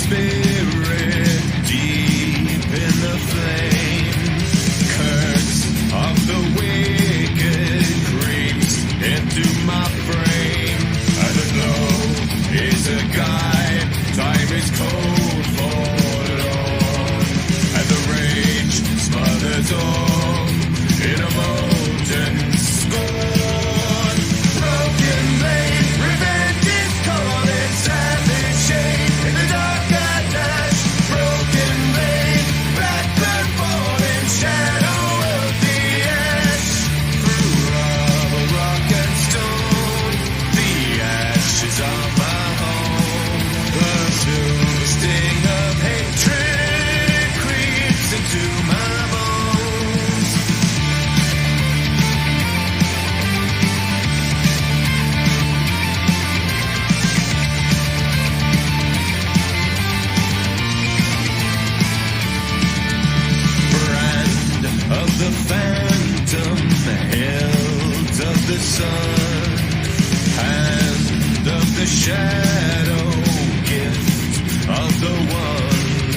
spirit deep in the flames. Curse of the wicked creeps into my frame. And the glow is a guide. Time is cold forlorn. And the rage smothers all in a molten scorn. Broken blade, revenge is calling. Savage shade in the dark at last. Broken blade, black blood falling. Shadow of the ash. Through rubble, rock and stone, the ashes of my home. The silver sting of hatred creeps into my bones. Brand of the phantom, hilt of the sun, hand of the shadow, gift of the one,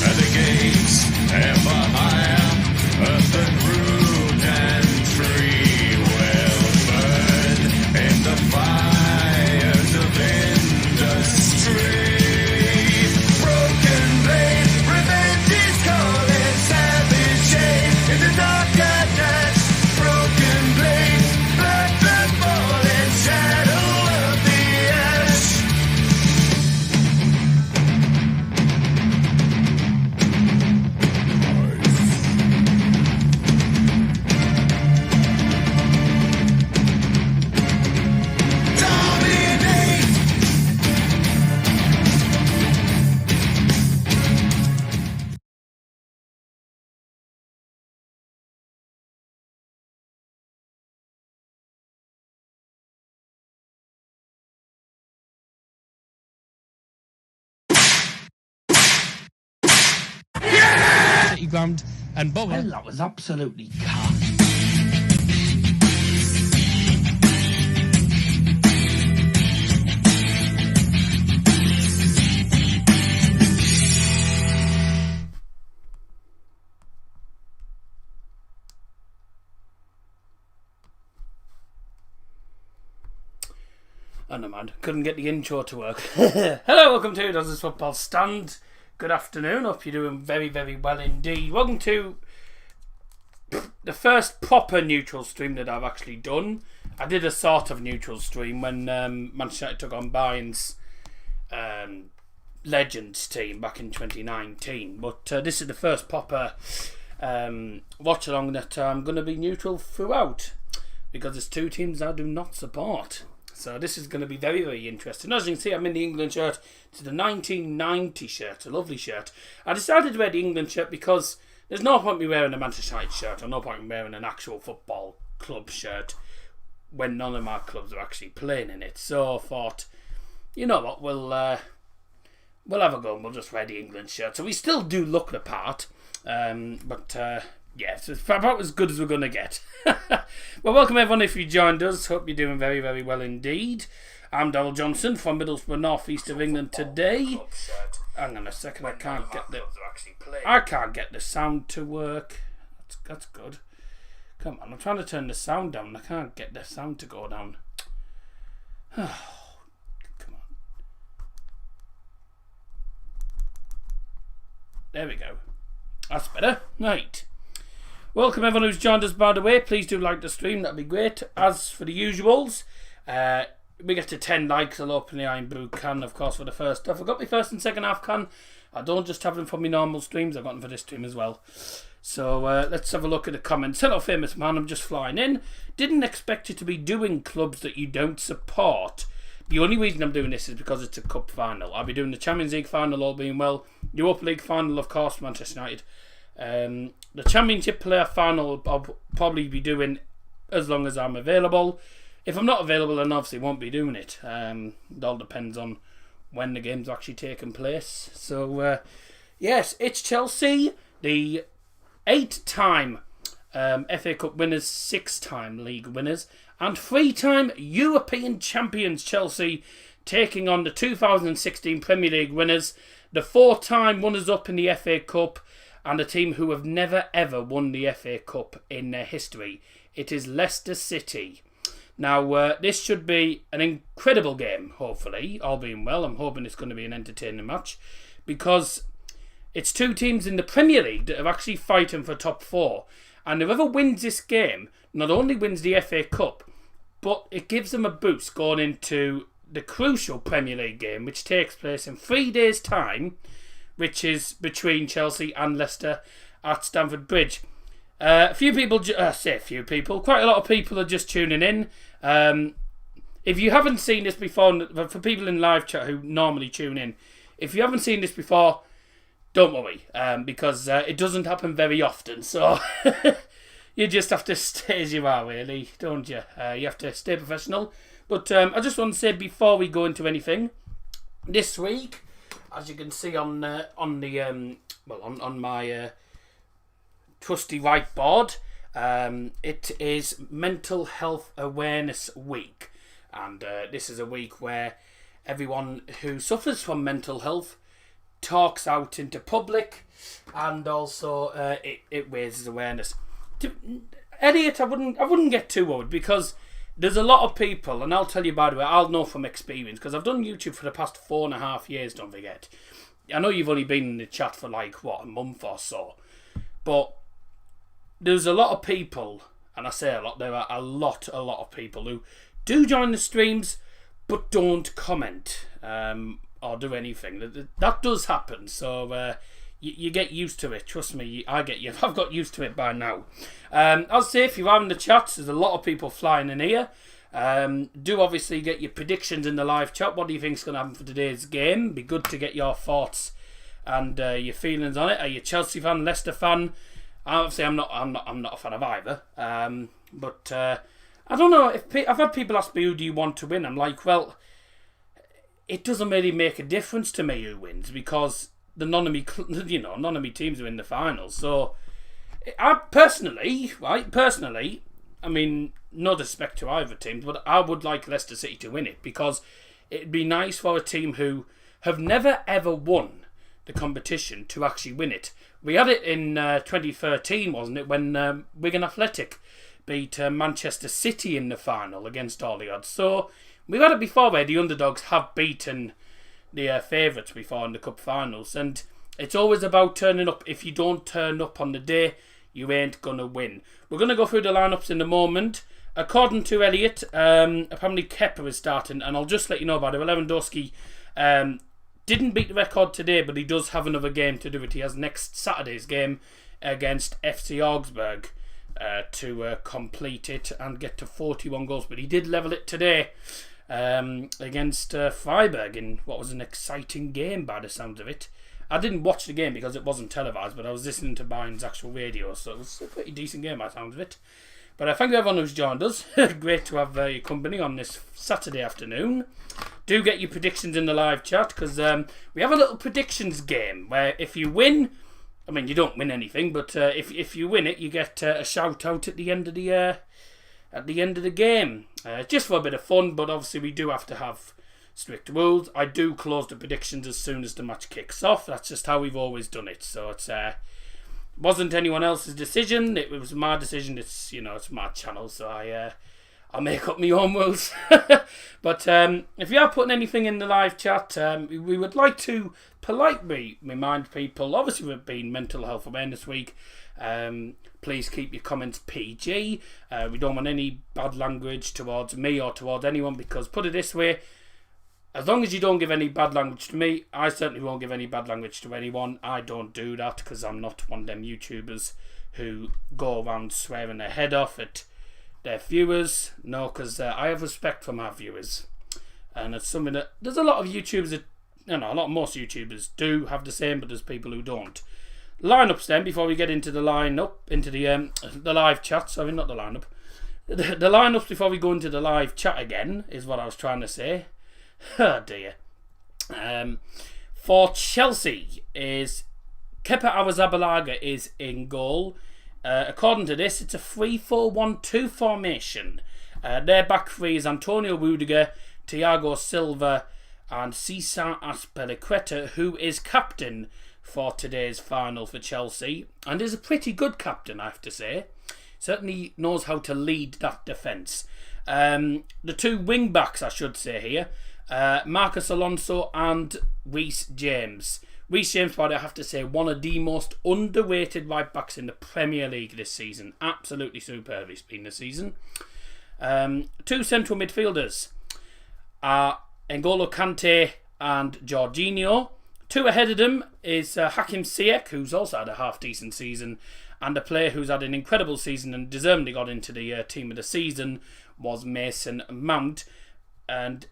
and the gates ever higher, earth and root and tree will burn in the fires of industry. Broken blade, revenge is calling. Savage shade in the dark at night. Broken blade, black blood falling. Shadow of the ash. Dominate. City ground and Well, Borough. that was absolutely cut. Oh no man, couldn't get the intro to work. Hello, welcome to Does This Football Stand? Good afternoon, hope you're doing very, very well indeed. Welcome to the first proper neutral stream that I've actually done. I did a sort of neutral stream when Manchester United took on Bayern's Legends team back in 2019. But this is the first proper watch along that I'm going to be neutral throughout, because there's two teams I do not support. So this is going to be very, very interesting. As you can see, I'm in the England shirt. It's the 1990 shirt, a lovely shirt. I decided to wear the England shirt because there's no point me wearing a Manchester United shirt, or no point me wearing an actual football club shirt when none of my clubs are actually playing in it. So I thought, you know what, we'll have a go and we'll just wear the England shirt. So we still do look the part, but yeah, it's about as good as we're going to get. Well, welcome everyone if you joined us. Hope you're doing very, very well indeed. I'm Daryl Johnson from Middlesbrough, North East of England today. Hang on a second, I can't get the sound to work. That's good. Come on, I'm trying to turn the sound down. I can't get the sound to go down. Come on. There we go. That's better. Right. Welcome everyone who's joined us, by the way. Please do like the stream, that'd be great. As for the usuals, we get to 10 likes, I'll open the Iron Brew can, of course, for the first. I forgot my first and second half can. I don't just have them for my normal streams, I've got them for this stream as well. So let's have a look at the comments. Hello famous man, I'm just flying in. Didn't expect you to be doing clubs that you don't support. The only reason I'm doing this is because it's a cup final. I'll be doing the Champions League final, all being well. Europa League final, of course, Manchester United. The Championship player final I'll probably be doing as long as I'm available. If I'm not available, then obviously won't be doing it. It all depends on when the game's actually taking place. So yes, it's Chelsea, the 8-time FA Cup winners, 6-time league winners, and 3-time European champions Chelsea, taking on the 2016 Premier League winners, the 4-time runners-up in the FA Cup, and a team who have never ever won the FA Cup in their history. It is Leicester City. Now, this should be an incredible game, hopefully, all being well. I'm hoping it's going to be an entertaining match, because it's two teams in the Premier League that are actually fighting for top 4. And whoever wins this game not only wins the FA Cup, but it gives them a boost going into the crucial Premier League game, which takes place in 3 days' time, which is between Chelsea and Leicester at Stamford Bridge. Quite a lot of people are just tuning in. If you haven't seen this before, for people in live chat who normally tune in, if you haven't seen this before, don't worry, because it doesn't happen very often. So you just have to stay as you are, really, don't you? You have to stay professional. But I just want to say before we go into anything, this week, as you can see on my trusty whiteboard, it is Mental Health Awareness Week, and this is a week where everyone who suffers from mental health talks out into public, and also it raises awareness. Elliot, I wouldn't get too worried, because there's a lot of people, and I'll tell you, by the way, I'll know from experience, because I've done YouTube for the past 4.5 years, don't forget. I know you've only been in the chat for a month or so, but there's a lot of people, and I say a lot, there are a lot of people who do join the streams but don't comment or do anything. That does happen, so you get used to it. Trust me, I've got used to it by now. I'll say, if you are in the chats, there's a lot of people flying in here. Do obviously get your predictions in the live chat. What do you think is going to happen for today's game? Be good to get your thoughts and your feelings on it. Are you a Chelsea fan, Leicester fan? Obviously, I'm not a fan of either. But I don't know. I've had people ask me, who do you want to win? I'm like, well, it doesn't really make a difference to me who wins, because none of me teams are in the finals. So, I personally, I mean, no disrespect to either team, but I would like Leicester City to win it, because it'd be nice for a team who have never ever won the competition to actually win it. We had it in 2013, wasn't it, when Wigan Athletic beat Manchester City in the final against all the odds. So we've had it before where the underdogs have beaten the favourites before in the cup finals, and it's always about turning up. If you don't turn up on the day, you ain't gonna win. We're gonna go through the lineups in a moment. According to Elliot, apparently Kepa is starting, and I'll just let you know about it. Lewandowski didn't beat the record today, but he does have another game to do it. He has next Saturday's game against FC Augsburg to complete it and get to 41 goals. But he did level it today against Freiburg in what was an exciting game by the sounds of it. I didn't watch the game because it wasn't televised, but I was listening to Bayern's actual radio, so it was a pretty decent game by the sounds of it. But thank you everyone who's joined us. Great to have your company on this Saturday afternoon. Do get your predictions in the live chat, because we have a little predictions game where if you win, I mean, you don't win anything, but if you win it, you get a shout out at the end of the game, just for a bit of fun. But obviously, we do have to have strict rules. I do close the predictions as soon as the match kicks off. That's just how we've always done it. So it's wasn't anyone else's decision. It was my decision. It's my channel, so I'll make up my own rules. But if you are putting anything in the live chat, we would like to politely remind people, obviously we've been Mental Health Awareness Week, please keep your comments PG. We don't want any bad language towards me or towards anyone, because put it this way, as long as you don't give any bad language to me, I certainly won't give any bad language to anyone. I don't do that, because I'm not one of them YouTubers who go around swearing their head off at their viewers. No, because I have respect for my viewers, and it's something that there's a lot of YouTubers that, most YouTubers do have the same, but there's people who don't. Lineups then, before we get into the the live chat. Sorry, not the lineup. The lineups before we go into the live chat again is what I was trying to say. Oh dear. For Chelsea is Kepa Arrizabalaga is in goal. According to this, it's a 3-4-1-2 formation. Their back three is Antonio Rudiger, Thiago Silva, and Cesar Azpilicueta, who is captain for today's final for Chelsea, and is a pretty good captain, I have to say. Certainly knows how to lead that defence. The two wing-backs, I should say here, Marcus Alonso and Reece James. Reece James, I have to say, one of the most underrated right-backs in the Premier League this season. Absolutely superb he's been this season. Two central midfielders are N'Golo Kante and Jorginho. Two ahead of them is Hakim Ziyech, who's also had a half-decent season, and a player who's had an incredible season and deservedly got into the team of the season was Mason Mount. And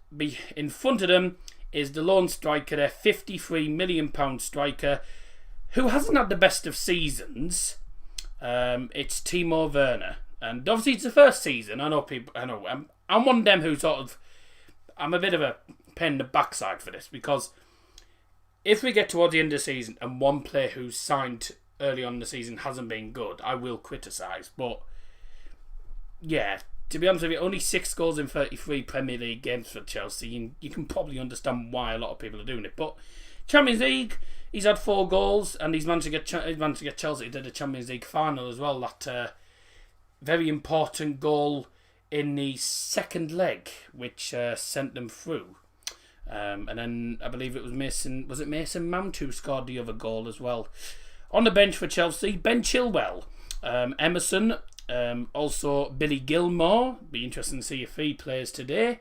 in front of them is the lone striker, their £53 million striker, who hasn't had the best of seasons. It's Timo Werner. And obviously it's the first season. I'm one of them who I'm a bit of a pain in the backside for this, because if we get towards the end of the season and one player who's signed early on in the season hasn't been good, I will criticise. But yeah, to be honest with you, only 6 goals in 33 Premier League games for Chelsea, and you can probably understand why a lot of people are doing it. But Champions League, he's had 4 goals, and he's managed to get Chelsea to the Champions League final as well. That very important goal in the second leg, which sent them through. And then I believe it was Mason Mount who scored the other goal as well. On the bench for Chelsea, Ben Chilwell, Emerson, also Billy Gilmore. Be interesting to see if he plays today.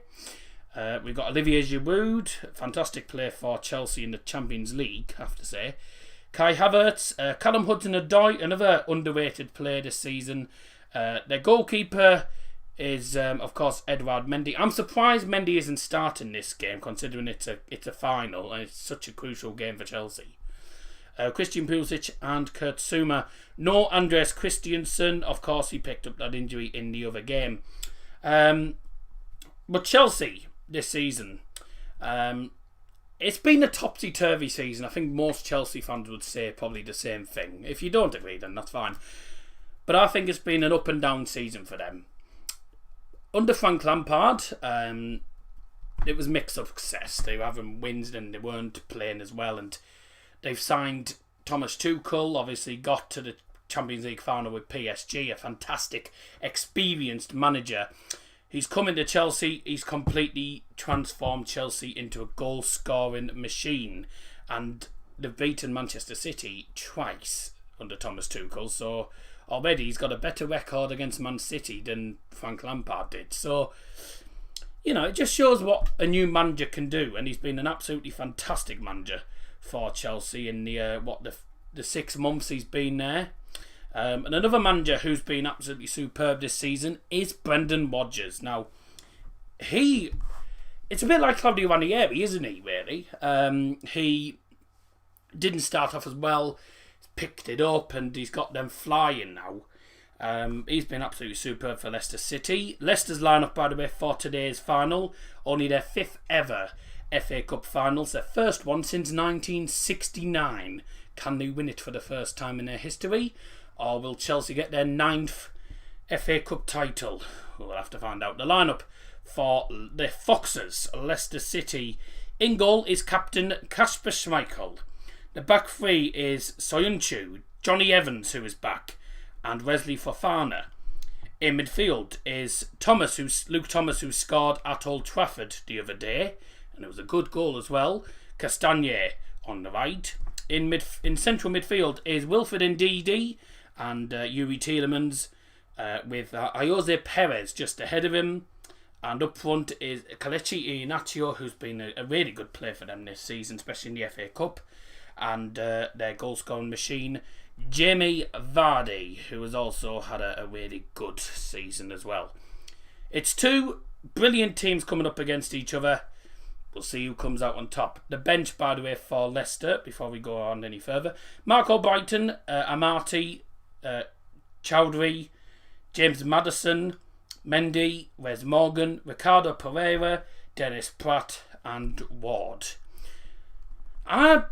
We've got Olivier Giroud, fantastic player for Chelsea in the Champions League, I have to say. Kai Havertz, Callum Hudson-Odoi, another underrated player this season. Their goalkeeper is, of course, Edouard Mendy. I'm surprised Mendy isn't starting this game, considering it's a final and it's such a crucial game for Chelsea. Christian Pulisic and Kurt Zouma. No Andreas Christensen. Of course, he picked up that injury in the other game. But Chelsea this season, it's been a topsy-turvy season. I think most Chelsea fans would say probably the same thing. If you don't agree, then that's fine. But I think it's been an up-and-down season for them. Under Frank Lampard, it was mixed success. They were having wins and they weren't playing as well. And they've signed Thomas Tuchel, obviously got to the Champions League final with PSG, a fantastic, experienced manager. He's come into Chelsea, he's completely transformed Chelsea into a goal-scoring machine. And they've beaten Manchester City twice under Thomas Tuchel, so already he's got a better record against Man City than Frank Lampard did. So, it just shows what a new manager can do, and he's been an absolutely fantastic manager for Chelsea in the 6 months he's been there. And another manager who's been absolutely superb this season is Brendan Rodgers. Now, it's a bit like Claudio Ranieri, isn't he, really? He didn't start off as well, picked it up, and he's got them flying now. He's been absolutely superb for Leicester City. Leicester's lineup, by the way, for today's final, only their 5th ever FA Cup finals, their first one since 1969. Can they win it for the first time in their history, or will Chelsea get their 9th FA Cup title? We'll have to find out. The lineup for the Foxes, Leicester City. In goal is captain Kasper Schmeichel. The back 3 is Soyuncu, Johnny Evans, who is back, and Wesley Fofana. In midfield is Luke Thomas, who scored at Old Trafford the other day, and it was a good goal as well. Castagne on the right. In central midfield is Wilfred Ndidi and Yuri Tielemans, with Jose Perez just ahead of him. And up front is Kelechi Iheanacho, who's been a really good player for them this season, especially in the FA Cup. And their goal-scoring machine, Jamie Vardy, who has also had a really good season as well. It's 2 brilliant teams coming up against each other. We'll see who comes out on top. The bench, by the way, for Leicester, before we go on any further: Mark Albrighton, Amati, Chowdhury, James Maddison, Mendy, Wes Morgan, Ricardo Pereira, Dennis Pratt, and Ward. I've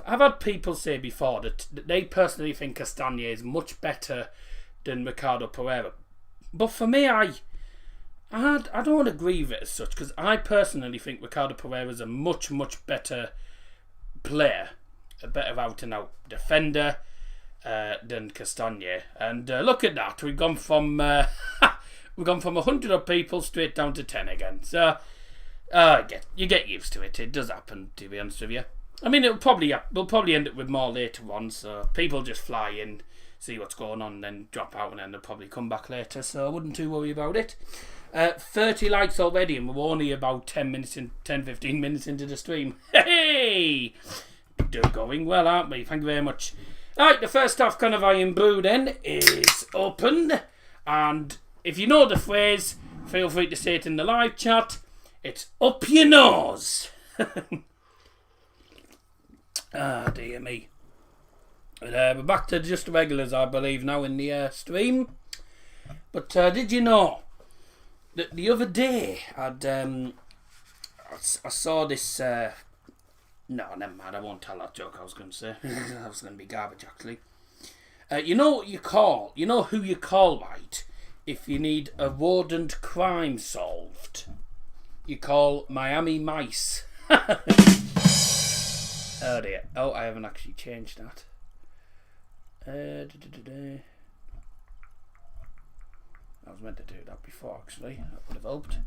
had people say before that they personally think Castagne is much better than Ricardo Pereira. But for me, I I don't agree with it as such, because I personally think Ricardo Pereira is a much, much better player, a better out-and-out defender than Castagne. And look at that, we've gone from 100 odd people straight down to 10 again. So you get used to it. It does happen, to be honest with you. I mean, we'll probably end up with more later on. So people just fly in, see what's going on, then drop out, and then they'll probably come back later. So I wouldn't too worry about it. 30 likes already, and we're only about 10-15 minutes into the stream. Hey, they're going well, aren't we? Thank you very much. Alright, the first half kind of Iron Brew then is opened, and if you know the phrase, feel free to say it in the live chat. It's up your nose. Ah, dear me. We're back to just the regulars, I believe, now in the stream. But did you know that the other day I saw this... no, never mind, I won't tell that joke I was going to say. That was going to be garbage, actually. You know what you call... You know who you call, right, if you need a rodent crime solved? You call Miami Mice. Oh dear. Oh, I haven't actually changed that. I was meant to do that before, actually. That would have helped.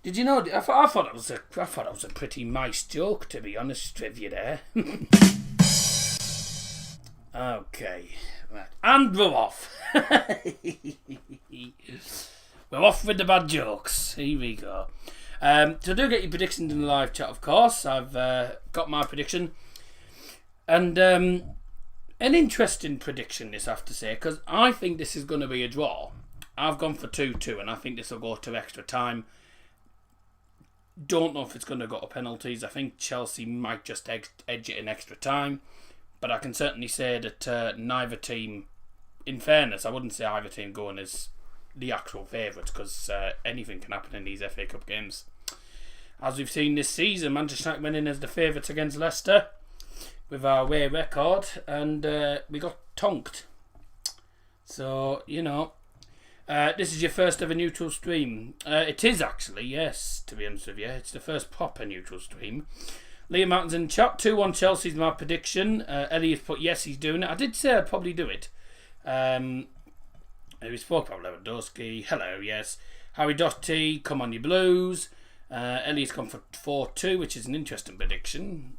Did you know? I thought it was a pretty nice joke, to be honest with you there. Okay, right, and we're off. We're off with the bad jokes. Here we go. So do get your predictions in the live chat, of course. I've got my prediction, and an interesting prediction this, I have to say, because I think this is going to be a draw. I've gone for 2-2, and I think this will go to extra time. Don't know if it's going to go to penalties. I think Chelsea might just edge it in extra time, but I can certainly say that neither team, in fairness, I wouldn't say either team going as the actual favourites, because anything can happen in these FA Cup games. As we've seen this season, Manchester United went in as the favourites against Leicester with our away record, and we got tonked. So, you know, this is your first ever neutral stream. It is actually, yes, to be honest with you. It's the first proper neutral stream. Liam Martin's in chat. 2-1 Chelsea's my prediction. Elliot put yes, he's doing it. I did say I'd probably do it. We spoke about Lewandowski. Hello, yes. Harry Doherty, come on you Blues. Elliott's gone for 4-2, which is an interesting prediction.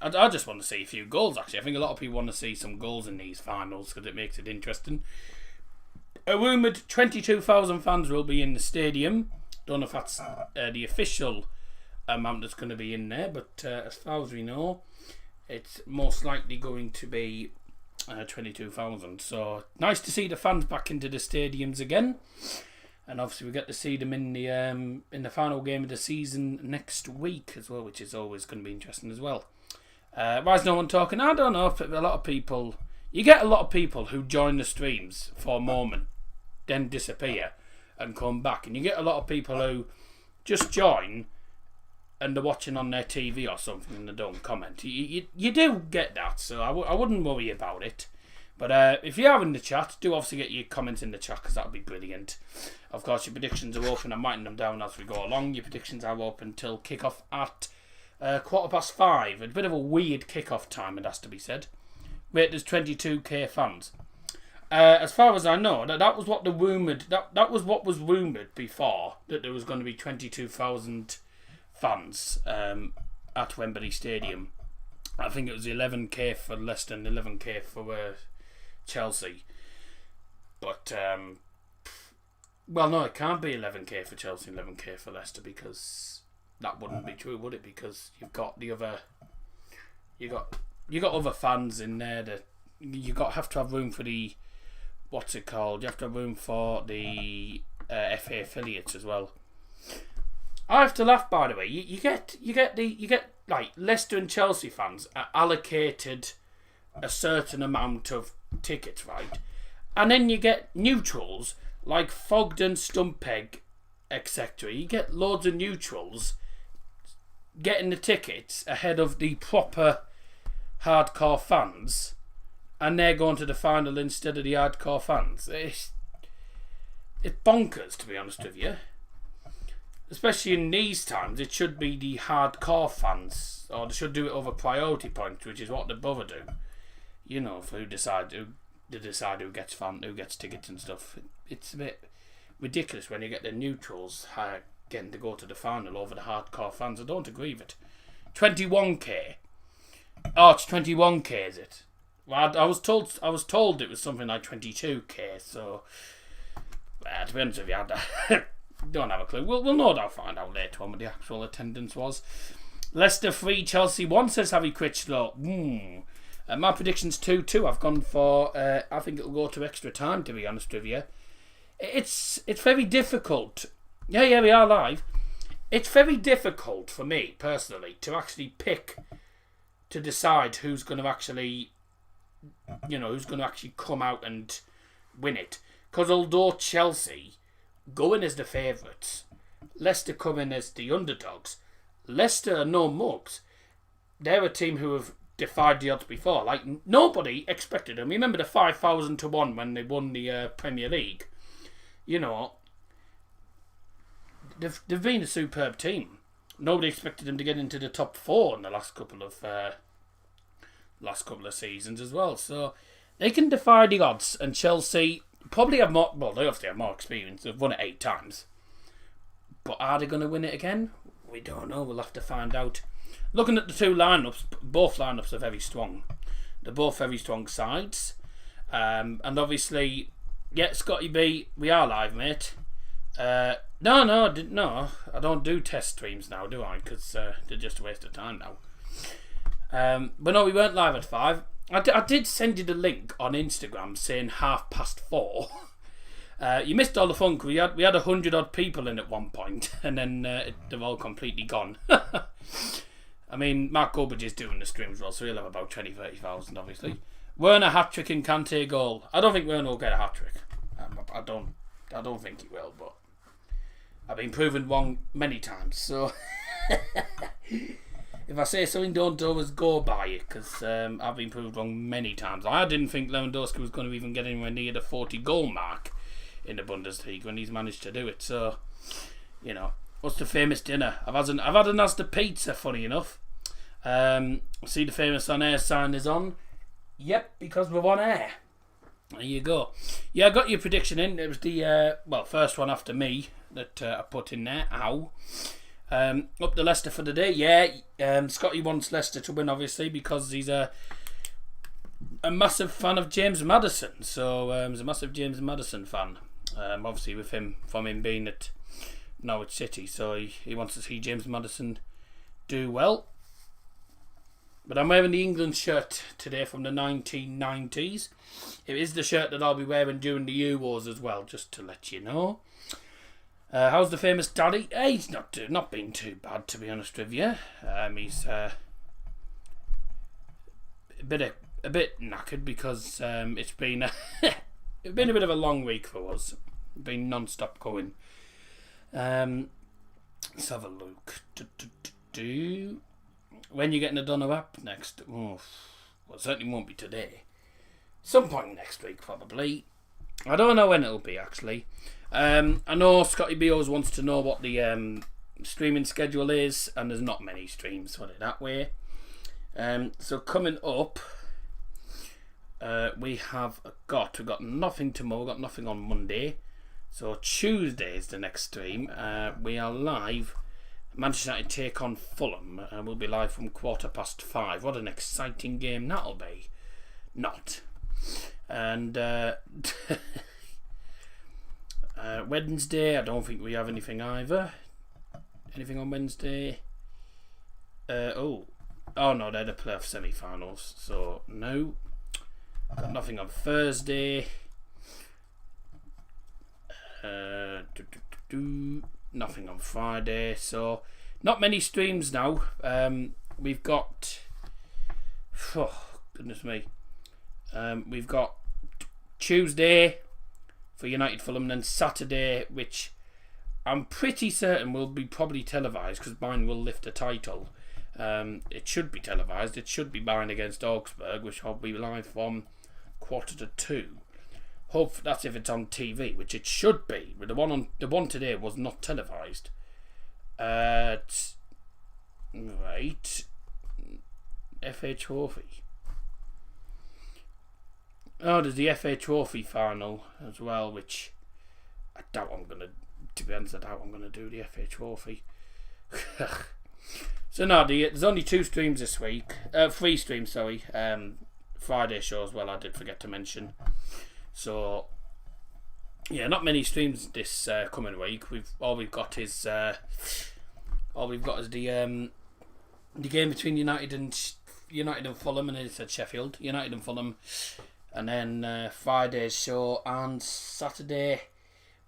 I just want to see a few goals, actually. I think a lot of people want to see some goals in these finals because it makes it interesting. A rumoured 22,000 fans will be in the stadium. Don't know if that's the official amount that's going to be in there, but as far as we know, it's most likely going to be 22,000. So nice to see the fans back into the stadiums again, and obviously we get to see them in the final game of the season next week as well, which is always going to be interesting as well. Why is no one talking? I don't know. If a lot of people, you get a lot of people who join the streams for a moment, then disappear and come back, and you get a lot of people who just join and they're watching on their TV or something and they don't comment. You do get that, so I wouldn't worry about it. But if you are in the chat, do obviously get your comments in the chat, because that would be brilliant. Of course, your predictions are open. I'm writing them down as we go along. Your predictions are open till kick-off at 5:15. A bit of a weird kick-off time, it has to be said. Wait, there's 22k fans. As far as I know, that was what the rumoured. That was what was rumoured before, that there was going to be 22,000 fans at Wembley Stadium. I think it was 11k for Leicester and 11k for Chelsea. But well, no, it can't be 11k for Chelsea and 11k for Leicester, because that wouldn't be true, would it? Because you've got the other, you got other fans in there that have to have room for the, what's it called? You have to have room for the FA affiliates as well. I have to laugh, by the way. You get like Leicester and Chelsea fans are allocated a certain amount of tickets, right? And then you get neutrals like Fogden, Stumpeg, etc. You get loads of neutrals getting the tickets ahead of the proper hardcore fans, and they're going to the final instead of the hardcore fans. It's bonkers, to be honest with you. especially in these times, it should be the hardcore fans, or they should do it over priority points, which is what the bother do. You know, for who decide who gets tickets and stuff. It's a bit ridiculous when you get the neutrals getting to go to the final over the hardcore fans. I don't agree with it. 21k. Oh, it's 21k, is it? Well, I was told it was something like 22k. So, to be honest with you, I don't have a clue. We'll no doubt find out later on what the actual attendance was. Leicester 3, Chelsea 1, says Harry Critchlow. My prediction's 2-2. I've gone for, I think it'll go to extra time, to be honest with you. It's very difficult. Yeah, we are live. It's very difficult for me, personally, to actually to decide who's going to actually come out and win it. Because although Chelsea go in as the favourites, Leicester come in as the underdogs. Leicester are no mugs. They're a team who have defied the odds before. Like, nobody expected them. Remember the 5,000 to 1 when they won the Premier League? You know, they've been a superb team. Nobody expected them to get into the top 4 in the last couple of seasons as well. So they can defy the odds, and Chelsea probably have more. Well, they obviously have more experience. They've won it 8 times. But are they going to win it again? We don't know. We'll have to find out. Looking at the two lineups, both lineups are very strong. They're both very strong sides. And obviously, yeah, Scotty B, we are live, mate. No, I don't do test streams now, do I? Because they're just a waste of time now. But no, we weren't live at 5. I did send you the link on Instagram saying 4:30. You missed all the fun. We had 100 odd people in at one point, and then they're all completely gone. I mean, Mark Goldbridge is doing the streams well, so he'll have about 20,000-30,000, obviously. Werner hat-trick and Kante goal. I don't think Werner will get a hat-trick. I don't think he will, but I've been proven wrong many times, so if I say something, don't always go by it, because I've been proved wrong many times. I didn't think Lewandowski was going to even get anywhere near the 40-goal mark in the Bundesliga when he's managed to do it. So, you know, what's the famous dinner? I've had an Asda pizza, funny enough. See the famous on air sign is on. Yep, because we're on air. There you go. Yeah, I got your prediction in. It was the first one after me that I put in there. Ow. Up to Leicester for the day. Yeah, Scotty wants Leicester to win, obviously, because he's a massive fan of James Maddison. So he's a massive James Maddison fan. Obviously, from him being at Norwich City, so he wants to see James Maddison do well. But I'm wearing the England shirt today from the 1990s. It is the shirt that I'll be wearing during the Euros as well, just to let you know. How's the famous daddy? He's not been too bad, to be honest with you. He's a bit knackered because it's been a bit of a long week for us. It's been non-stop going. Let's have a look. When you're getting a Donner app next? Oh, well, it certainly won't be today. Some point next week, probably. I don't know when it'll be, actually. I know Scotty B always wants to know what the streaming schedule is, and there's not many streams, put it that way. So coming up, we've got nothing tomorrow, we've got nothing on Monday. So Tuesday is the next stream. We are live. Manchester United take on Fulham. We'll be live from 5:15. What an exciting game that'll be. Not. And Wednesday, I don't think we have anything either. Anything on Wednesday? Oh no, they're the playoff semi-finals, so no. Got nothing on Thursday. Nothing on Friday, so not many streams now. We've got, goodness me, we've got Tuesday for United Fulham, and then Saturday, which I'm pretty certain will be probably televised because mine will lift the title. It should be televised. It should be mine against Augsburg, which I'll be live from 1:45. Hope that's if it's on TV, which it should be. But the one today was not televised. Right. FA Trophy. Oh, there's the FA Trophy final as well, which I doubt I'm going to be honest, I doubt I'm going to do the FA Trophy. So no, there's only 2 streams this week. 3 streams, sorry. Friday show as well, I did forget to mention. So, yeah, not many streams this coming week. All we've got is the game between United and Fulham, and it's at Sheffield. United and Fulham, and then Friday's show and Saturday,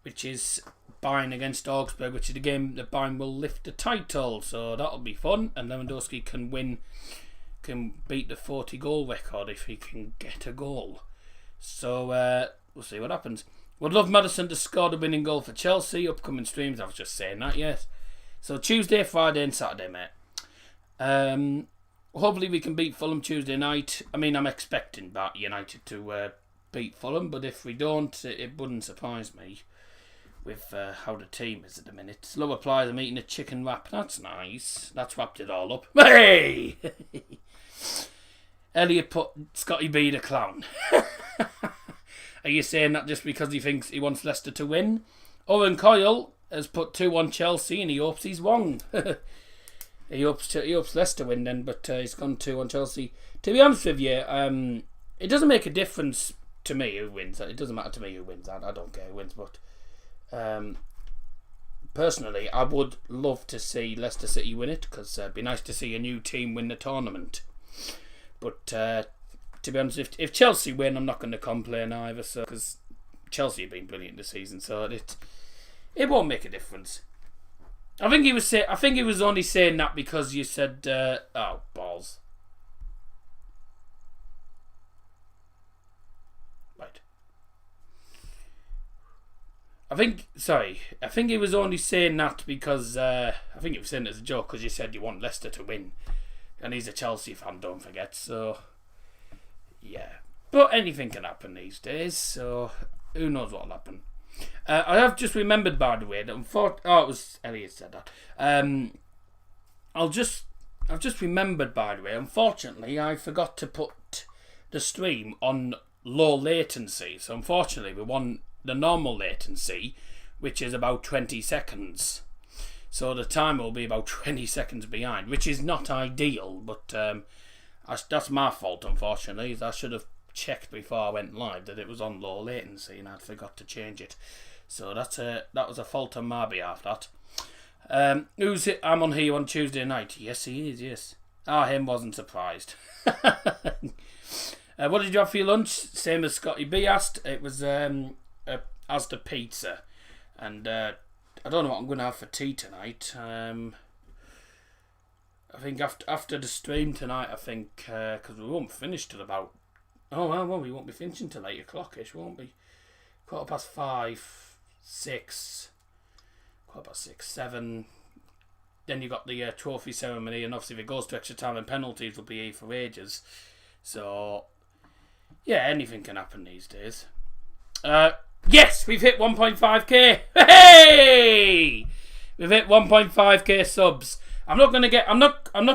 which is Bayern against Augsburg, which is the game that Bayern will lift the title. So that'll be fun, and Lewandowski can beat the 40 goal record if he can get a goal. So we'll see what happens. Would love Maddison to score the winning goal for Chelsea. Upcoming streams, I was just saying that, yes. So Tuesday, Friday and Saturday, mate. Hopefully we can beat Fulham Tuesday night. I mean, I'm expecting that United to beat Fulham, but if we don't, it wouldn't surprise me with how the team is at the minute. Slow apply, I'm eating a chicken wrap. That's nice. That's wrapped it all up. Hey! Elliot put Scotty B the clown. Are you saying that just because he thinks he wants Leicester to win? Owen Coyle has put 2-1 Chelsea and he hopes he's wrong. He hopes Leicester win then, but he's gone 2-1 Chelsea. To be honest with you, it doesn't make a difference to me who wins. It doesn't matter to me who wins. I don't care who wins, but personally, I would love to see Leicester City win it, because it'd be nice to see a new team win the tournament. But to be honest, if Chelsea win, I'm not going to complain either, because Chelsea have been brilliant this season, so it won't make a difference. I think he was only saying that because you said, oh, balls. Right. I think he was only saying that because, I think he was saying it as a joke because you said you want Leicester to win. And he's a Chelsea fan, don't forget, so, yeah. But anything can happen these days, so who knows what'll happen. I have just remembered, by the way, that it was Elliot said that. I've just remembered, by the way, unfortunately, I forgot to put the stream on low latency. So unfortunately, we want the normal latency, which is about 20 seconds. So the time will be about 20 seconds behind, which is not ideal, but that's my fault, unfortunately. I should have checked before I went live that it was on low latency and I'd forgot to change it. So that was a fault on my behalf, that. Who's it? I'm on here on Tuesday night. Yes, he is, yes. Him wasn't surprised. What did you have for your lunch? Same as Scotty B asked. It was Asda pizza. And I don't know what I'm going to have for tea tonight. I think after the stream tonight, I think, because we won't finish till about... Oh, well, we won't be finishing till 8 o'clock-ish, won't we? 5:15, 6, 6:15, 7. Then you got the trophy ceremony, and obviously if it goes to extra time and penalties, we'll be here for ages. So, yeah, anything can happen these days. Yes, we've hit 1.5k. Hey! We've hit 1.5k subs. I'm not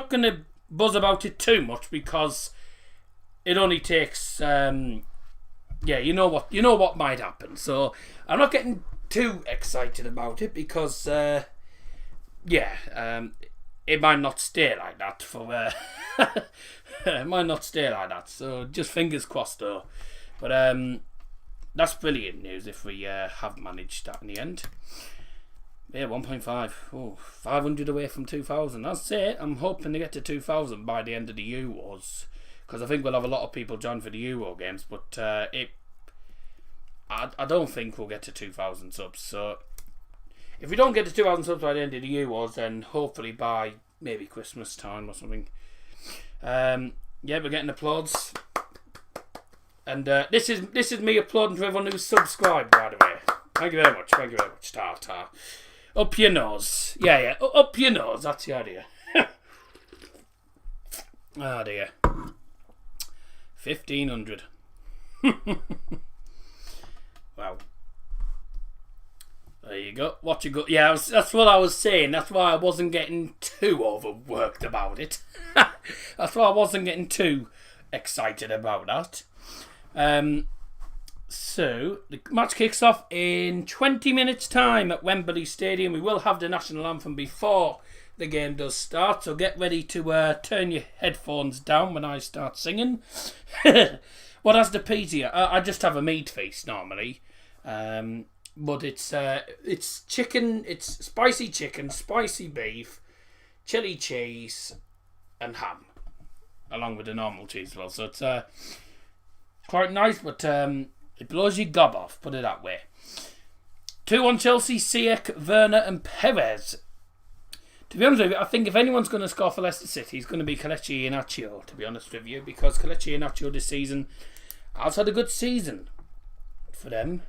gonna buzz about it too much because it only takes you know what might happen. So I'm not getting too excited about it because it might not stay like that for it might not stay like that. So just fingers crossed though. But that's brilliant news if we have managed that in the end. Yeah, 1.5. Oh, 500 away from 2,000. That's it. I'm hoping to get to 2,000 by the end of the Euros. Because I think we'll have a lot of people join for the Euro games. But I don't think we'll get to 2,000 subs. So if we don't get to 2,000 subs by the end of the Euros, then hopefully by maybe Christmas time or something. We're getting applause. And this is me applauding to everyone who's subscribed, by the way. Thank you very much. Thank you very much. Ta. Up your nose. Yeah. Up your nose. That's the idea. Oh dear. 1,500. Wow. There you go. Watch it go. Yeah, that's what I was saying. That's why I wasn't getting too overworked about it. That's why I wasn't getting too excited about that. So, the match kicks off in 20 minutes' time at Wembley Stadium. We will have the national anthem before the game does start, so get ready to turn your headphones down when I start singing. What has the pizza? I just have a meat feast normally, but it's chicken. It's spicy chicken, spicy beef, chili cheese, and ham, along with the normal cheese as well. So it's quite nice, but it blows your gob off. Put it that way. 2-1 Chelsea. Ziyech, Werner, and Perez. To be honest with you, I think if anyone's going to score for Leicester City, it's going to be Kelechi Iheanacho, to be honest with you, because Kelechi Iheanacho this season has had a good season for them.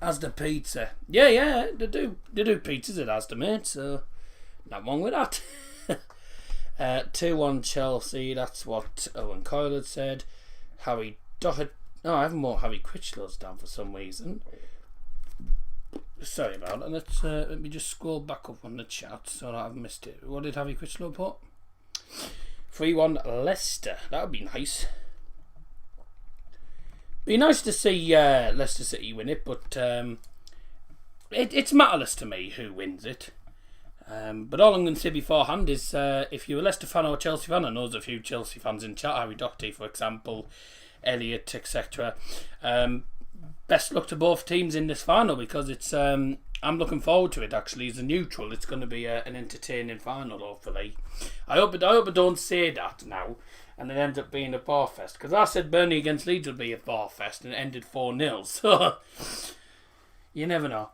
Asda Pizza. Yeah, they do pizzas at Asda, mate, so not wrong with that. 2-1 Chelsea, that's what Owen Coyle had said. Harry Doherty. No, I haven't more Harry Critchlow's down for some reason. Sorry about that. Let me just scroll back up on the chat so that I've missed it. What did Harry Critchlow put? 3-1 Leicester. That would be nice. Be nice to see Leicester City win it, but it's matterless to me who wins it. But all I'm going to say beforehand is if you're a Leicester fan or a Chelsea fan, I know there's a few Chelsea fans in chat, Harry Doherty for example, Elliot, etc. Best luck to both teams in this final, because it's I'm looking forward to it. Actually, as a neutral, it's going to be an entertaining final. Hopefully, I hope I don't say that now, and it ends up being a bar fest. Because I said Burnley against Leeds would be a bar fest, and it ended 4-0. So you never know.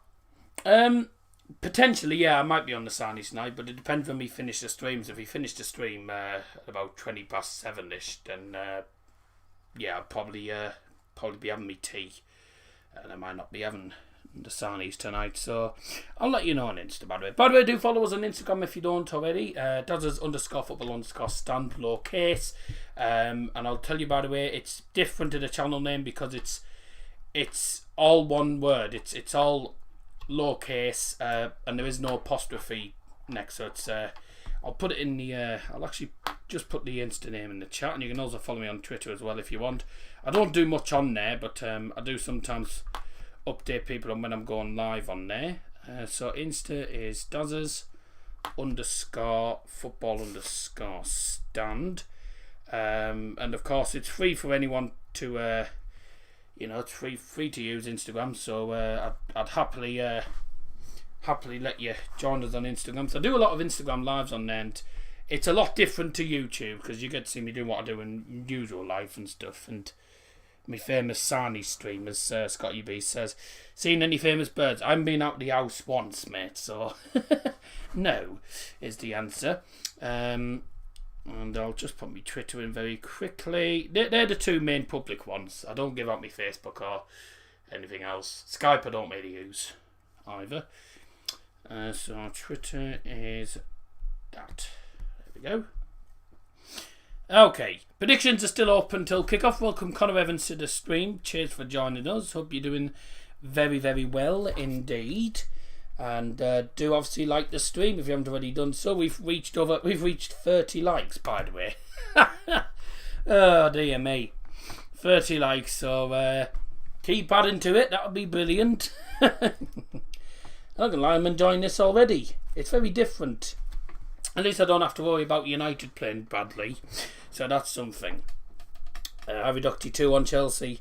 Potentially, yeah, I might be on the Sarnie tonight, but it depends when we finish the streams. If we finish the stream at about 7:20ish, then yeah, I'll probably be having me tea. And I might not be having the Sarnies tonight, so I'll let you know on Insta, by the way. By the way, do follow us on Instagram if you don't already. Dazers_football_stand lowercase. And I'll tell you, by the way, it's different to the channel name because it's all one word. It's all lowercase, and there is no apostrophe next. So it's I'll put it in the. I'll actually just put the Insta name in the chat, and you can also follow me on Twitter as well if you want. I don't do much on there, but I do sometimes update people on when I'm going live on there. So Insta is Dazers_football_stand, and of course it's free for anyone to. It's free to use Instagram. So I'd happily let you join us on Instagram. So I do a lot of Instagram lives on there, and it's a lot different to YouTube because you get to see me do what I do in usual life and stuff. And my famous Sarnie stream, as Scotty B says, seen any famous birds? I haven't been out the house once, mate, so no is the answer. And I'll just put my Twitter in very quickly. They're the two main public ones. I don't give out my Facebook or anything else. Skype I don't really use either. So Twitter is that. There we go. Okay, predictions are still open until kickoff. Welcome Connor Evans to the stream. Cheers for joining us. Hope you're doing very, very well indeed. And do obviously like the stream if you haven't already done so. We've reached 30 likes, by the way. Oh dear me, 30 likes. So keep adding to it. That would be brilliant. I'm not gonna lie, I'm enjoying this already. It's very different. At least I don't have to worry about United playing badly. So that's something. Harry Doherty 2-1 Chelsea.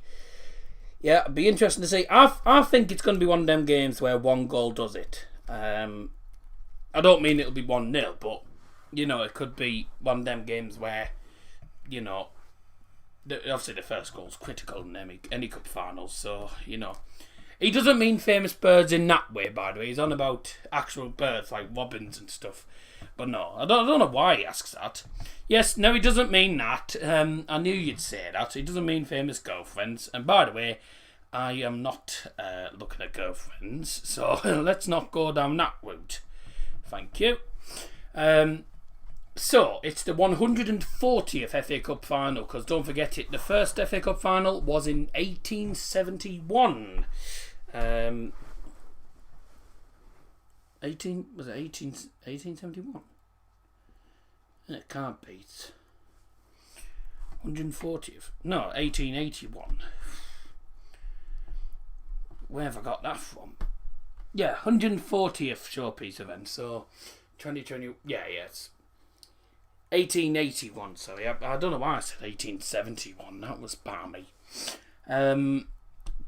Yeah, it'd be interesting to see. I think it's going to be one of them games where one goal does it. I don't mean it'll be 1-0, but, it could be one of them games where, obviously the first goal's critical in any cup finals. So, He doesn't mean famous birds in that way, by the way. He's on about actual birds like robins and stuff. But no, I don't know why he asks that. Yes, no, he doesn't mean that. I knew you'd say that. He doesn't mean famous girlfriends. And by the way, I am not looking at girlfriends, so let's not go down that route. Thank you. So, it's the 140th FA Cup final, because don't forget it, the first FA Cup final was in 1871. Was it 1871? It can't beat 140th. No, 1881. Where have I got that from? Yeah, 140th showpiece event. So 2020. Yeah, it's 1881. Sorry, I don't know why I said 1871. That was balmy.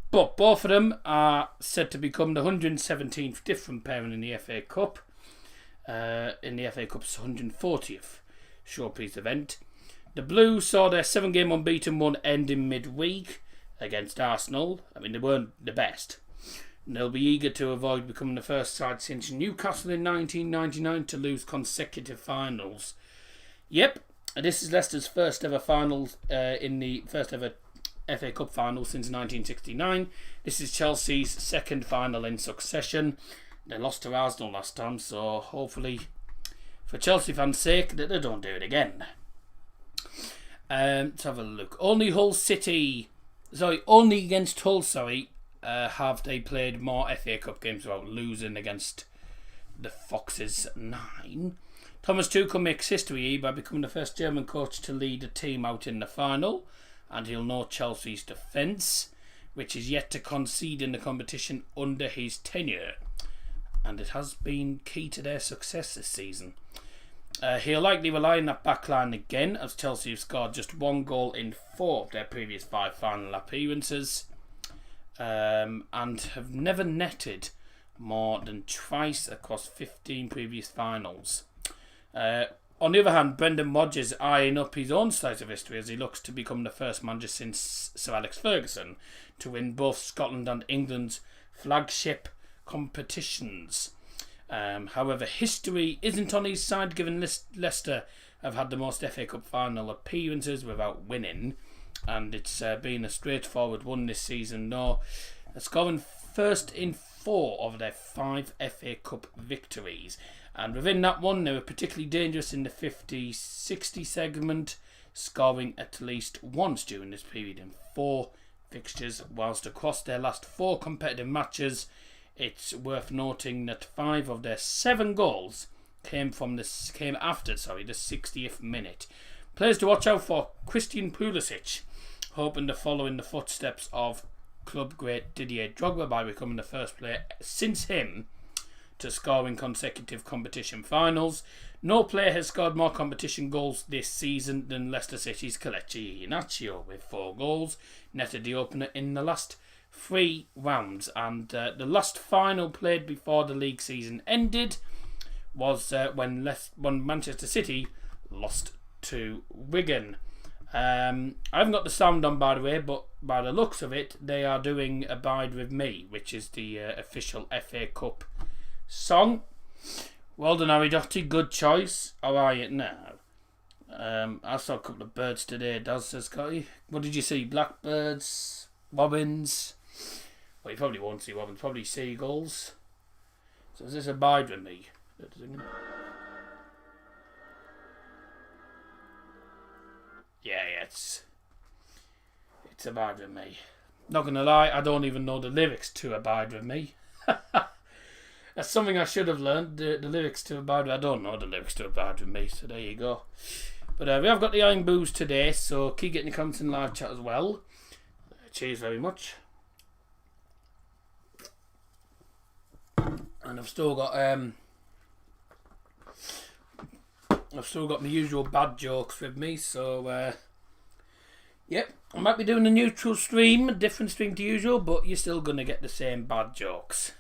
But both of them are said to become the 117th different pairing in the FA Cup. In the FA Cup's 140th showpiece event. The Blues saw their 7-game unbeaten run end in midweek against Arsenal. I mean, they weren't the best. And they'll be eager to avoid becoming the first side since Newcastle in 1999 to lose consecutive finals. Yep, this is Leicester's first ever finals in the first ever FA Cup final since 1969. This is Chelsea's second final in succession. They lost to Arsenal last time, so hopefully, for Chelsea fans' sake, that they don't do it again. Let's have a look. Only against Hull, have they played more FA Cup games without losing against the Foxes 9. Thomas Tuchel makes history by becoming the first German coach to lead a team out in the final, and he'll know Chelsea's defence, which is yet to concede in the competition under his tenure, and it has been key to their success this season. He'll likely rely on that backline again, as Chelsea have scored just 1 goal in 4 of their previous 5 final appearances, and have never netted more than twice across 15 previous finals. On the other hand, Brendan Rodgers eyeing up his own slice of history as he looks to become the first manager since Sir Alex Ferguson to win both Scotland and England's flagship competitions. However, history isn't on his side, given Leicester have had the most FA Cup final appearances without winning, and it's been a straightforward one this season, though, scoring first in 4 of their 5 FA Cup victories. And within that one, they were particularly dangerous in the 50-60 segment, scoring at least once during this period in 4 fixtures, whilst across their last 4 competitive matches, it's worth noting that 5 of their 7 goals came after the 60th minute. Players to watch out for: Christian Pulisic, hoping to follow in the footsteps of club great Didier Drogba by becoming the first player since him to score in consecutive competition finals. No player has scored more competition goals this season than Leicester City's Kelechi Iheanacho, with 4 goals, netted the opener in the last 3 rounds. And the last final played before the league season ended was when Manchester City lost to Wigan. I haven't got the sound on, by the way, but by the looks of it, they are doing Abide With Me, which is the official FA Cup song. Well done, Harry Doherty, good choice. How are you now? I saw a couple of birds today, says Scotty. What did you see? Blackbirds? Robins? Well, you probably won't see robins, probably seagulls. So is this Abide With Me? Yeah, it's Abide With Me. Not gonna lie, I don't even know the lyrics to Abide With Me. That's something I should have learned. The lyrics to Abide With Me. I don't know the lyrics to Abide With Me, so there you go. But we have got the Iron Booze today, so keep getting your comments in live chat as well. Cheers very much. And I've still got my usual bad jokes with me, so yep, I might be doing a neutral stream, a different stream to usual, but you're still gonna get the same bad jokes.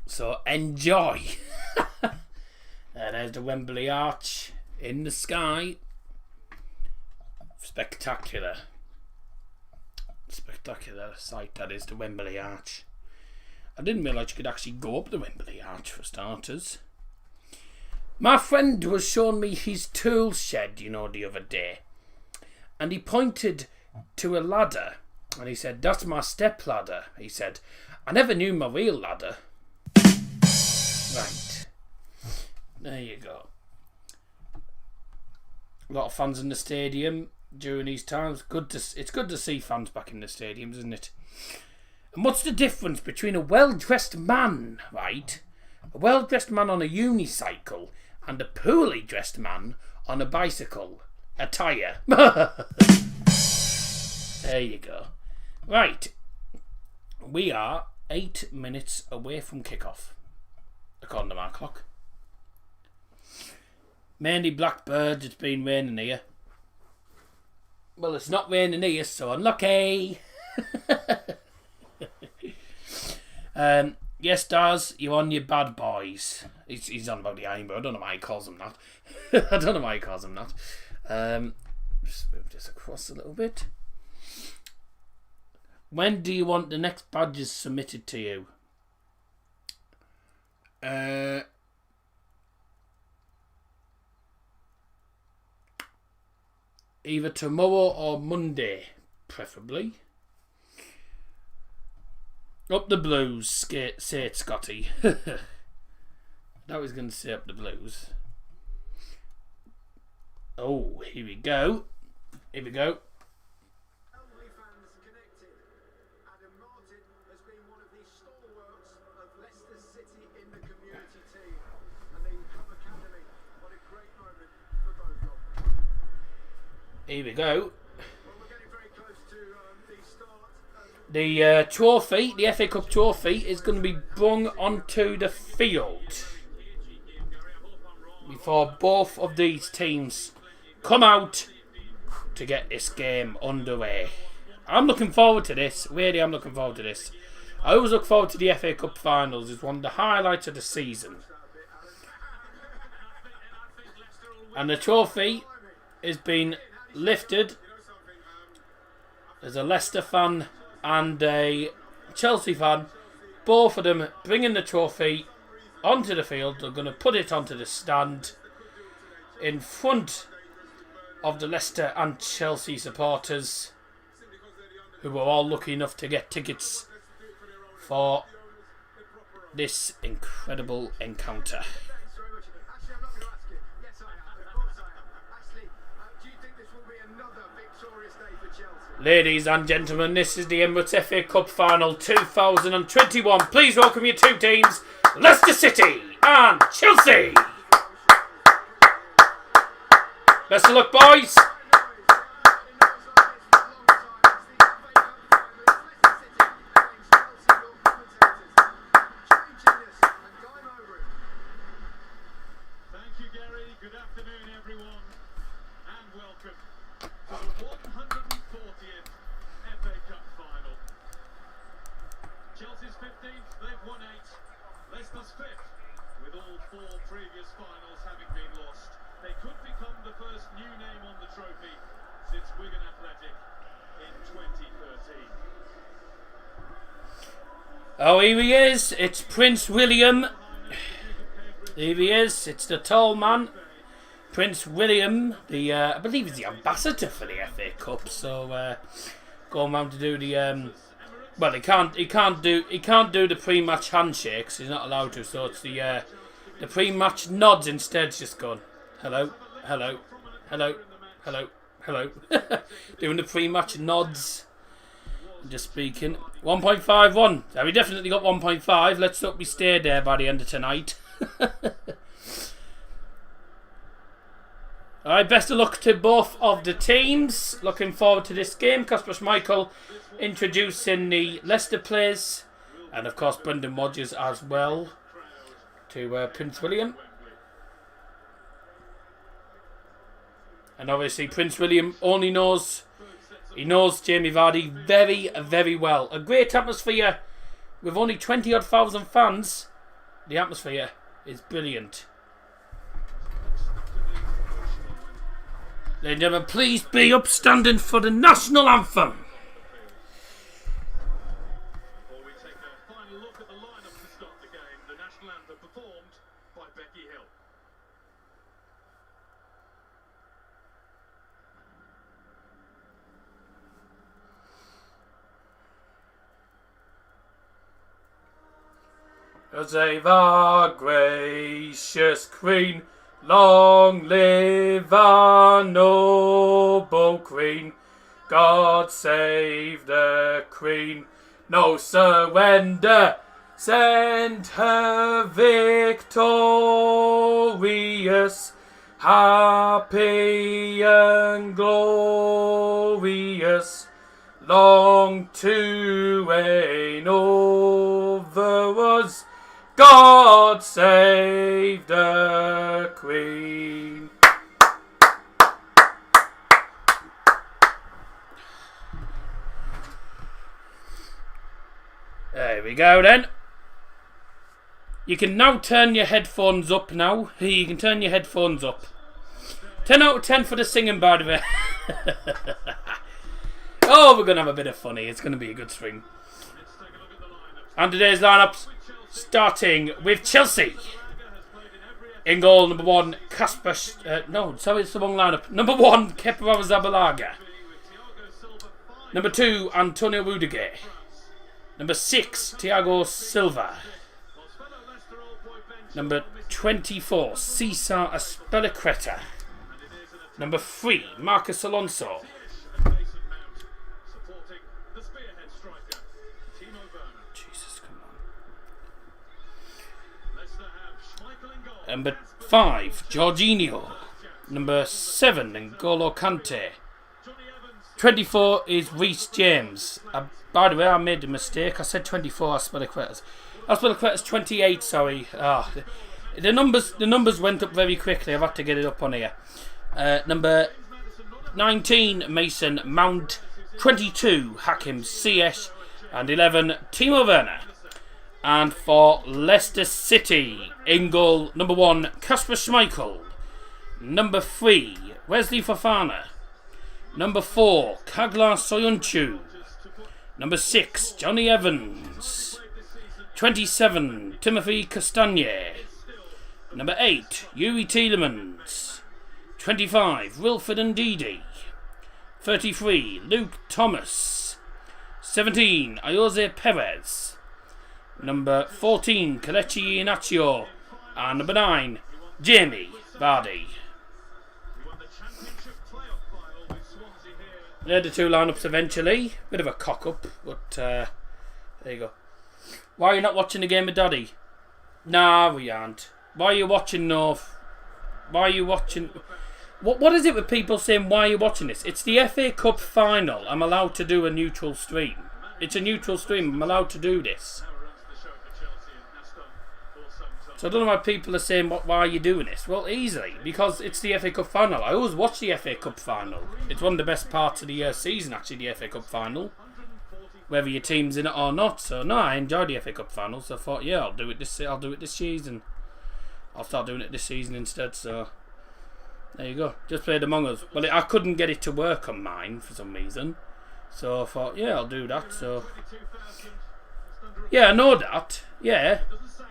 So enjoy. There's the Wembley Arch in the sky. Spectacular sight that is, the Wembley Arch. I didn't realise you could actually go up the Wembley Arch, for starters. My friend was showing me his tool shed, the other day, and he pointed to a ladder, and he said, "That's my step ladder." He said, "I never knew my real ladder." Right, there you go. A lot of fans in the stadium during these times. It's good to see fans back in the stadiums, isn't it? And what's the difference between a well-dressed man, right? A well-dressed man on a unicycle and a poorly dressed man on a bicycle. A tyre. There you go. Right. We are 8 minutes away from kickoff, according to my clock. Mainly blackbirds, it's been raining here. Well, it's not raining here, so unlucky. Yes, Daz, you're on your bad boys. He's on about the Iron, but I don't know why he calls them that. I don't know why he calls them that. Just move this across a little bit. When do you want the next badges submitted to you? Either tomorrow or Monday, preferably. Up the blues, say it, Scotty. I was going to say up the blues. Oh, here we go. Here we go. Fans connected. Adam Martin has been one of the stalwarts of Leicester City in the community team and the Club Academy. What a great moment for both of them. Here we go. Well, we're getting very close to the start. The trophy, the FA Cup trophy, is going to be brung onto the field before both of these teams come out to get this game underway. I'm looking forward to this. Really, I'm looking forward to this. I always look forward to the FA Cup finals. It's one of the highlights of the season. And the trophy is being lifted. There's a Leicester fan and a Chelsea fan. Both of them bringing the trophy onto the field. They're going to put it onto the stand in front of the Leicester and Chelsea supporters, who were all lucky enough to get tickets for this incredible encounter. Actually, I'm not going to ask you. Yes, I am. Of course I am. Actually, do you think this will be another victorious day for Chelsea? Ladies and gentlemen, this is the Emirates FA Cup Final 2021. Please welcome your two teams, Leicester City and Chelsea. Best of luck, boys. Thank you, Gary. Good afternoon, everyone, and welcome to the 140th FA Cup final. Chelsea's 15th, they've won 8. Leicester's 5th, with all 4 previous finals having been lost. They could become the first new name on the trophy since Wigan Athletic in 2013. Oh, here he is. It's Prince William. Here he is. It's the tall man, Prince William. The I believe he's the ambassador for the FA Cup. So going round to do the well, he can't do the pre-match handshakes. He's not allowed to. So it's the pre-match nods instead. Just going hello, hello, hello, hello, hello. Doing the pre-match nods. Just speaking. 1.51. So we definitely got 1.5. Let's hope we stay there by the end of tonight. Alright, best of luck to both of the teams. Looking forward to this game. Kasper Schmeichel introducing the Leicester players. And of course Brendan Rodgers as well to Prince William. And obviously Prince William only knows... He knows Jamie Vardy very, very well. A great atmosphere with only 20-odd thousand fans. The atmosphere is brilliant. Ladies and gentlemen, please be upstanding for the national anthem. Before we take a final look at the lineup to start the game, the national anthem performed by Becky Hill. Save our gracious Queen, long live our noble Queen. God save the Queen, no surrender. Send her victorious, happy and glorious, long to reign over us. God save the Queen. There we go then. You can now turn your headphones up now. You can turn your headphones up. 10 out of 10 for the singing, by the way. Oh, we're going to have a bit of funny. It's going to be a good stream. And today's lineups, starting with Chelsea. In goal, number 1, Casper... no, sorry, it's the wrong lineup. Number 1, Kepa Arrizabalaga. Number 2, Antonio Rudiger. Number 6, Thiago Silva. Number 24, Cesar Azpilicueta. Number 3, Marcus Alonso. Jesus, come on. Number 5, Jorginho. Number 7, N'Golo Kante. 24 is Reece James. By the way, I made a mistake. I said 24 Azpilicueta. Azpilicueta's 28, sorry. Oh, the numbers went up very quickly. I've had to get it up on here. Number 19, Mason Mount. 22, Hakim Ziyech. And 11, Timo Werner. And for Leicester City, in goal, number 1, Kasper Schmeichel. Number 3, Wesley Fofana. Number 4, Kagla Soyuncu. Number 6, Johnny Evans. 27, Timothy Castagne. Number 8, Yuri Tielemans. 25, Wilfred Ndidi. 33, Luke Thomas. 17, Ayoze Perez. Number 14, Kelechi Iheanacho. And number 9, Jamie Vardy. They're the 2 lineups eventually. Bit of a cock-up, but there you go. Why are you not watching the game with Daddy? Nah, we aren't. Why are you watching North? Why are you watching... What is it with people saying, why are you watching this? It's the FA Cup final. I'm allowed to do a neutral stream. It's a neutral stream. I'm allowed to do this. So I don't know why people are saying, why are you doing this? Well, easily, because it's the FA Cup final. I always watch the FA Cup final. It's one of the best parts of the season, actually, the FA Cup final. Whether your team's in it or not. So, no, I enjoyed the FA Cup final, so I thought, yeah, I'll do it this season. I'll start doing it this season instead, so... There you go. Just played Among Us. Well, I couldn't get it to work on mine for some reason. So I thought, yeah, I'll do that, so... Yeah, I know that. Yeah.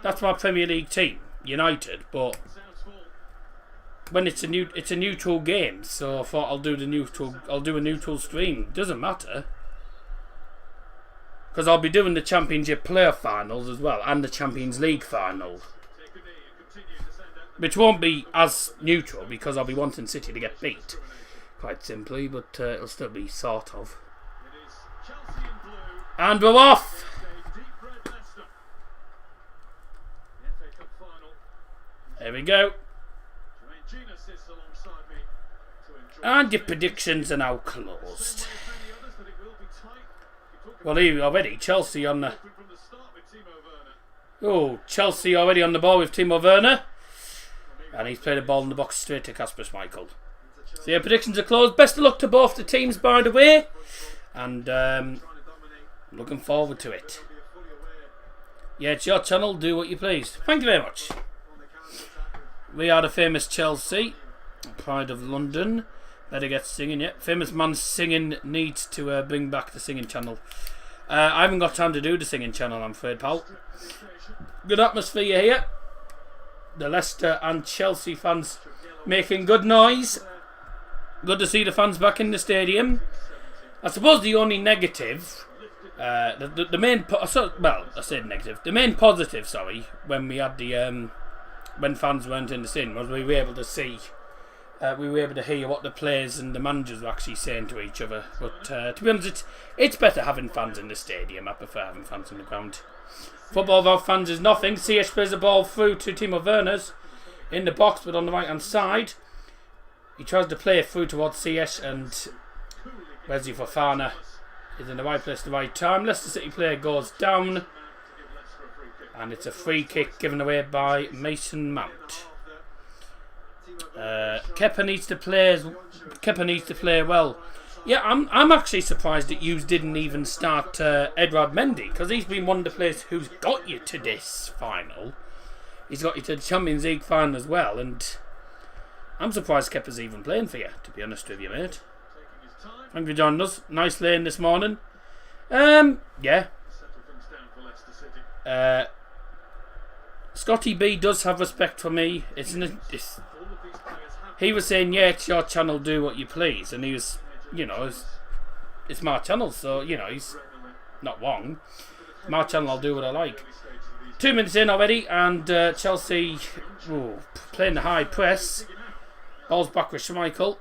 That's my Premier League team, United, but when it's a neutral game, so I thought I'll do a neutral stream. Doesn't matter, because I'll be doing the Championship playoff finals as well and the Champions League final, which won't be as neutral because I'll be wanting City to get beat, quite simply, but it'll still be sort of. And we're off. There we go. And your predictions are now closed. Well, here already, Chelsea on the... Oh, Chelsea already on the ball with Timo Werner. And he's played a ball in the box straight to Kasper Schmeichel. So your predictions are closed. Best of luck to both the teams, by the way. And looking forward to it. Yeah, it's your channel. Do what you please. Thank you very much. We are the famous Chelsea, pride of London. Better get singing, yeah. Famous man singing needs to bring back the singing channel. I haven't got time to do the singing channel, I'm afraid, pal. Good atmosphere here. The Leicester and Chelsea fans making good noise. Good to see the fans back in the stadium. I suppose the only negative, the main positive, sorry, when we had the when fans weren't in the stadium, was we were able to see we were able to hear what the players and the managers were actually saying to each other. But to be honest, it's better having fans in the stadium. I prefer having fans on the ground. Football without fans is nothing. CH plays the ball through to Timo Werner's in the box, but on the right hand side. He tries to play it through towards CH, and Wesley Fofana is in the right place at the right time. Leicester City player goes down, and it's a free kick given away by Mason Mount. Kepa needs to play well. Yeah, I'm actually surprised that you didn't even start Edouard Mendy, because he's been one of the players who's got you to this final. He's got you to the Champions League final as well, and I'm surprised Kepa's even playing for you, to be honest with you, mate. Thank you for joining us. Nice lane this morning. Yeah. Scotty B does have respect for me. He was saying, yeah, it's your channel, do what you please. And he was, you know, it's my channel, so, you know, he's not wrong. My channel, I'll do what I like. 2 minutes in already, and Chelsea playing the high press. Ball's back with Schmeichel.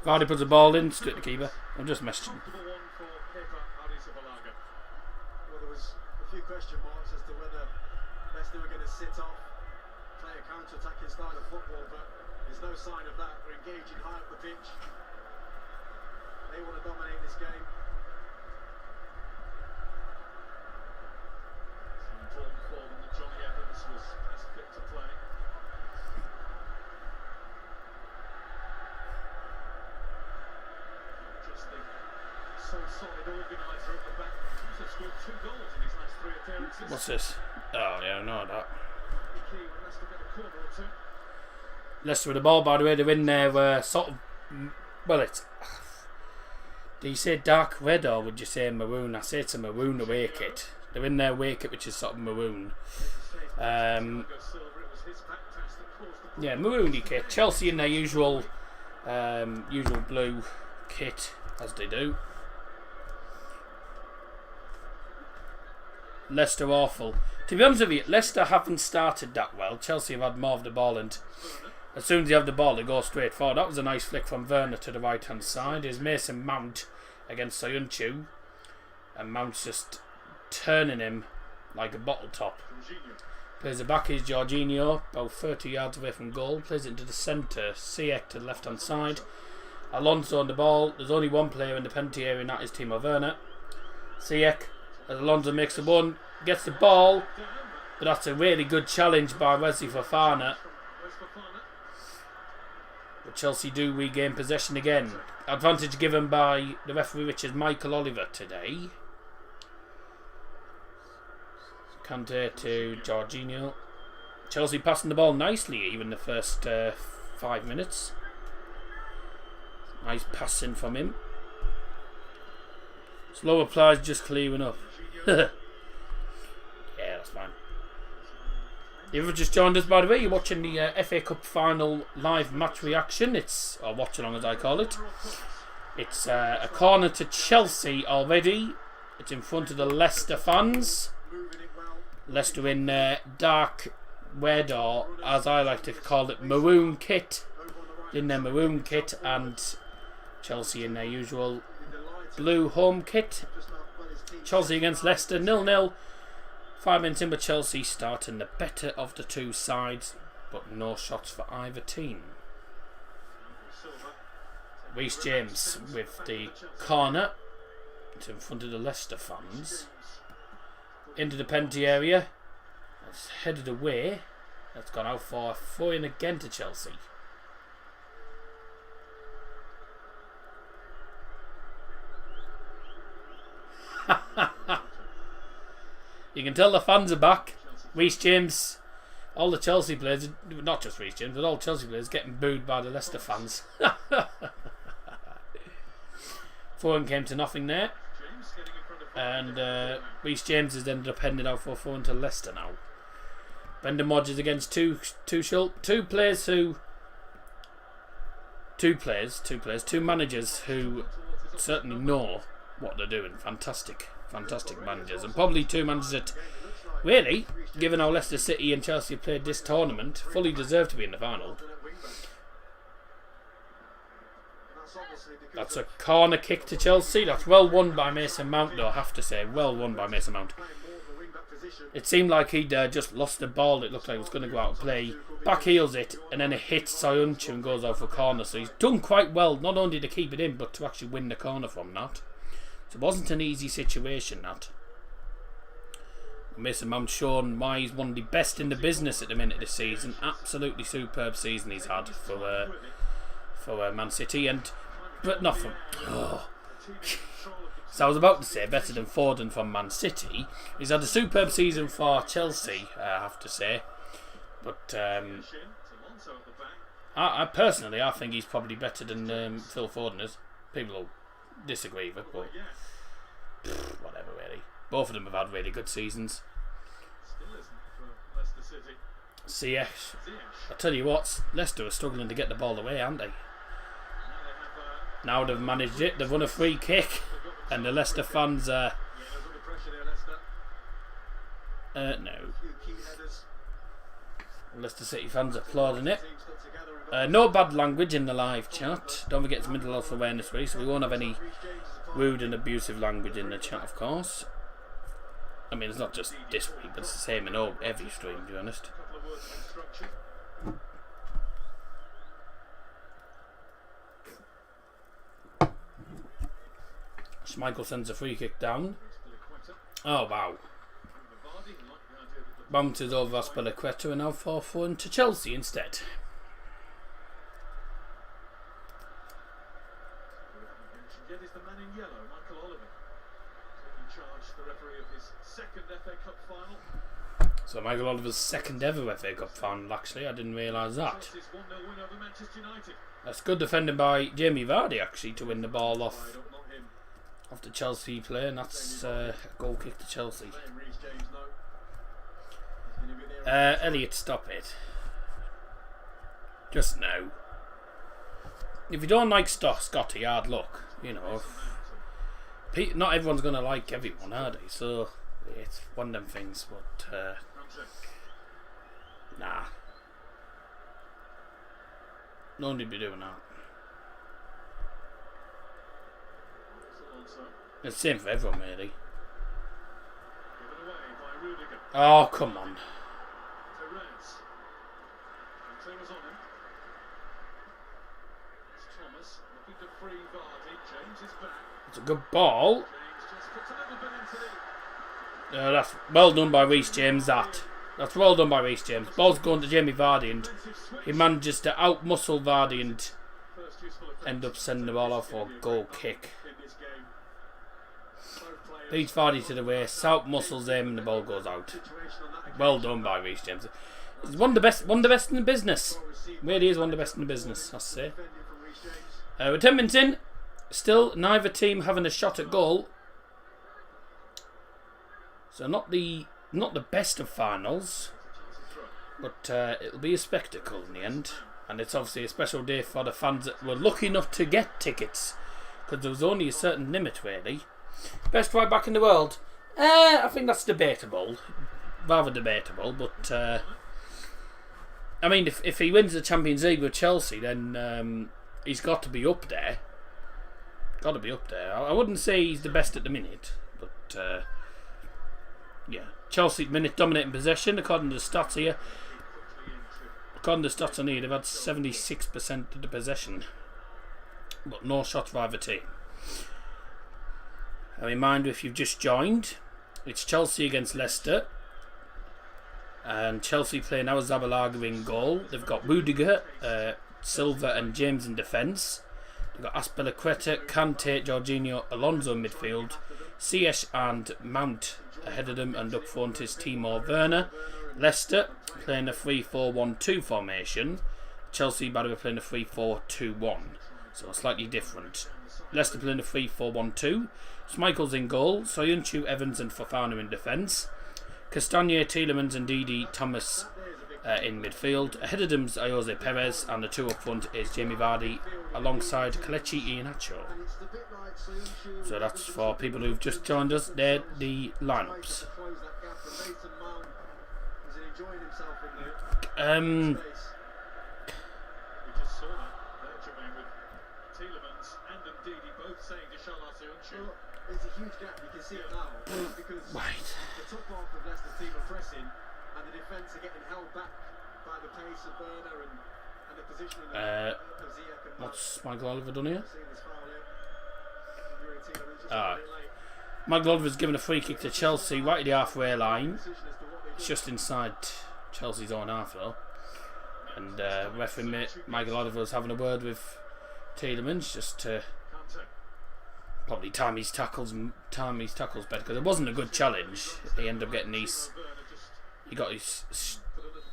Vardy puts the ball in, straight to the keeper. I'm just messaging. Well, there was a few question marks as to whether Leicester were going to sit off, play a counter-attacking style of football, but there's no sign of that. We're engaging high up the pitch. They want to dominate this game. It's important for them that Johnny Evans was fit to play. So solid organiser at the back. He's scored 2 goals in his last 3 appearances. What's this? Oh, yeah, I know that. Key when Leicester get a corner or two. Leicester with the ball, by the way. They're in there sort of... Well, it's... Do you say dark red or would you say maroon? I say it's a maroon away kit. They're in their away kit, which is sort of maroon. Yeah, maroony kit. Chelsea in their usual blue kit, as they do. Leicester awful. To be honest with you, Leicester haven't started that well. Chelsea have had more of the ball, and as soon as they have the ball, they go straight forward. That was a nice flick from Werner to the right hand side. There's Mason Mount against Soyuncu, and Mount's just turning him like a bottle top. Plays it back, is Jorginho, about 30 yards away from goal. Plays it into the centre. Ziyech to the left hand side. Alonso on the ball. There's only one player in the penalty area, and that is Timo Werner. Ziyech, as Alonso makes the run, gets the ball, but that's a really good challenge by Wesley Fofana. But Chelsea do regain possession again. Advantage given by the referee, which is Michael Oliver today. Kante to Jorginho. Chelsea passing the ball nicely, even the first 5 minutes. Nice passing from him. Slow applies, just clearing up. Yeah, that's fine. If you've just joined us, by the way, you're watching the FA Cup final live match reaction. It's, or watch along as I call it. It's a corner to Chelsea already. It's in front of the Leicester fans. Leicester in dark red, or as I like to call it, maroon kit. In their maroon kit, and Chelsea in their usual blue home kit. Chelsea against Leicester 0-0. 5 minutes in with Chelsea starting the better of the two sides, but no shots for either team. Reece James with the corner. It's in front of the Leicester fans. Into the penalty area. It's headed away. That's gone out for a throw-in again to Chelsea. You can tell the fans are back. Reece James, all the Chelsea players, not just Reece James, but all Chelsea players getting booed by the Leicester fans. Foden came to nothing there. And Reece James has ended up heading out for Foden to Leicester now. Brendan Rodgers against two managers who certainly know what they're doing. Fantastic managers, and probably two managers that really, given how Leicester City and Chelsea played this tournament, fully deserve to be in the final. That's a corner kick to Chelsea. That's well won by Mason Mount, though, I have to say. Well won by Mason Mount. It seemed like he'd just lost the ball. It looked like it was going to go out of play. Back heels it, and then it hits Soyuncu and goes out for corner. So he's done quite well, not only to keep it in, but to actually win the corner from that. So it wasn't an easy situation, that. Mason Mount shown why he's one of the best in the business at the minute this season. Absolutely superb season he's had for Man City, but not from. So I was about to say better than Foden from Man City. He's had a superb season for Chelsea, I have to say. But I personally, I think he's probably better than Phil Foden is. People will disagree with it, but whatever, really. Both of them have had really good seasons. Ziyech, I tell you what, Leicester are struggling to get the ball away, aren't they? Now they've managed it. They've won a free kick, and the Leicester fans no. Leicester City fans applauding it. No bad language in the live chat. Don't forget it's Mental Health Awareness Week, so we won't have any rude and abusive language in the chat, of course. I mean, it's not just this week, but it's the same in every stream, to be honest. Schmeichel sends a free kick down. Oh, wow. Bounces over Aspilicueta and now 4-4 to Chelsea instead. So Michael Oliver's second ever FA Cup final, actually. I didn't realise that. That's good defending by Jamie Vardy, actually, to win the ball off the Chelsea player, and that's a goal kick to Chelsea. Elliot, stop it. Just now. If you don't like Scotty, hard luck. You know, not everyone's going to like everyone, are they? So it's one of them things, but nah. No one would be doing that. It's the same for everyone, really. Oh, come on. It's a good ball. That's well done by Reece James, That's well done by Reece James. Ball's going to Jamie Vardy, and he manages to outmuscle Vardy and end up sending the ball off for a goal kick. Beats Vardy to the waist, outmuscles him, and the ball goes out. Well done by Reece James. He's one of the best in the business. Really is one of the best in the business, I say. With 10 minutes in, still neither team having a shot at goal. So not the best of finals, but it'll be a spectacle in the end. And it's obviously a special day for the fans that were lucky enough to get tickets, because there was only a certain limit, really. Best right back in the world? I think that's debatable. Rather debatable, but I mean, if he wins the Champions League with Chelsea, then he's got to be up there. Got to be up there. I wouldn't say he's the best at the minute, but yeah. Chelsea at the minute dominating possession, according to the stats here. According to the stats on here, they've had 76% of the possession, but no shots for either team. A reminder, if you've just joined, it's Chelsea against Leicester, and Chelsea playing now Zabalaga in goal. They've got Rudiger, Silva and James in defence. They've got Aspilicueta, Kante, Jorginho, Alonso in midfield, Ziyech and Mount ahead of them, and up front is Timo Werner. Leicester playing a 3-4-1-2 formation. Chelsea, by the way, playing a 3-4-2-1. So slightly different. Leicester playing a 3-4-1-2. Schmeichel's in goal. Soyuncu, Evans and Fofana in defence. Castagne, Tielemans and Didi Thomas in midfield. Ahead of them's Jose Perez, and the two up front is Jamie Vardy alongside Kelechi Iheanacho. So that's for people who've just joined us. They're the lineups. It's a huge gap, you can see it now, because the top half of Leicester's team are pressing and the defence are getting held back by the pace of Werner and the positioning of Ziyech. What's Michael Oliver done here? Seeing this foul here. Michael Oliver's given a free kick to Chelsea right at the halfway line. It's just inside Chelsea's own half though. And referee Michael Oliver's having a word with Tielemans just to probably time his tackles better, because it wasn't a good challenge. He ended up getting he got his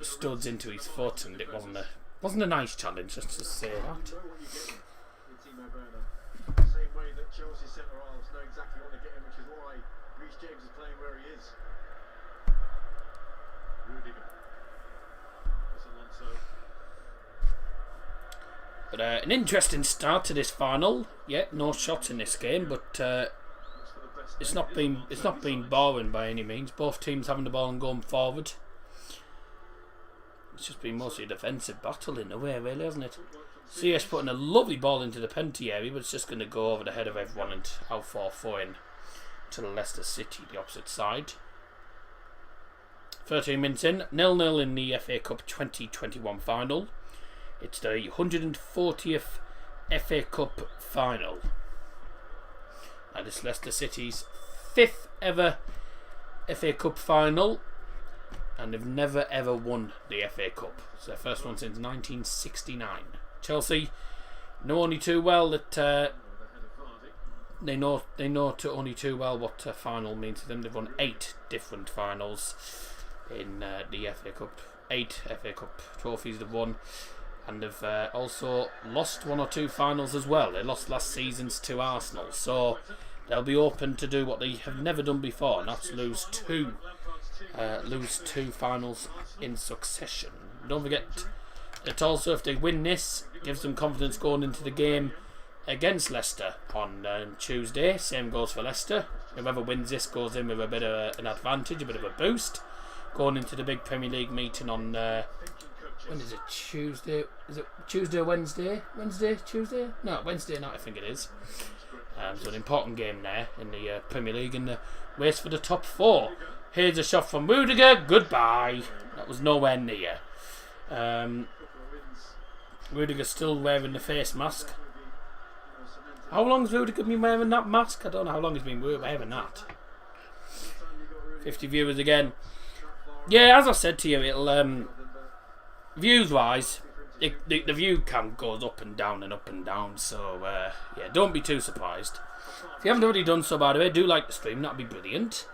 studs into his foot, and it wasn't a nice challenge, just to say that. Same way that Chelsea centre halves know exactly what they're getting, which is why Reece James is playing where he is. Rudiger. But an interesting start to this final. Yeah, no shots in this game, but it's not been boring by any means. Both teams having the ball and going forward. It's just been mostly a defensive battle in a way, really, hasn't it? CS putting a lovely ball into the penalty area, but it's just going to go over the head of everyone and out for throwing to Leicester City, the opposite side. 13 minutes in, 0-0 in the FA Cup 2021 final. It's the 140th FA Cup final. And it's Leicester City's 5th ever FA Cup final. And they've never ever won the FA Cup. It's their first one since 1969. Chelsea know only too well that they know only too well what a final means to them. They've won 8 different finals in the FA Cup. 8 FA Cup trophies they've won. And they've also lost 1 or 2 finals as well. They lost last season's to Arsenal, so they'll be open to do what they have never done before, and that's lose two finals in succession. Don't forget that also if they win this, it gives them confidence going into the game against Leicester on Tuesday. Same goes for Leicester. Whoever wins this goes in with a bit of an advantage, a bit of a boost, going into the big Premier League meeting on. When is it? Tuesday? Is it Tuesday or Wednesday? Tuesday? No, Wednesday night I think it is. So an important game there in the Premier League in the race for the top 4. Here's a shot from Rudiger. Goodbye. That was nowhere near. Rudiger's still wearing the face mask. How long has Rudiger been wearing that mask? I don't know how long he's been wearing that. 50 viewers again. Yeah, as I said to you, it'll... views-wise, the view count goes up and down, so yeah, don't be too surprised. If you haven't already done so, by the way, do like the stream, that'd be brilliant.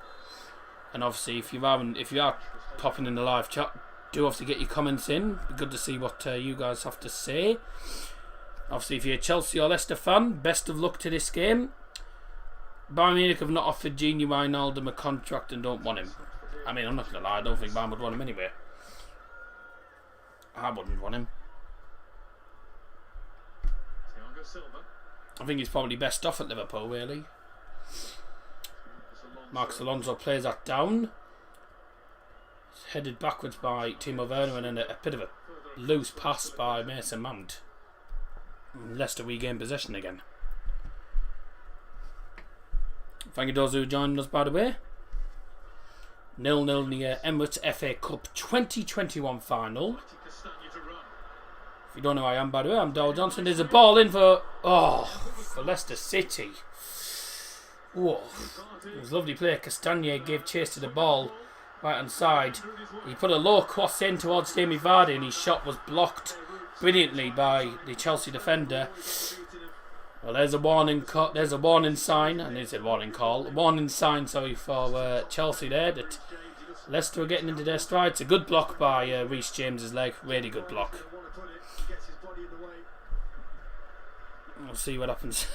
And obviously, if you are popping in the live chat, do obviously get your comments in. Be good to see what you guys have to say. Obviously, if you're a Chelsea or Leicester fan, best of luck to this game. Bayern Munich have not offered Gini Wijnaldum a contract and don't want him. I mean, I'm not going to lie, I don't think Bayern would want him anyway. I wouldn't want him. I think he's probably best off at Liverpool, really. Marcus Alonso plays that down. It's headed backwards by Timo Werner, and then a bit of a loose pass by Mason Mount. And Leicester regain possession again. Thank you those who joined us, by the way. 0-0 in the Emirates FA Cup 2021 final. If you don't know who I am, by the way, I'm Darrell Johnson. There's a ball in for Leicester City. Whoa. It was a lovely play. Castagne gave chase to the ball right hand side. He put a low cross in towards Jamie Vardy, and his shot was blocked brilliantly by the Chelsea defender. Well, there's a warning sign, and there's a warning call. A warning sign, sorry, for Chelsea there, that Leicester are getting into their stride. It's a good block by Reece James's leg. Really good block. see what happens.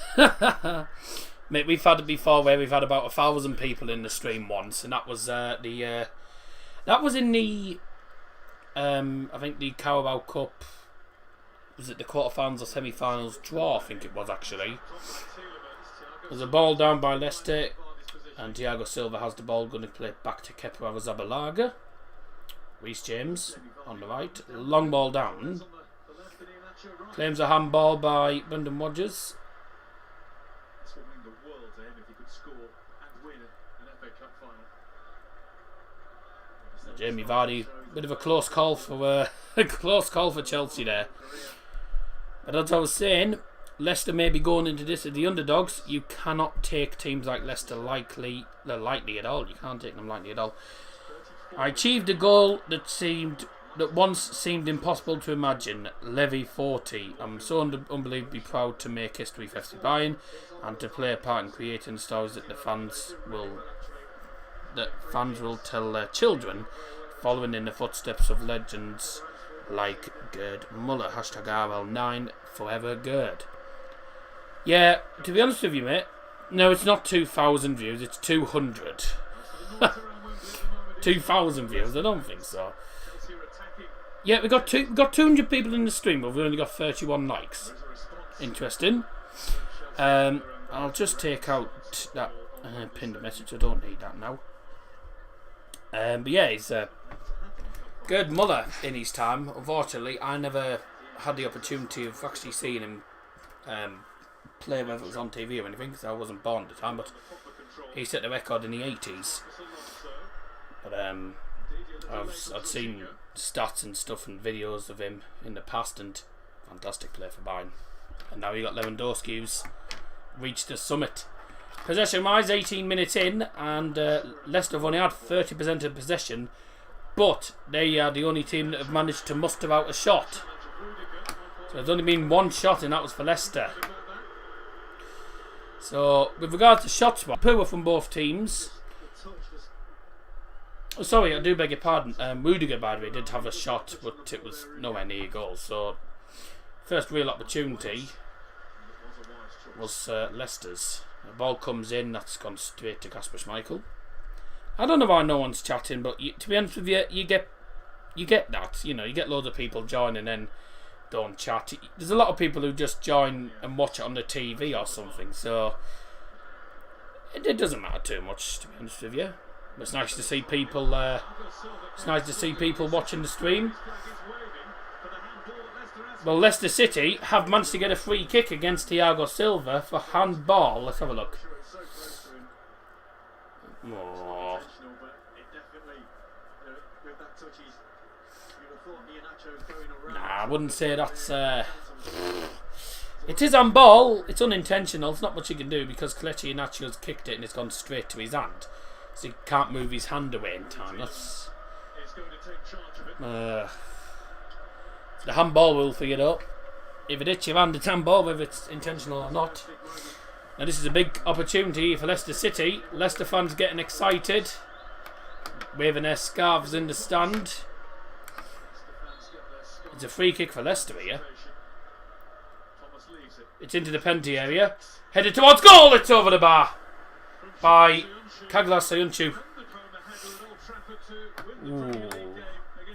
Mate, we've had it before where we've had about 1,000 people in the stream once, and that was that was in the I think the Carabao Cup. Was it the quarterfinals or semi-finals draw? I think it was actually. There's a ball down by Leicester, and Thiago Silva has the ball, going to play it back to Kepa Arrizabalaga. Reece James on the right, long ball down. Claims a handball by Brendan Rodgers. This would mean the world to him if he could score and win an FA Cup final. Jamie Vardy, bit of a close call for Chelsea there. But as I was saying, Leicester may be going into this as the underdogs. You cannot take teams like Leicester lightly at all. You can't take them lightly at all. I achieved a goal that once seemed impossible to imagine. Levy 40. I'm so unbelievably proud to make history for FC Bayern and to play a part in creating stories that fans will tell their children, following in the footsteps of legends like Gerd Muller. Hashtag RL9 forever Gerd. Yeah, to be honest with you, mate, no, it's not 2,000 views, it's 200. 2,000 views, I don't think so. Yeah, we got 200 people in the stream, but we've only got 31 likes. Interesting. I'll just take out that pinned message. I don't need that now. But yeah, he's Gerd Muller in his time. Unfortunately, I never had the opportunity of actually seeing him play whether it was on TV or anything, because I wasn't born at the time. But he set the record in the 80s. But I'd seen stats and stuff and videos of him in the past, and fantastic play for Bayern. And now you got Lewandowski, who's reached the summit. Possession-wise, 18 minutes in, and Leicester have only had 30% of possession, but they are the only team that have managed to muster out a shot. So there's only been one shot, and that was for Leicester. So with regards to shots, poor from both teams. Oh, sorry, I do beg your pardon. Rudiger, by the way, did have a shot, but it was nowhere near a goal. So first real opportunity was Leicester's. The ball comes in, that's gone straight to Kasper Schmeichel. I don't know why no one's chatting, but to be honest with you, you get that. You know, you get loads of people join and then don't chat. There's a lot of people who just join and watch it on the TV or something, so it doesn't matter too much, to be honest with you. But it's nice to see people. It's nice to see people watching the stream. Well, Leicester City have managed to get a free kick against Thiago Silva for handball. Let's have a look. Oh. Nah, I wouldn't say that's. It is handball. It's unintentional. It's not much you can do because Kelechi Iheanacho's kicked it and it's gone straight to his hand. So he can't move his hand away in time. That's. The handball will figure it out. If it hits your hand, it's handball, whether it's intentional or not. Now this is a big opportunity for Leicester City. Leicester fans getting excited, waving their scarves in the stand. It's a free kick for Leicester here. It's into the penalty area. Headed towards goal. It's over the bar by Kaglar Sayuncu.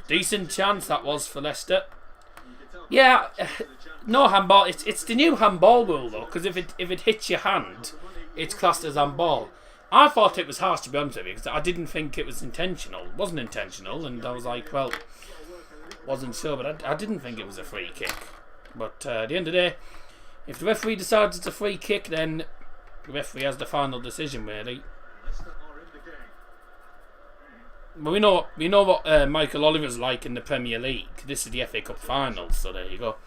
Decent chance that was for Leicester. Yeah, no handball. It's the new handball rule though, because if it hits your hand, it's classed as handball. I thought it was harsh, to be honest with you, because I didn't think it was intentional. It wasn't intentional, and I was like, well, wasn't sure, but I didn't think it was a free kick. But at the end of the day, if the referee decides it's a free kick, then the referee has the final decision, really. But we know what Michael Oliver's like in the Premier League. This is the FA Cup final, so there you go.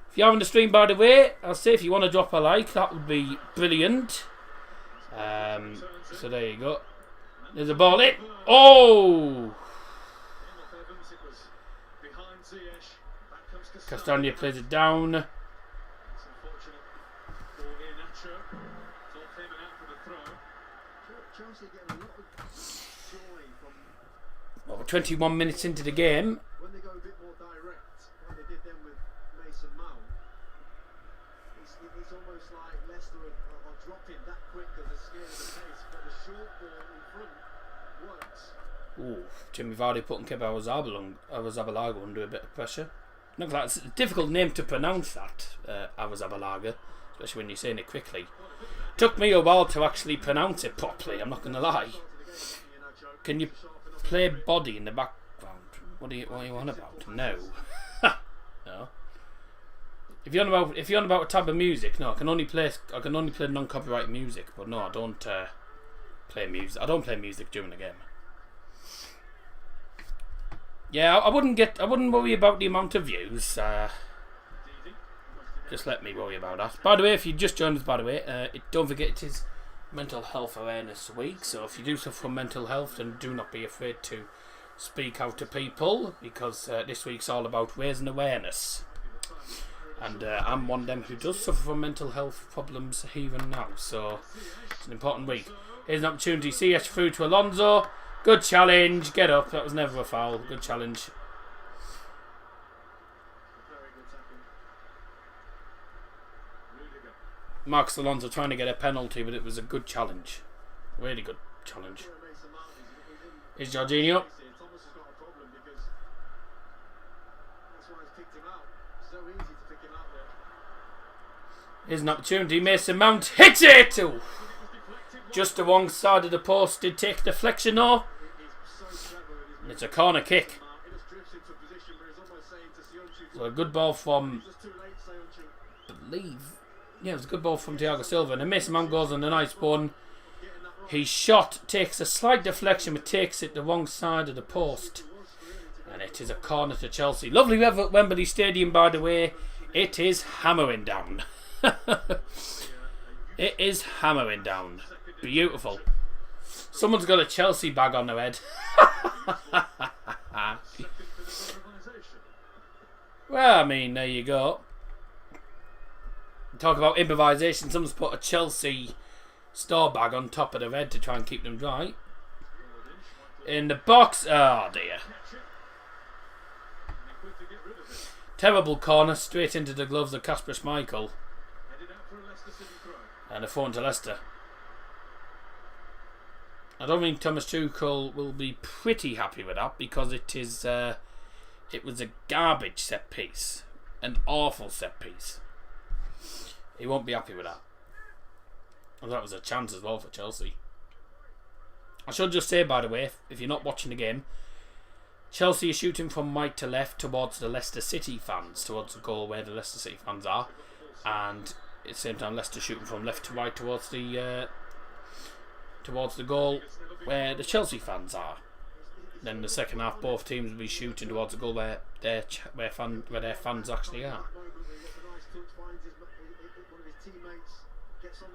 If you're having the stream, by the way, I'll say if you want to drop a like, that would be brilliant. So there you go. There's a ball in. Oh! Castagna plays it down. Well, we're 21 minutes into the game. When they go a bit more direct, like they did then with Mason Mount, It's almost like Leicester are dropping that quick at the scale of the pace, but the short ball in front works. Ooh, Jimmy Vardy putting Kepa Arrizabalaga under a bit of pressure. Not like it's a difficult name to pronounce, that Arrizabalaga, especially when you're saying it quickly. Took me a while to actually pronounce it properly, I'm not going to lie. Can you play body in the background? What are you on about? No. No. If you're on about a type of music, no, I can only play non-copyright music, but no, I don't play music. I don't play music during the game. Yeah, I wouldn't worry about the amount of views. Just let me worry about that. By the way, if you just joined us, don't forget it is Mental Health Awareness Week. So if you do suffer from mental health, then do not be afraid to speak out to people, because this week's all about raising awareness. And I'm one of them who does suffer from mental health problems even now. So it's an important week. Here's an opportunity. CH through to Alonso. Good challenge. Get up. That was never a foul. Good challenge. Marcus Alonso trying to get a penalty, but it was a good challenge. Really good challenge. Here's Jorginho. Here's an opportunity. Mason Mount hits it! Ooh. Just the wrong side of the post. Did take deflection though. And it's a corner kick. So a good ball from, it was a good ball from Thiago Silva. And Mason Mount goes on a nice one. His shot takes a slight deflection, but takes it the wrong side of the post. And it is a corner to Chelsea. Lovely weather at Wembley Stadium, by the way. It is hammering down. It is hammering down. Beautiful. Someone's got a Chelsea bag on their head. Well, I mean, there you go. Talk about improvisation. Someone's put a Chelsea store bag on top of their head to try and keep them dry. In the box. Oh dear. Terrible corner straight into the gloves of Kasper Schmeichel. And a phone to Leicester. I don't think Thomas Tuchel will be pretty happy with that, because it was a garbage set piece, an awful set piece. He won't be happy with that. And that was a chance as well for Chelsea. I should just say, by the way, if you're not watching the game, Chelsea is shooting from right to left towards the Leicester City fans, towards the goal where the Leicester City fans are, and at the same time Leicester shooting from left to right towards the goal where the Chelsea fans are. Then the second half, both teams will be shooting towards the goal where their fans actually are.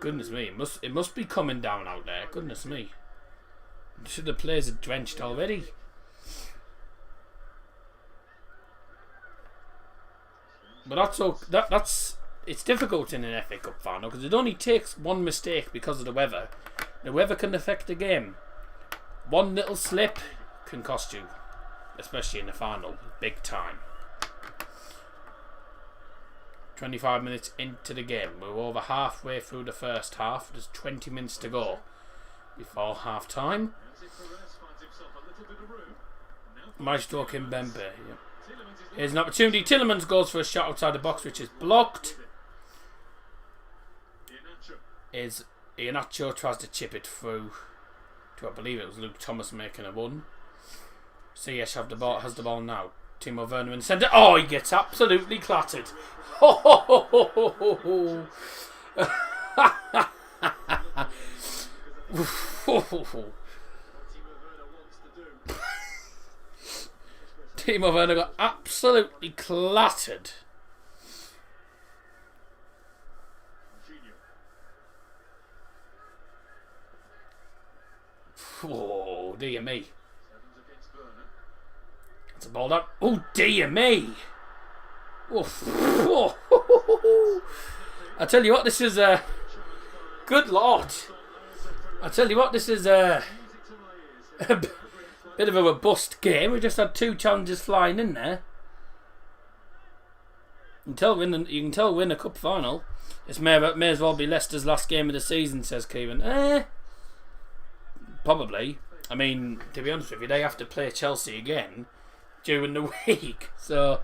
Goodness me, it must be coming down out there. Goodness me, the players are drenched already. But it's difficult in an FA Cup final, because it only takes one mistake because of the weather. The weather can affect the game. One little slip can cost you, especially in the final, big time. 25 minutes into the game. We're over halfway through the first half. There's 20 minutes to go before half time. Maestro Kimpembe. Yep. Here's an opportunity. Tielemans goes for a shot outside the box, which is blocked. Iheanacho tries to chip it through to, I believe it was Luke Thomas making a run. CH has the ball now. Timo Werner in the centre. Oh, he gets absolutely clattered. Timo Werner got absolutely clattered. Oh, dear me. It's a ball down. Oh, dear me. Oh. I tell you what, this is a... Good Lord. I tell you what, this is a bit of a robust game. We just had two challenges flying in there. You can tell win a cup final. This may as well be Leicester's last game of the season, says Kevin. Probably. I mean, to be honest with you, they have to play Chelsea again during the week. So,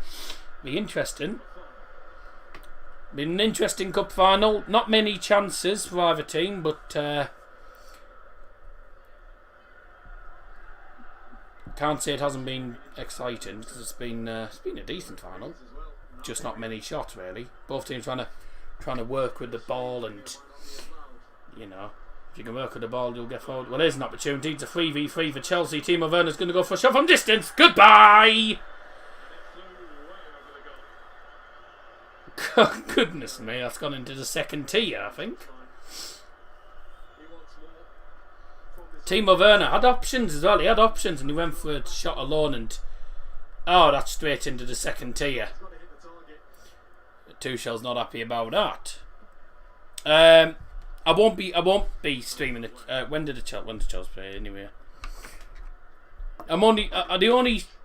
be interesting. Be an interesting cup final. Not many chances for either team, but can't say it hasn't been exciting because it's been a decent final. Just not many shots really. Both teams trying to work with the ball, and you know, if you can work with the ball, you'll get forward. Well, there's an opportunity. It's a 3v3 for Chelsea. Timo Werner's going to go for a shot from distance. Goodbye. Goodness me, that's gone into the second tier, I think. Timo Werner had options as well. He had options and he went for a shot alone, and that's straight into the second tier. Tuchel's not happy about that. I won't be streaming it. When did Chelsea play anyway? I'm only the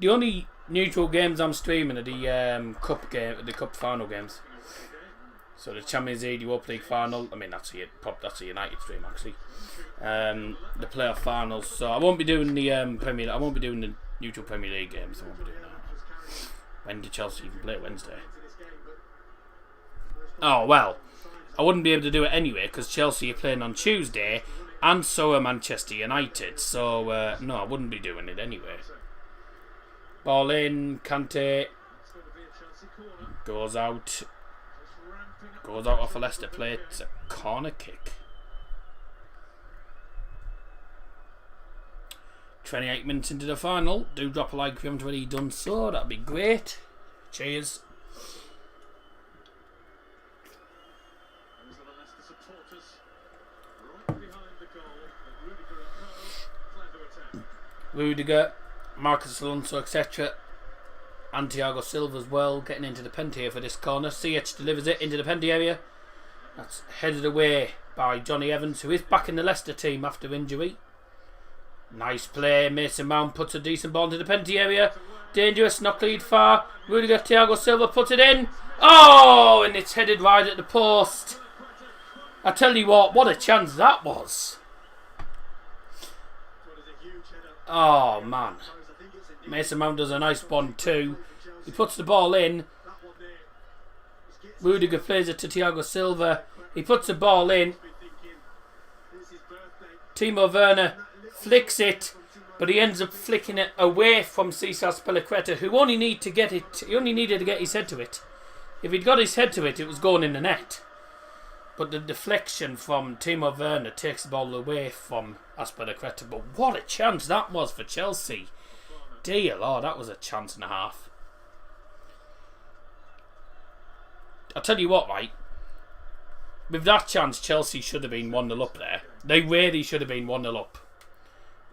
only neutral games I'm streaming are the cup final games. So the Champions League, Europa League final. I mean that's a United stream actually. The playoff finals. So I won't be doing the Premier. I won't be doing the neutral Premier League games. I won't be doing that. When did Chelsea even play? Wednesday. Oh well, I wouldn't be able to do it anyway because Chelsea are playing on Tuesday, and so are Manchester United. So no, I wouldn't be doing it anyway. Ball in, Kante goes out off a Leicester plate. It's a corner kick. 28 minutes into the final. Do drop a like if you haven't already done so. That'd be great. Cheers. Rudiger, Marcus Alonso, etc. And Thiago Silva as well, getting into the penalty area for this corner. CH delivers it into the penalty area. That's headed away by Johnny Evans, who is back in the Leicester team after injury. Nice play. Mason Mount puts a decent ball into the penalty area. Dangerous, not lead far. Rudiger, Thiago Silva puts it in. Oh, and it's headed right at the post. I tell you what a chance that was. Oh man, Mason Mount does a nice one too. He puts the ball in. Rudiger plays it to Thiago Silva. He puts the ball in. Timo Werner flicks it, but he ends up flicking it away from Cesar Spilicueta, who only needed to get it. He only needed to get his head to it. If he'd got his head to it, it was going in the net. But the deflection from Timo Werner takes the ball away from Azpilicueta. But what a chance that was for Chelsea. Dear Lord, that was a chance and a half. I'll tell you what, right? With that chance, Chelsea should have been 1-0 up there. They really should have been 1-0 up.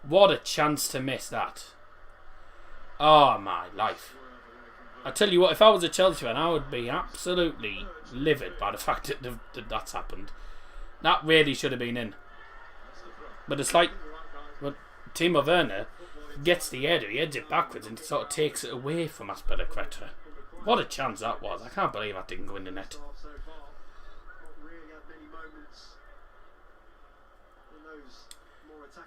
What a chance to miss that. Oh, my life. I tell you what, if I was a Chelsea fan, I would be absolutely livid by the fact that that's happened. That really should have been in. But it's like, well, Timo Werner gets the header, he heads it backwards and sort of takes it away from Azpilicueta. What a chance that was. I can't believe that didn't go in the net.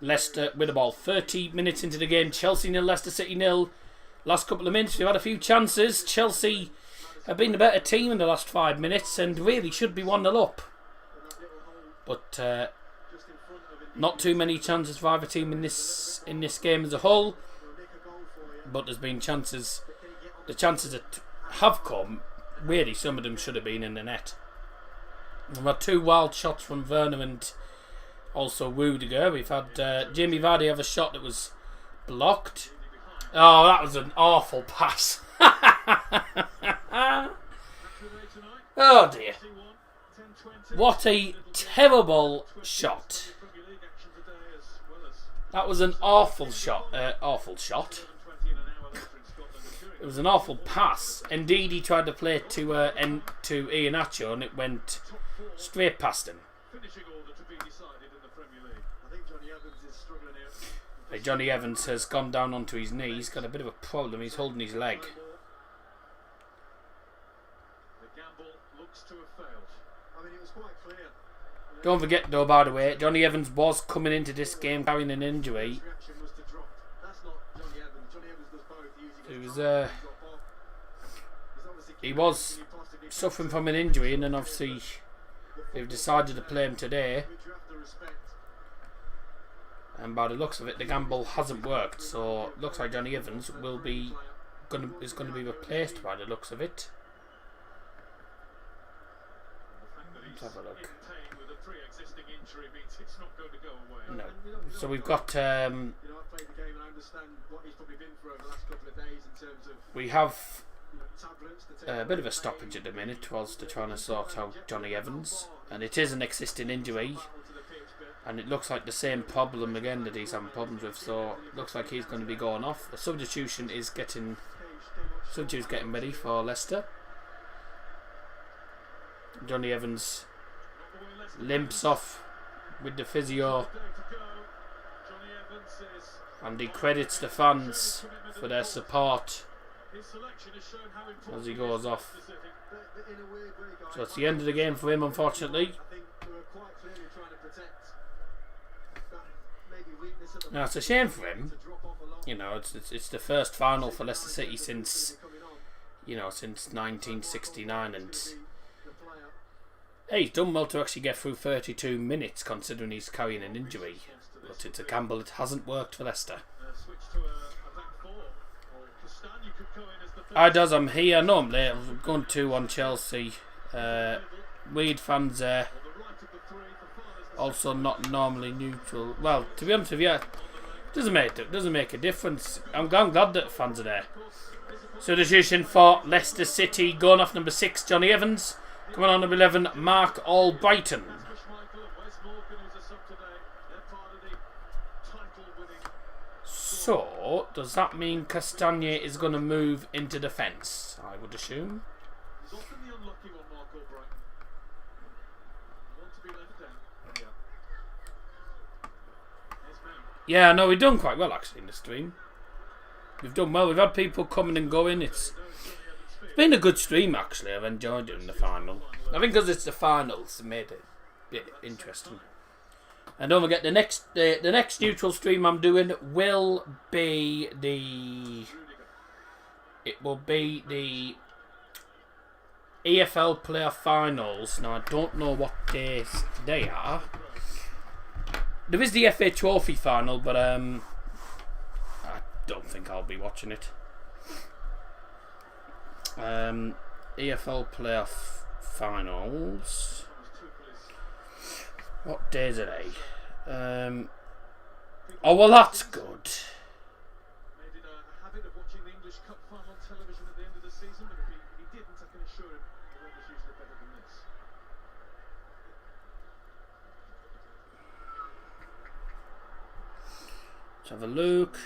Leicester with the ball. 30 minutes into the game. Chelsea 0, Leicester City 0. Last couple of minutes, we've had a few chances. Chelsea have been the better team in the last 5 minutes and really should be 1-0 up. But not too many chances for either team in this game as a whole. But there's been chances. The chances that have come, really, some of them should have been in the net. We've had 2 wild shots from Werner and also Rudiger. We've had Jamie Vardy have a shot that was blocked. Oh, that was an awful pass. Oh dear. What a terrible shot. That was an awful shot. Awful shot. It was an awful pass. Indeed, he tried to play it to Iheanacho and it went straight past him. Johnny Evans has gone down onto his knee. He's got a bit of a problem. He's holding his leg. Don't forget though, by the way, Johnny Evans was coming into this game carrying an injury. He was suffering from an injury, and then obviously they've decided to play him today. And by the looks of it, the gamble hasn't worked. So it looks like Johnny Evans is going to be replaced by the looks of it. Let's have a look. No. So we've got we have a bit of a stoppage at the minute whilst they're trying to sort out Johnny Evans, and it is an existing injury, and it looks like the same problem again that he's having problems with. So it looks like he's going to be going off. The substitution is getting ready for Leicester. Johnny Evans limps off with the physio, and he credits the fans for their support as he goes off. So it's the end of the game for him, unfortunately. Now it's a shame for him. You know, it's the first final for Leicester City since 1969, and hey, he's done well to actually get through 32 minutes considering he's carrying an injury. But it's a gamble that hasn't worked for Leicester. I'm here. No, I'm late. I'm going 2-1 Chelsea. Weird fans there. Also not normally neutral. Well, to be honest with you, it doesn't make a difference. I'm glad that fans are there. Substitution for Leicester City, going off number 6, Johnny Evans. Coming on number 11, Mark Albrighton. So, does that mean Castagne is going to move into defence? I would assume. Yeah, no, we've done quite well actually in the stream. We've done well. We've had people coming and going. It's been a good stream actually. I've enjoyed doing the final. I think because it's the finals, it made it a bit interesting. And don't forget, the next neutral stream I'm doing will be the EFL player finals. Now I don't know what days they are. There is the FA Trophy final, but I don't think I'll be watching it. EFL playoff finals. What days are they? Oh well, that's good. Let's have a look.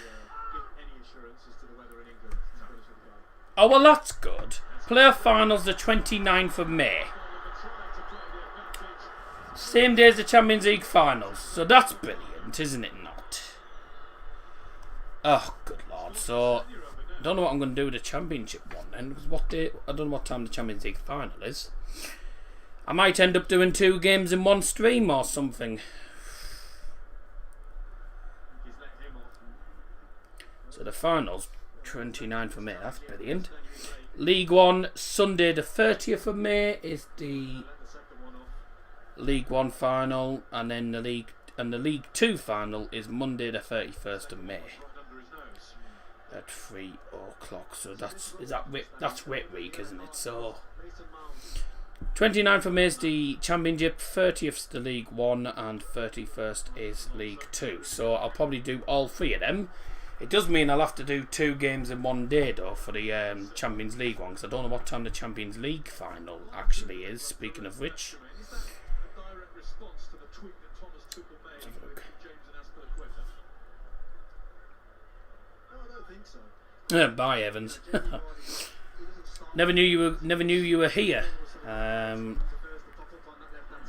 Oh well, that's good. Playoff finals the 29th of May. Same day as the Champions League finals. So that's brilliant, isn't it not? Oh, good lord. So, I don't know what I'm going to do with the Championship one then. Because I don't know what time the Champions League final is. I might end up doing 2 games in one stream or something. So the finals, 29th of May, that's brilliant. League 1, Sunday the 30th of May is the League 1 final, and then the League 2 final is Monday the 31st of May at 3 o'clock. So that's Wit Week, isn't it? So 29th of May is the Championship, 30th is the League 1, and 31st is League 2. So I'll probably do all 3 of them. It does mean I'll have to do 2 games in one day though for the Champions League one, because I don't know what time the Champions League final actually is, speaking of which. Let's have a look. Bye Evans. Never knew you were here.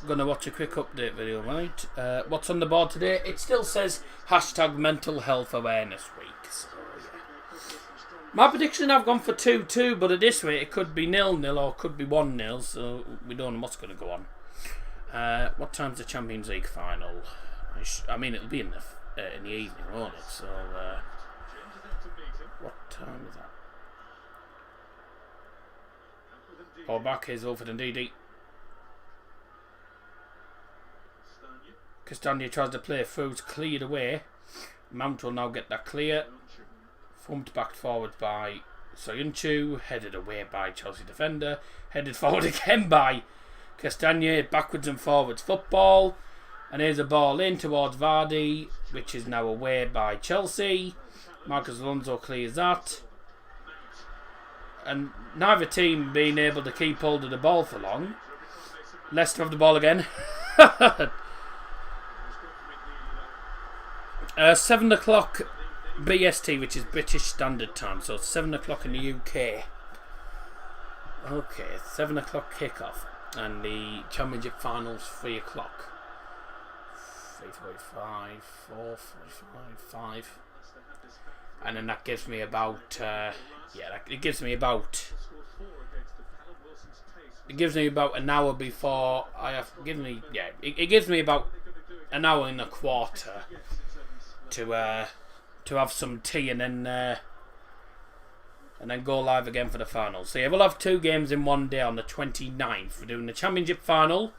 Gonna watch a quick update video, right? What's on the board today? It still says hashtag mental health awareness week. So, yeah. My prediction, I've gone for 2-2, but at this rate it could be 0-0 or it could be 1-0, so we don't know what's going to go on. What time's the Champions League final? I mean, it'll be in the evening, won't it? So, what time is that? Ball back, here's Wilfred and Ndidi. Castagna tries to play through, it's cleared away. Mount will now get that clear. Thumped back forward by Soyuncu, headed away by Chelsea defender. Headed forward again by Castagna, backwards and forwards football. And here's a ball in towards Vardy, which is now away by Chelsea. Marcos Alonso clears that. And neither team being able to keep hold of the ball for long. Leicester have the ball again. 7 o'clock BST, which is British Standard Time, so 7 o'clock in the UK. Okay, 7 o'clock kickoff, and the Championship finals 3 o'clock. 3:45, 4:45, 5, and then that gives me about it gives me about an hour before I have given me it gives me about an hour and a quarter to have some tea and then go live again for the finals. So yeah, we'll have 2 games in one day on the 29th. We're doing the Championship final.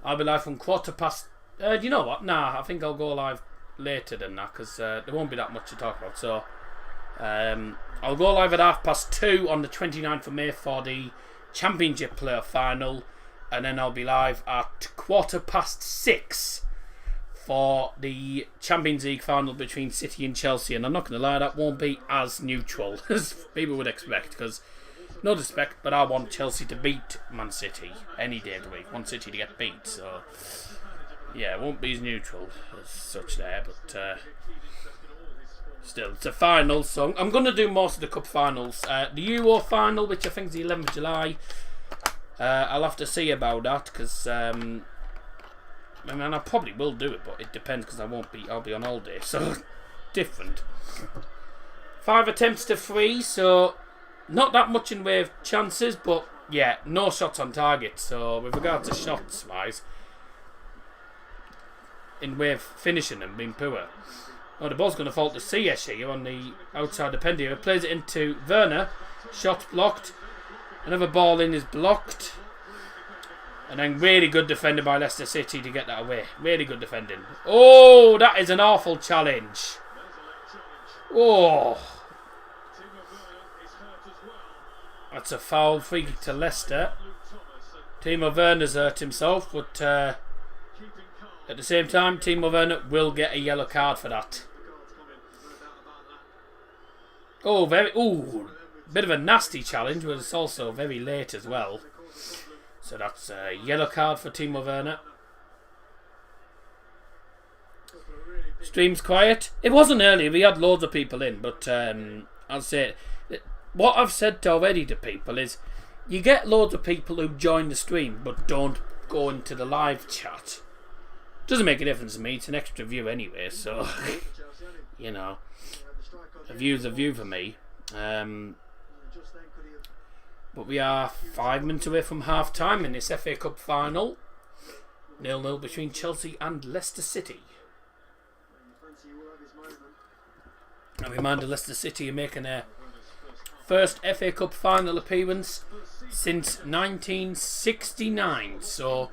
I'll be live from 15:15. Do you know what? Nah, I think I'll go live later than that because there won't be that much to talk about. So I'll go live at 2:30 on the 29th of May for the Championship player final, and then I'll be live at 6:15 for the Champions League final between City and Chelsea. And I'm not going to lie, that won't be as neutral as people would expect, because no disrespect, but I want Chelsea to beat Man City any day of the week. I want City to get beat, so yeah, it won't be as neutral as such there, but still, it's a final, so I'm going to do most of the cup finals. The Euro final, which I think is the 11th of July, I'll have to see about that, because I mean, I probably will do it, but it depends, because I'll be on holiday, so different. 5 attempts to 3, so not that much in way of chances, but yeah, no shots on target. So with regard to shots wise, in way of finishing them being poor. Oh, the ball's going to fall to CS here on the outside of Pendy. It plays it into Werner. Shot blocked. Another ball in is blocked. And then really good defending by Leicester City to get that away. Really good defending. Oh, that is an awful challenge. Oh. That's a foul, free kick to Leicester. Timo Werner's hurt himself, but at the same time, Timo Werner will get a yellow card for that. Oh, bit of a nasty challenge, but it's also very late as well. So that's a yellow card for Timo Werner. Stream's quiet. It wasn't earlier, we had loads of people in, but I'll say what I've said already to people is you get loads of people who join the stream but don't go into the live chat. Doesn't make a difference to me, it's an extra view anyway, so you know, a view's a view for me. But we are 5 minutes away from half time in this FA Cup final. 0-0 between Chelsea and Leicester City. And reminder, Leicester City are making their first FA Cup final appearance since 1969. So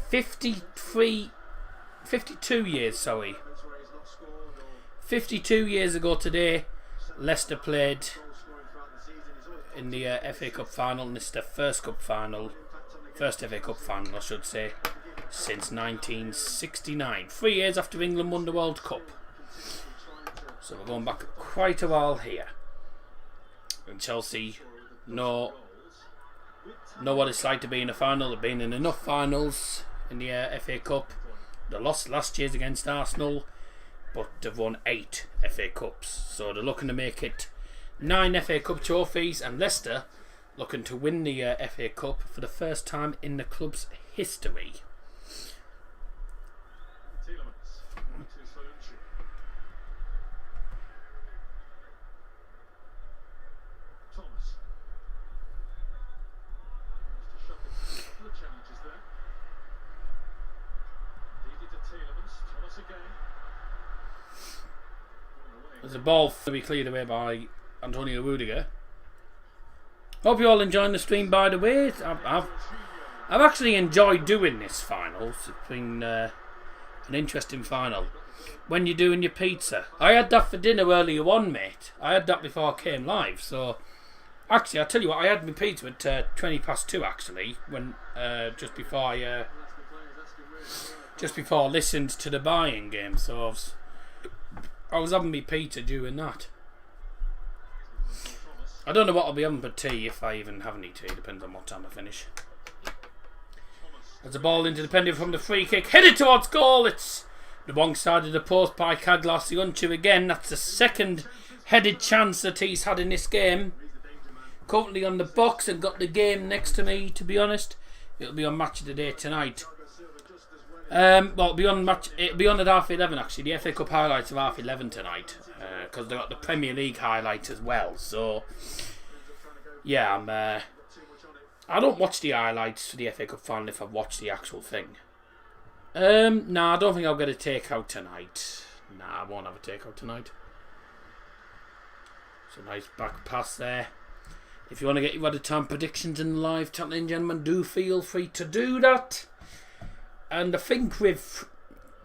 52 years, 52 years ago today, Leicester played in the FA Cup final, and this is the first FA Cup final I should say, since 1969. 3 years after England won the World Cup. So we're going back quite a while here. And Chelsea know what it's like to be in a final. They've been in enough finals in the FA Cup. They lost last year's against Arsenal, but they've won 8 FA Cups. So they're looking to make it 9 FA Cup trophies, and Leicester looking to win the FA Cup for the first time in the club's history. There's a ball to be cleared away by Antonio Rudiger. Hope you're all enjoying the stream, by the way. I've actually enjoyed doing this final. It's been an interesting final. When you're doing your pizza. I had that for dinner earlier on, mate. I had that before I came live. So, actually, I'll tell you what, I had my pizza at 20 past 2, actually. When just before I listened to the buying game. So, I was having my pizza during that. I don't know what I'll be having for tea, if I even have any tea. Depends on what time I finish. There's a ball into the penalty from the free kick. Headed towards goal. It's the wrong side of the post by Caglasi again. That's the second headed chance that he's had in this game. Currently on the box and got the game next to me, to be honest. It'll be on Match of the Day tonight. Well, it'll be on at 11:30 actually. The FA Cup highlights are 11:30 tonight. Because they've got the Premier League highlights as well. So, yeah, I don't watch the highlights for the FA Cup final if I've watched the actual thing. Nah, I don't think I'll get a takeout tonight. Nah, I won't have a takeout tonight. It's a nice back pass there. If you want to get your out of time predictions in the live chat, ladies and gentlemen, do feel free to do that. And I think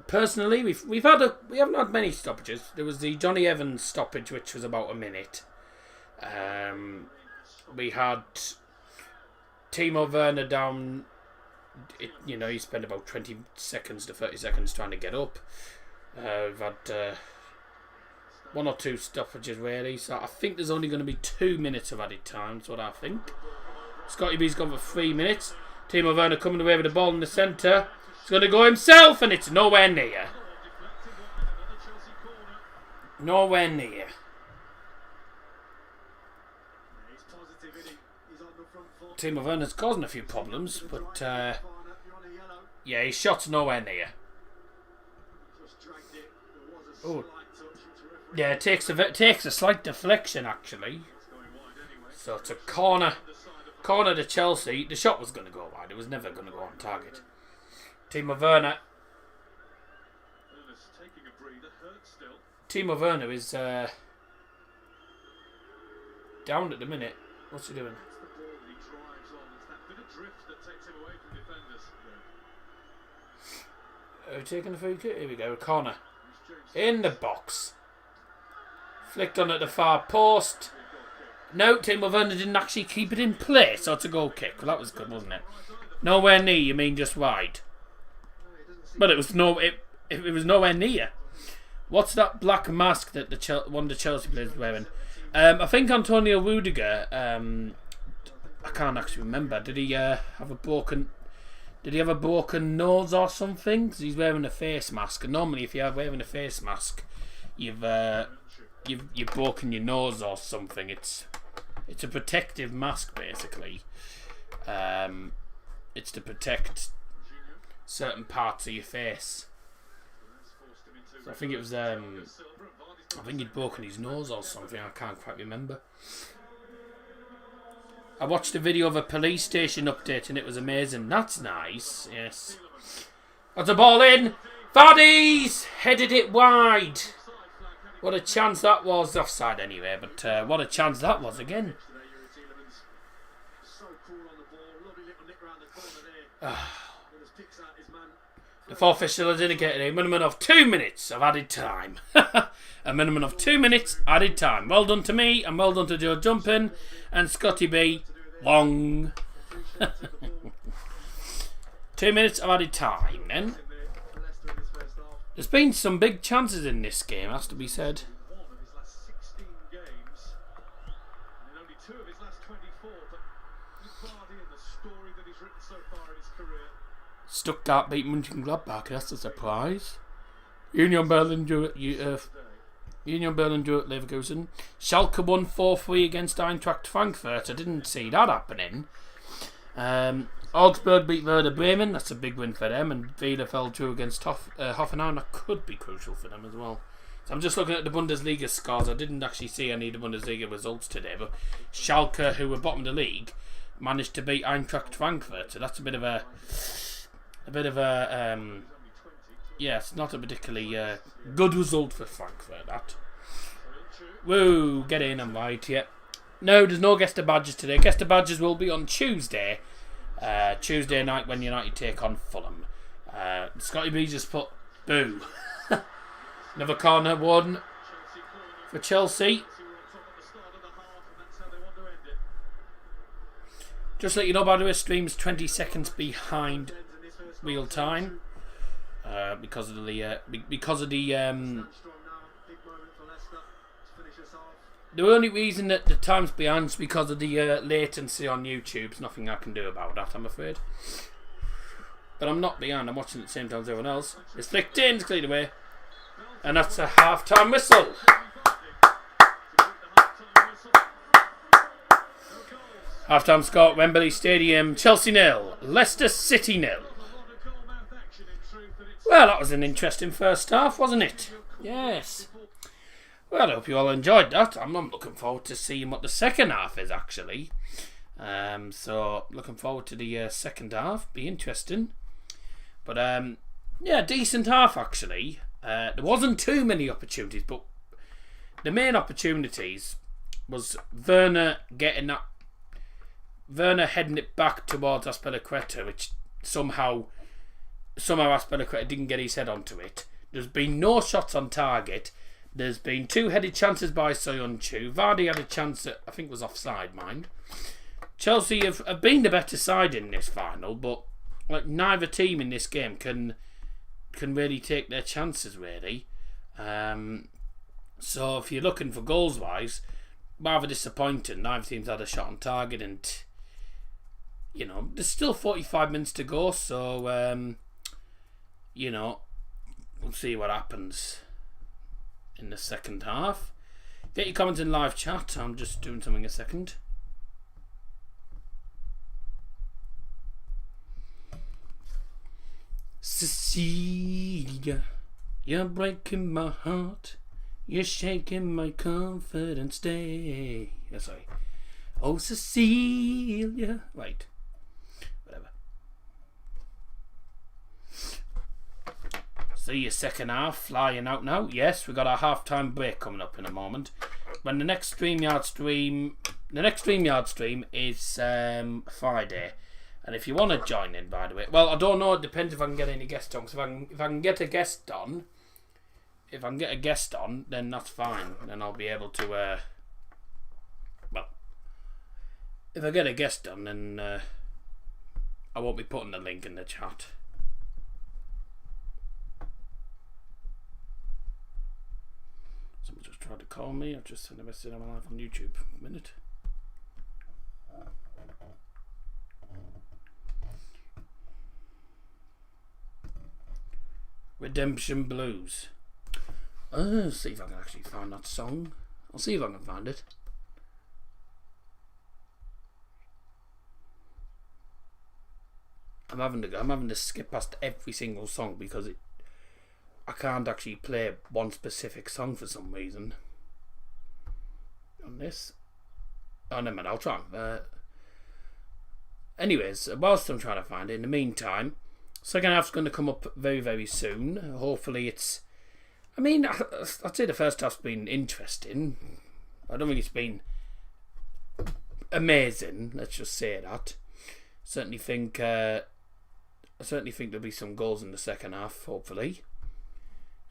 personally, we haven't had many stoppages. There was the Johnny Evans stoppage, which was about a minute. We had Timo Werner down. He spent about 20 seconds to 30 seconds trying to get up. We've had one or two stoppages really. So I think there's only going to be 2 minutes of added time. That's what I think. Scotty B's gone for 3 minutes. Timo Werner coming away with the ball in the centre. He's going to go himself, and it's nowhere near. Nowhere near. Timo Werner's causing a few problems, but yeah, his shot's nowhere near. Oh, yeah, it takes a slight deflection actually. So it's a corner to Chelsea. The shot was going to go wide. It was never going to go on target. Timo Werner. Timo Werner is down at the minute. What's he doing? Are we taking the free kick? Here we go. A corner. In the box. Flicked on at the far post. No, Timo Werner didn't actually keep it in place. So it's a goal kick. Well, that was good, wasn't it? Nowhere near, you mean just wide? But it was it was nowhere near. What's that black mask that one of the Chelsea players is wearing? I think Antonio Rudiger. I can't actually remember. Did he have a broken nose or something? 'Cause he's wearing a face mask. And normally, if you're wearing a face mask, you've broken your nose or something. It's a protective mask basically. It's to protect certain parts of your face. So I think it was I think he'd broken his nose or something. I can't quite remember. I watched a video of a police station update and it was amazing. That's nice. Yes. That's a ball in. Vardy's headed it wide. What a chance that was. Offside anyway, but what a chance that was again. The forfeit still has indicated a minimum of 2 minutes of added time. A minimum of 2 minutes added time. Well done to me and well done to Joe Jumping and Scotty B. Long. 2 minutes of added time then. There's been some big chances in this game, has to be said. Stuttgart beat Mönchengladbach, that's a surprise. Union Berlin drew at Leverkusen. Schalke won 4-3 against Eintracht Frankfurt. I didn't see that happening. Augsburg beat Werder Bremen, that's a big win for them, and Bielefeld drew against Hoffenheim. That could be crucial for them as well. So I'm just looking at the Bundesliga scores. I didn't actually see any of the Bundesliga results today, but Schalke, who were bottom of the league, managed to beat Eintracht Frankfurt. So that's a bit of a yeah, it's not a particularly good result for Frankfurt. That Woo, get in, I'm right, yeah. No, there's no Guest of Badgers today. Guest of Badgers will be on Tuesday. Tuesday night when United take on Fulham. Scotty B just put boo. Another corner one for Chelsea. Just let you know, by the way, stream's 20 seconds behind real time because of the the only reason that the time's behind is because of the latency on YouTube. There's nothing I can do about that, I'm afraid. But I'm not behind. I'm watching at the same time as everyone else. It's flicked in, it's cleared away, and that's a half-time whistle. Half-time score at Wembley Stadium, Chelsea 0, Leicester City 0. Well, that was an interesting first half, wasn't it? Yes. Well, I hope you all enjoyed that. I'm looking forward to seeing what the second half is, actually. So, looking forward to the second half. Be interesting. But, yeah, decent half, actually. There wasn't too many opportunities, but the main opportunities was Werner heading it back towards Azpilicueta, which somehow Azpilicueta didn't get his head onto it. There's been no shots on target. There's been 2 headed chances by Soyuncu. Vardy had a chance that I think was offside, mind. Chelsea have been the better side in this final, but like neither team in this game can really take their chances, really. So if you're looking for goals wise, rather disappointing. Neither team's had a shot on target, and you know there's still 45 minutes to go. So you know, we'll see what happens in the second half. Get your comments in live chat. I'm just doing something a second. Cecilia, you're breaking my heart. You're shaking my confidence day. Yeah, sorry. Oh, Cecilia. Right. Whatever. See your second half flying out now. Yes, we've got our half-time break coming up in a moment. When the next StreamYard stream is Friday. And if you want to join in, by the way, well, I don't know. It depends if I can get any guests on. Because if I can get a guest on, then that's fine. Then I'll be able to. Well, if I get a guest on, then I won't be putting the link in the chat. Someone just tried to call me. I've just sent a message. I'm live on YouTube. A minute. Redemption Blues. See if I can actually find that song. I'll see if I can find it. I'm having to skip past every single song because I can't actually play one specific song for some reason. On this. Oh, never mind. I'll try. Anyways, whilst I'm trying to find it, in the meantime, second half's going to come up very, very soon. Hopefully it's... I mean, I'd say the first half's been interesting. I don't think it's been amazing. Let's just say that. I certainly think there'll be some goals in the second half, hopefully.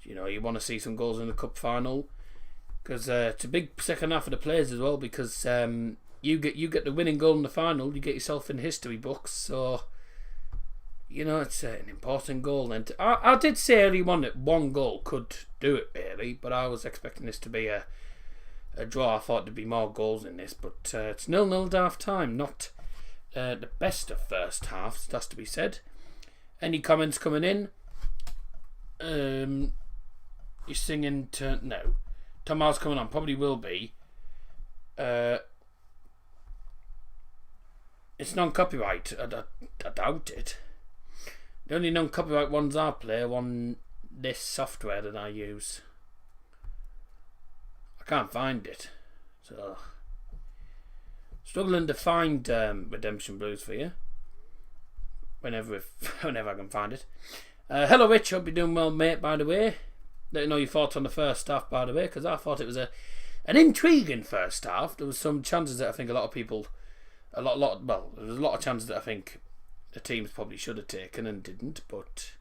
You know, you want to see some goals in the cup final. Because it's a big second half for the players as well. Because you get the winning goal in the final, you get yourself in history books. So... you know, it's an important goal. And I did say early on that one goal could do it, really. But I was expecting this to be a draw. I thought there'd be more goals in this. But it's 0-0 at half time. Not the best of first halves, that's to be said. Any comments coming in? You're singing to... No. Tomar's coming on. Probably will be. It's non-copyright. I doubt it. The only non-copyright ones I play are on this software that I use. I can't find it. So, struggling to find Redemption Blues for you. Whenever I can find it. Hello Rich, hope you're doing well, mate, by the way. Let me know your thoughts on the first half, by the way, because I thought it was a an intriguing first half. There was some chances that I think a lot of people, there was a lot of chances that I think the teams probably should have taken and didn't, but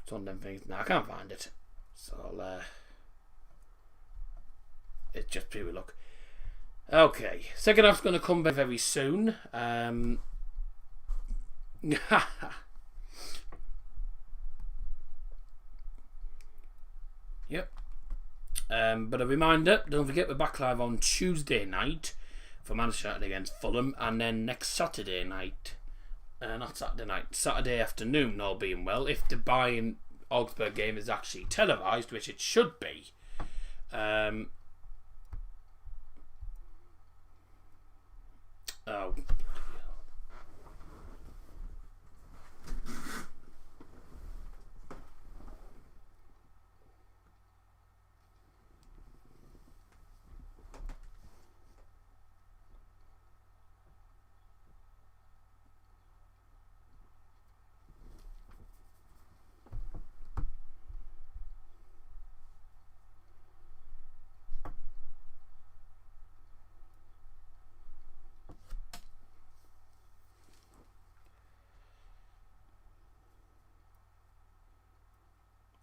it's one of them things. No, I can't find it. So it's just pure luck. Okay, second half's going to come very, very soon. Yep. But a reminder, don't forget we're back live on Tuesday night for Manchester United against Fulham, and then next Saturday night, not Saturday night, Saturday afternoon, all being well, if the Bayern Augsburg game is actually televised, which it should be. Oh.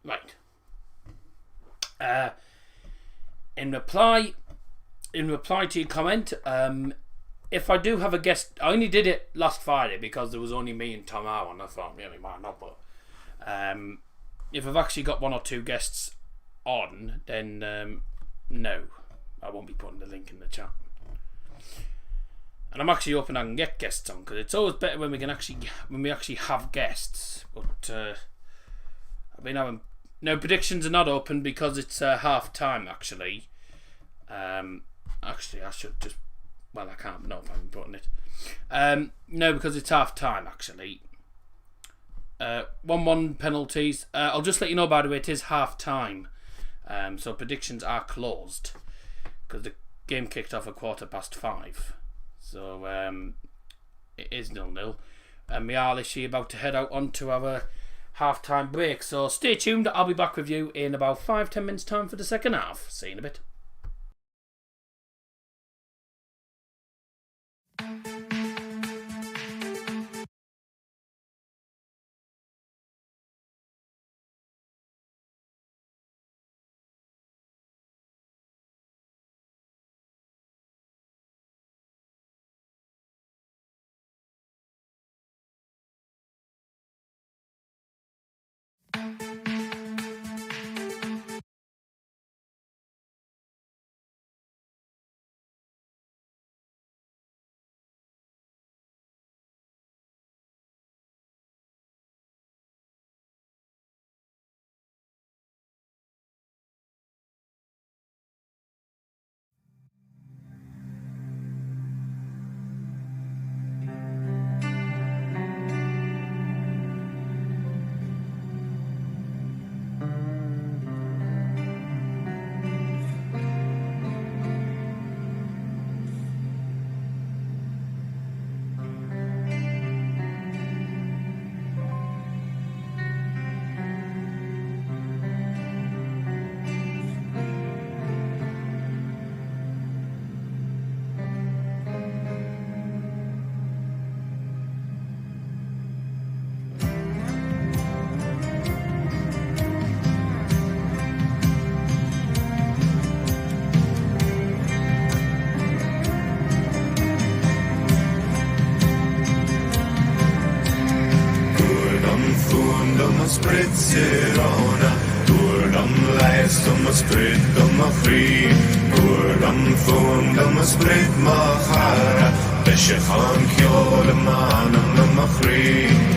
Right. In reply to your comment, if I do have a guest, I only did it last Friday because there was only me and Tom Howe, and I thought maybe might not, but if I've actually got one or two guests on, then no, I won't be putting the link in the chat. And I'm actually hoping I can get guests on, because it's always better when we actually have guests. But I've been having. No, predictions are not open because it's half time, actually. Actually, I should just. Well, I can't. No, if I'm putting it. No, because it's half time, actually. 1-1 penalties. I'll just let you know, by the way, it is half time. So predictions are closed because the game kicked off at 5:15. So it is 0-0. And we are literally about to head out onto our half-time break, so stay tuned. I'll be back with you in about 5-10 minutes time for the second half. See you in a bit. Spritzerona, Gordam Leist, Sprit, Free, Gordam Thorn, Sprit, Machara, Beshechan, Kyola, Man, Machri.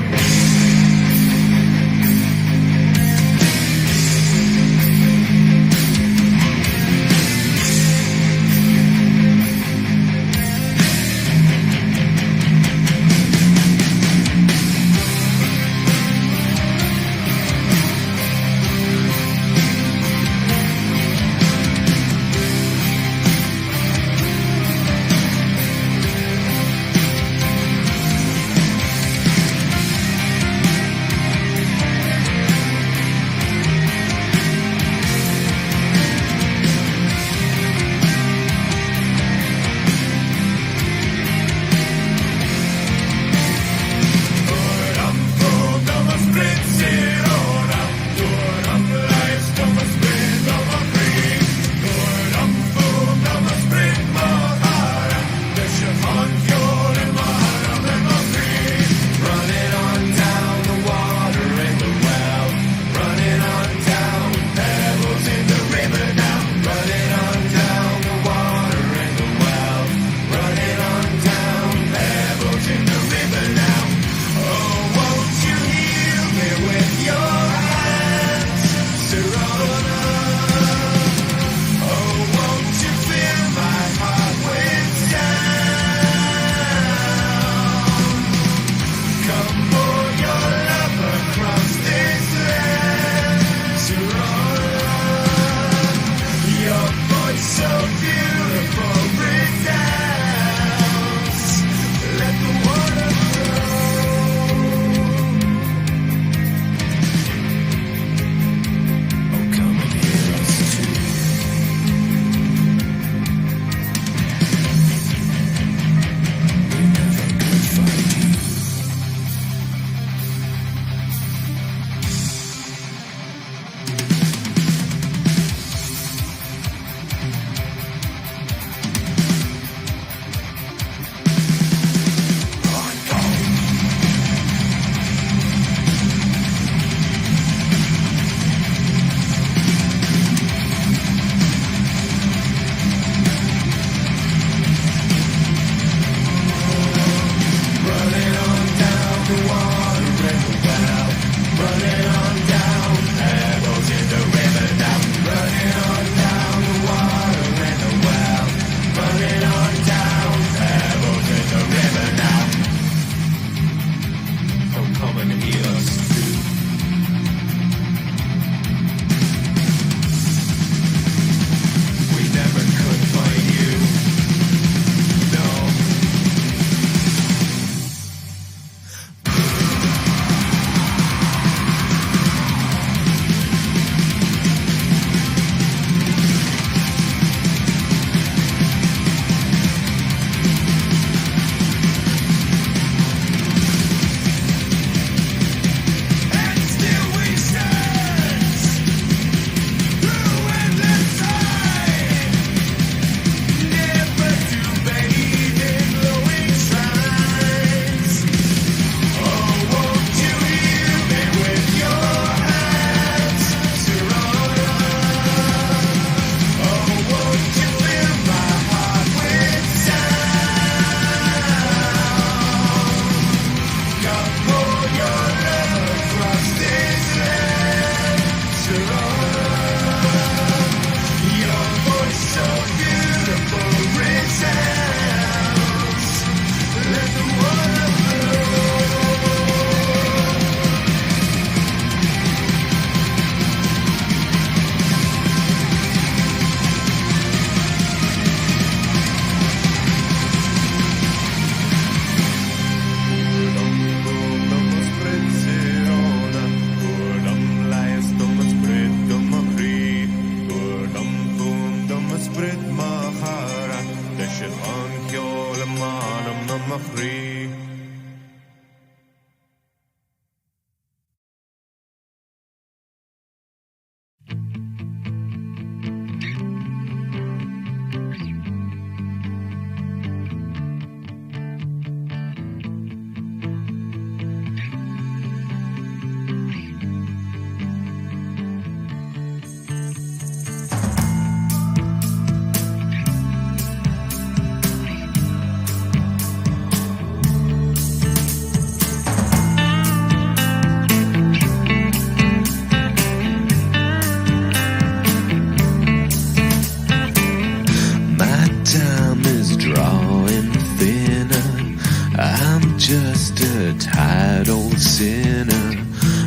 untitled sinner.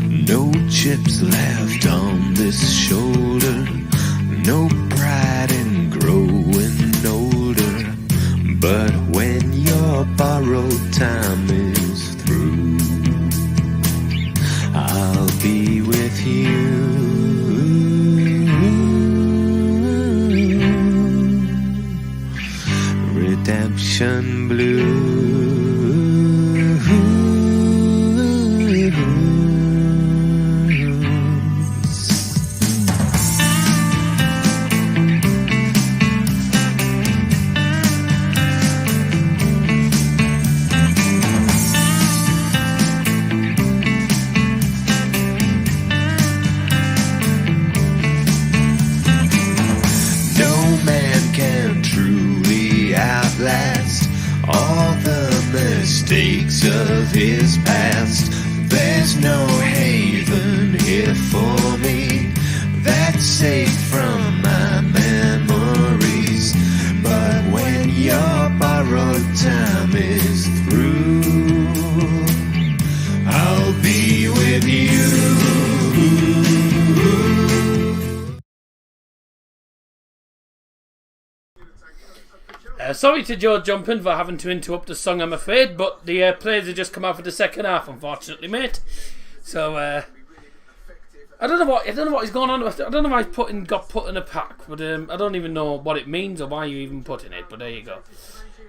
No chips left on this shoulder. No pride in growing older. But when your borrowed time is through, I'll be with you. Redemption Blue. All the mistakes of his past. There's no haven here for me that's safe from my memories. But when your borrowed time is through, I'll be with you. Sorry to Joe Jumping for having to interrupt the song, I'm afraid, but the players have just come out for the second half, unfortunately, mate. So I don't know what is going on. I don't know why he's got put in a pack, but I don't even know what it means or why you even put in it. But there you go.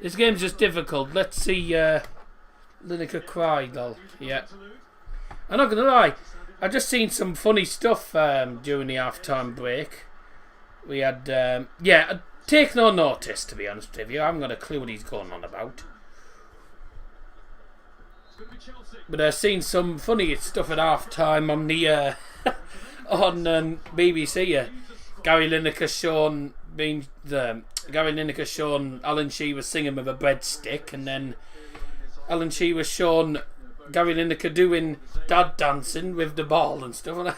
This game's just difficult. Let's see. Lineker cry, though. Yeah. I'm not gonna lie. I've just seen some funny stuff during the half-time break. We had take no notice, to be honest with you. I haven't got a clue what he's going on about. But I've seen some funny stuff at half time on the on BBC. Gary Lineker shown Alan Shearer singing with a breadstick, and then Alan Shearer shown Gary Lineker doing dad dancing with the ball and stuff.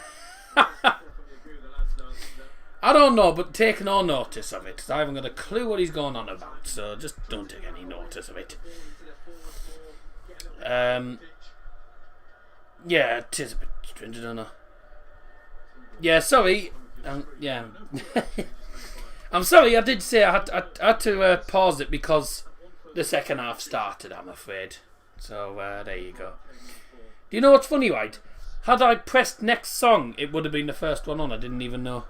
I don't know, but take no notice of it. I haven't got a clue what he's going on about, so just don't take any notice of it. Yeah, it is a bit strange, I don't know. Yeah, sorry. Yeah. I'm sorry, I did say I had to pause it because the second half started, I'm afraid. So, there you go. Do you know what's funny, right? Had I pressed next song, it would have been the first one on. I didn't even know.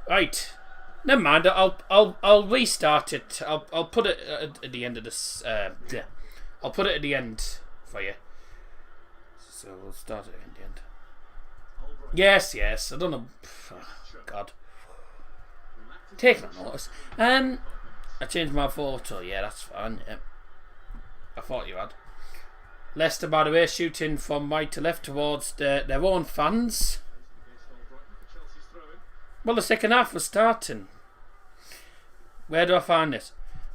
Right, never mind. I'll restart it. I'll put it at the end of this. I'll put it at the end for you. So we'll start it at the end. Yes. I don't know. Oh, God. Take no notice. I changed my photo. Yeah, that's fine. Yeah. I thought you had. Leicester, by the way, shooting from right to left towards their own fans. Well, the second half was starting. Where do I find this?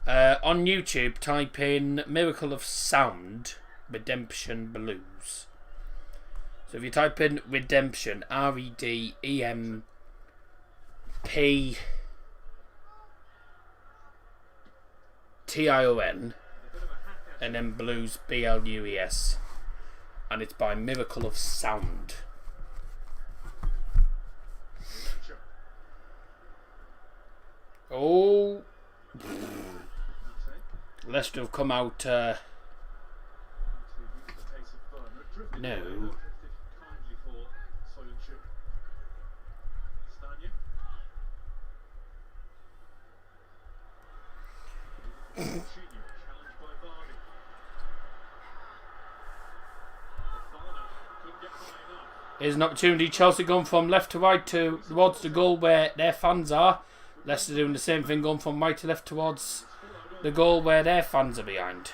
On YouTube, type in Miracle of Sound, Redemption Blues. So if you type in Redemption, REDEMPTION, and then Blues, BLUES, and it's by Miracle of Sound. Oh, Leicester have come out. No. Here's an opportunity. Chelsea going from left to right towards the goal where their fans are. Leicester doing the same thing, going from right to left towards the goal where their fans are behind.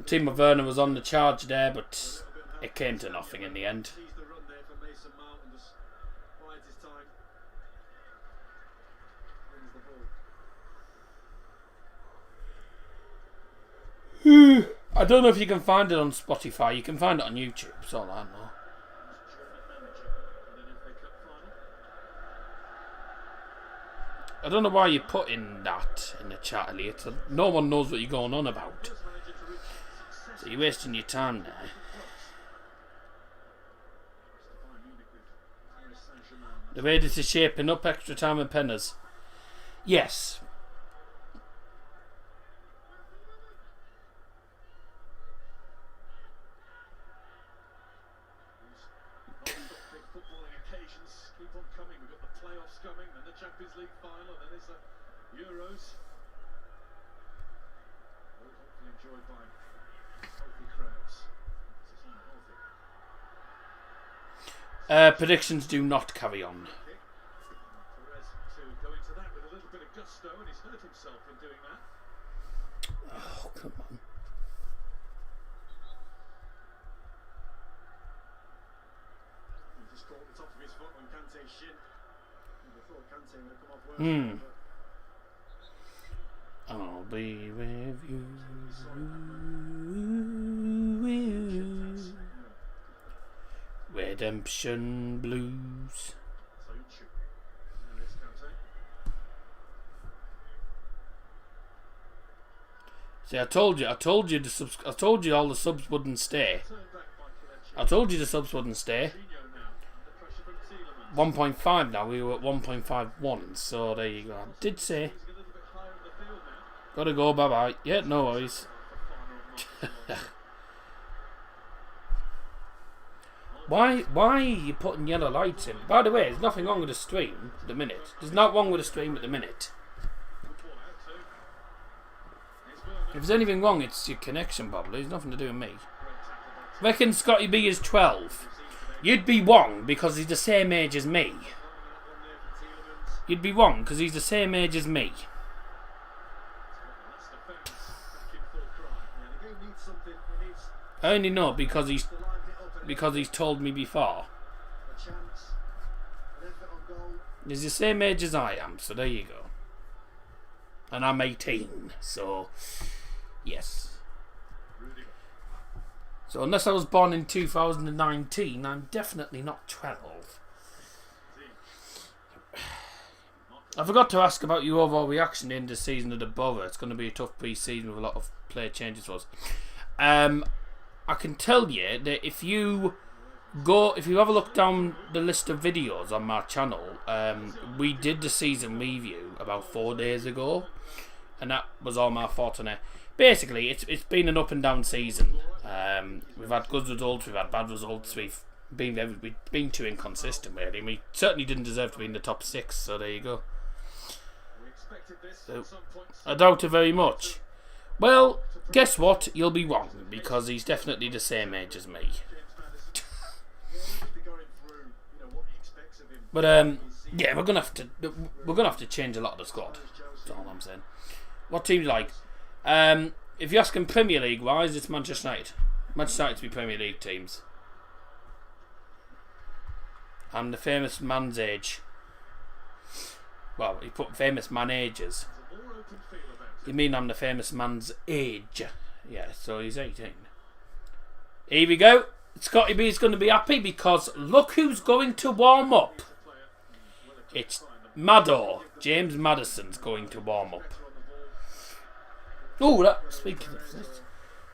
Timo Werner was on the charge there, but it came to nothing in the end. I don't know if you can find it on Spotify. You can find it on YouTube. That's all I know. I don't know why you're putting that in the chat, Elliot. No one knows what you're going on about. So you're wasting your time there. The way this is shaping up, extra time and penners. Yes. Keep on coming. We've got the playoffs coming, then the Champions League final, then there's the Euros. All hopefully enjoyed by healthy crowds. Predictions do not carry on. Perez to go into that with a little bit of gusto, and he's hurt himself in doing that. Oh, come on. He just caught the top of his foot on Kante's shin. I thought Kante would have come off well. I'll be with you. Redemption blues. See, I told you all the subs wouldn't stay. I told you the subs wouldn't stay. 1.5 now, we were at 1.51, so there you go. I did say. Gotta go, bye bye. Yeah, no worries. Why are you putting yellow lights in? By the way, there's nothing wrong with the stream at the minute. There's not wrong with the stream at the minute. If there's anything wrong, it's your connection, probably. It's nothing to do with me. Reckon Scotty B is 12. You'd be wrong because he's the same age as me. You'd be wrong because he's the same age as me. I only know because he's told me before. He's the same age as I am, so there you go. And I'm 18, so yes. So unless I was born in 2019, I'm definitely not 12. I forgot to ask about your overall reaction in the season of the Borough. It's going to be a tough pre-season with a lot of player changes for us. I can tell you that if you have a look down the list of videos on my channel, we did the season review about 4 days ago, and that was all my thoughts on it. Basically, it's been an up and down season. We've had good results, we've had bad results, we've been too inconsistent really. We certainly didn't deserve to be in the top 6, so there you go. So, I doubt it very much. Well, guess what? You'll be wrong, because he's definitely the same age as me. But yeah, we're gonna have to change a lot of the squad. That's all I'm saying. What team do you like? If you're asking Premier League wise, it's Manchester United. Manchester United to be Premier League teams. I'm the famous man's age. Well, he put famous man ages. You mean I'm the famous man's age? Yeah, so he's 18. Here we go. Scotty B is going to be happy because look who's going to warm up. It's Maddo. James Maddison's going to warm up. Oh, speaking of this,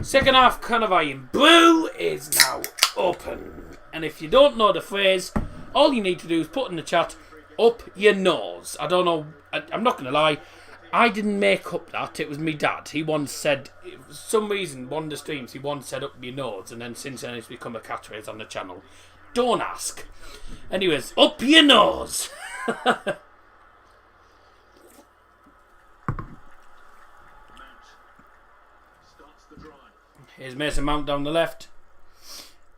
second half Cannavine Blue is now open. And if you don't know the phrase, all you need to do is put in the chat, up your nose. I don't know, I'm not going to lie, I didn't make up that, it was me dad. He once said, for some reason, one of the streams, he once said up your nose, and then since then it's become a catchphrase on the channel. Don't ask. Anyways, up your nose. Here's Mason Mount down the left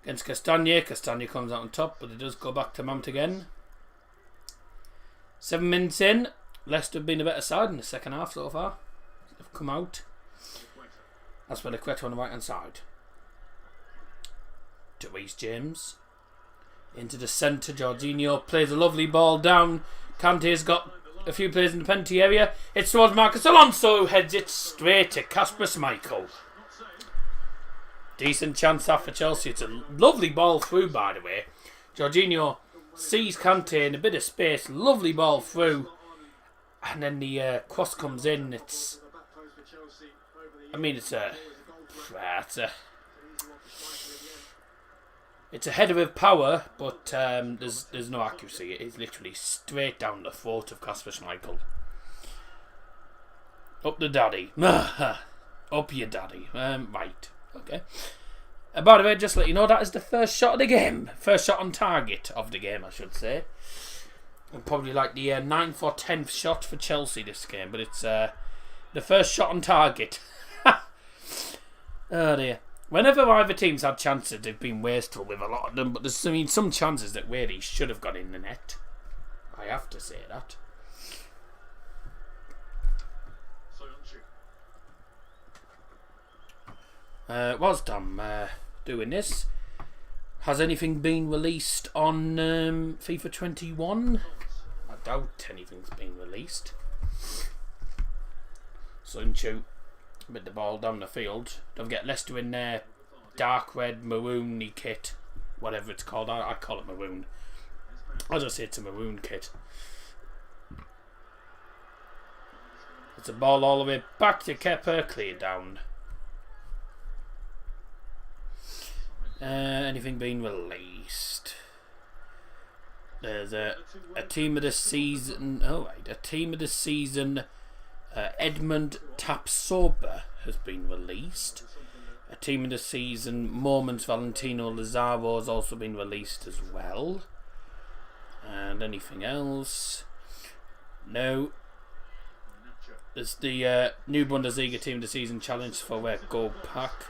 against Castagna. Castagna comes out on top, but it does go back to Mount again. 7 minutes in, Leicester have been a better side in the second half so far. They've come out. That's where the Quetta on the right hand side. To Reece James. Into the centre, Jorginho plays a lovely ball down. Kante's got a few players in the penalty area. It's towards Marcus Alonso, who heads it straight to Kasper Schmeichel. Decent chance that for Chelsea. It's a lovely ball through, by the way. Jorginho sees Kante in a bit of space. Lovely ball through. And then the cross comes in. It's a header with power, but there's no accuracy. It is literally straight down the throat of Kasper Schmeichel. Up the daddy. Up your daddy. Right. Okay. By the way, just to let you know, that is the first shot of the game. First shot on target of the game, I should say. And probably like the 9th or 10th shot for Chelsea this game, but it's the first shot on target. Oh dear. Whenever either teams had chances, they've been wasteful with a lot of them, but there's some chances that really should have gone in the net. I have to say that. Whilst I'm doing this, has anything been released on FIFA 21? I doubt anything's been released. Sunchu with the ball down the field. Don't forget Leicester in their dark red maroony kit, whatever it's called. I call it maroon. I just say it's a maroon kit. It's a ball all the way back to Kepa, clear down. Anything being released? There's a team of the season. Oh right, a team of the season. Edmund Tapsoba has been released. A team of the season. Moments Valentino Lazaro has also been released as well. And anything else? No. There's the new Bundesliga team of the season challenge for their gold pack.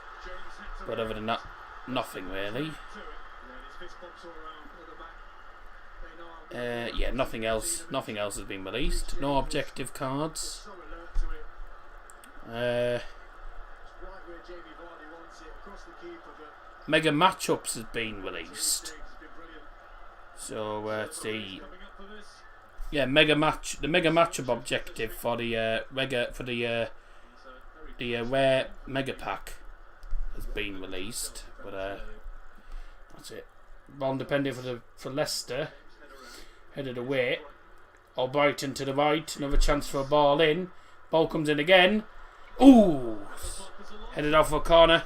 But other than that, nothing really. Yeah, nothing else. Nothing else has been released. No objective cards. Mega matchups has been released. So it's the mega matchup objective for the rare mega pack has been released. But that's it. Ball depending for Leicester. Headed away. Albrighton to the right. Another chance for a ball in. Ball comes in again. Ooh! Headed off for a corner.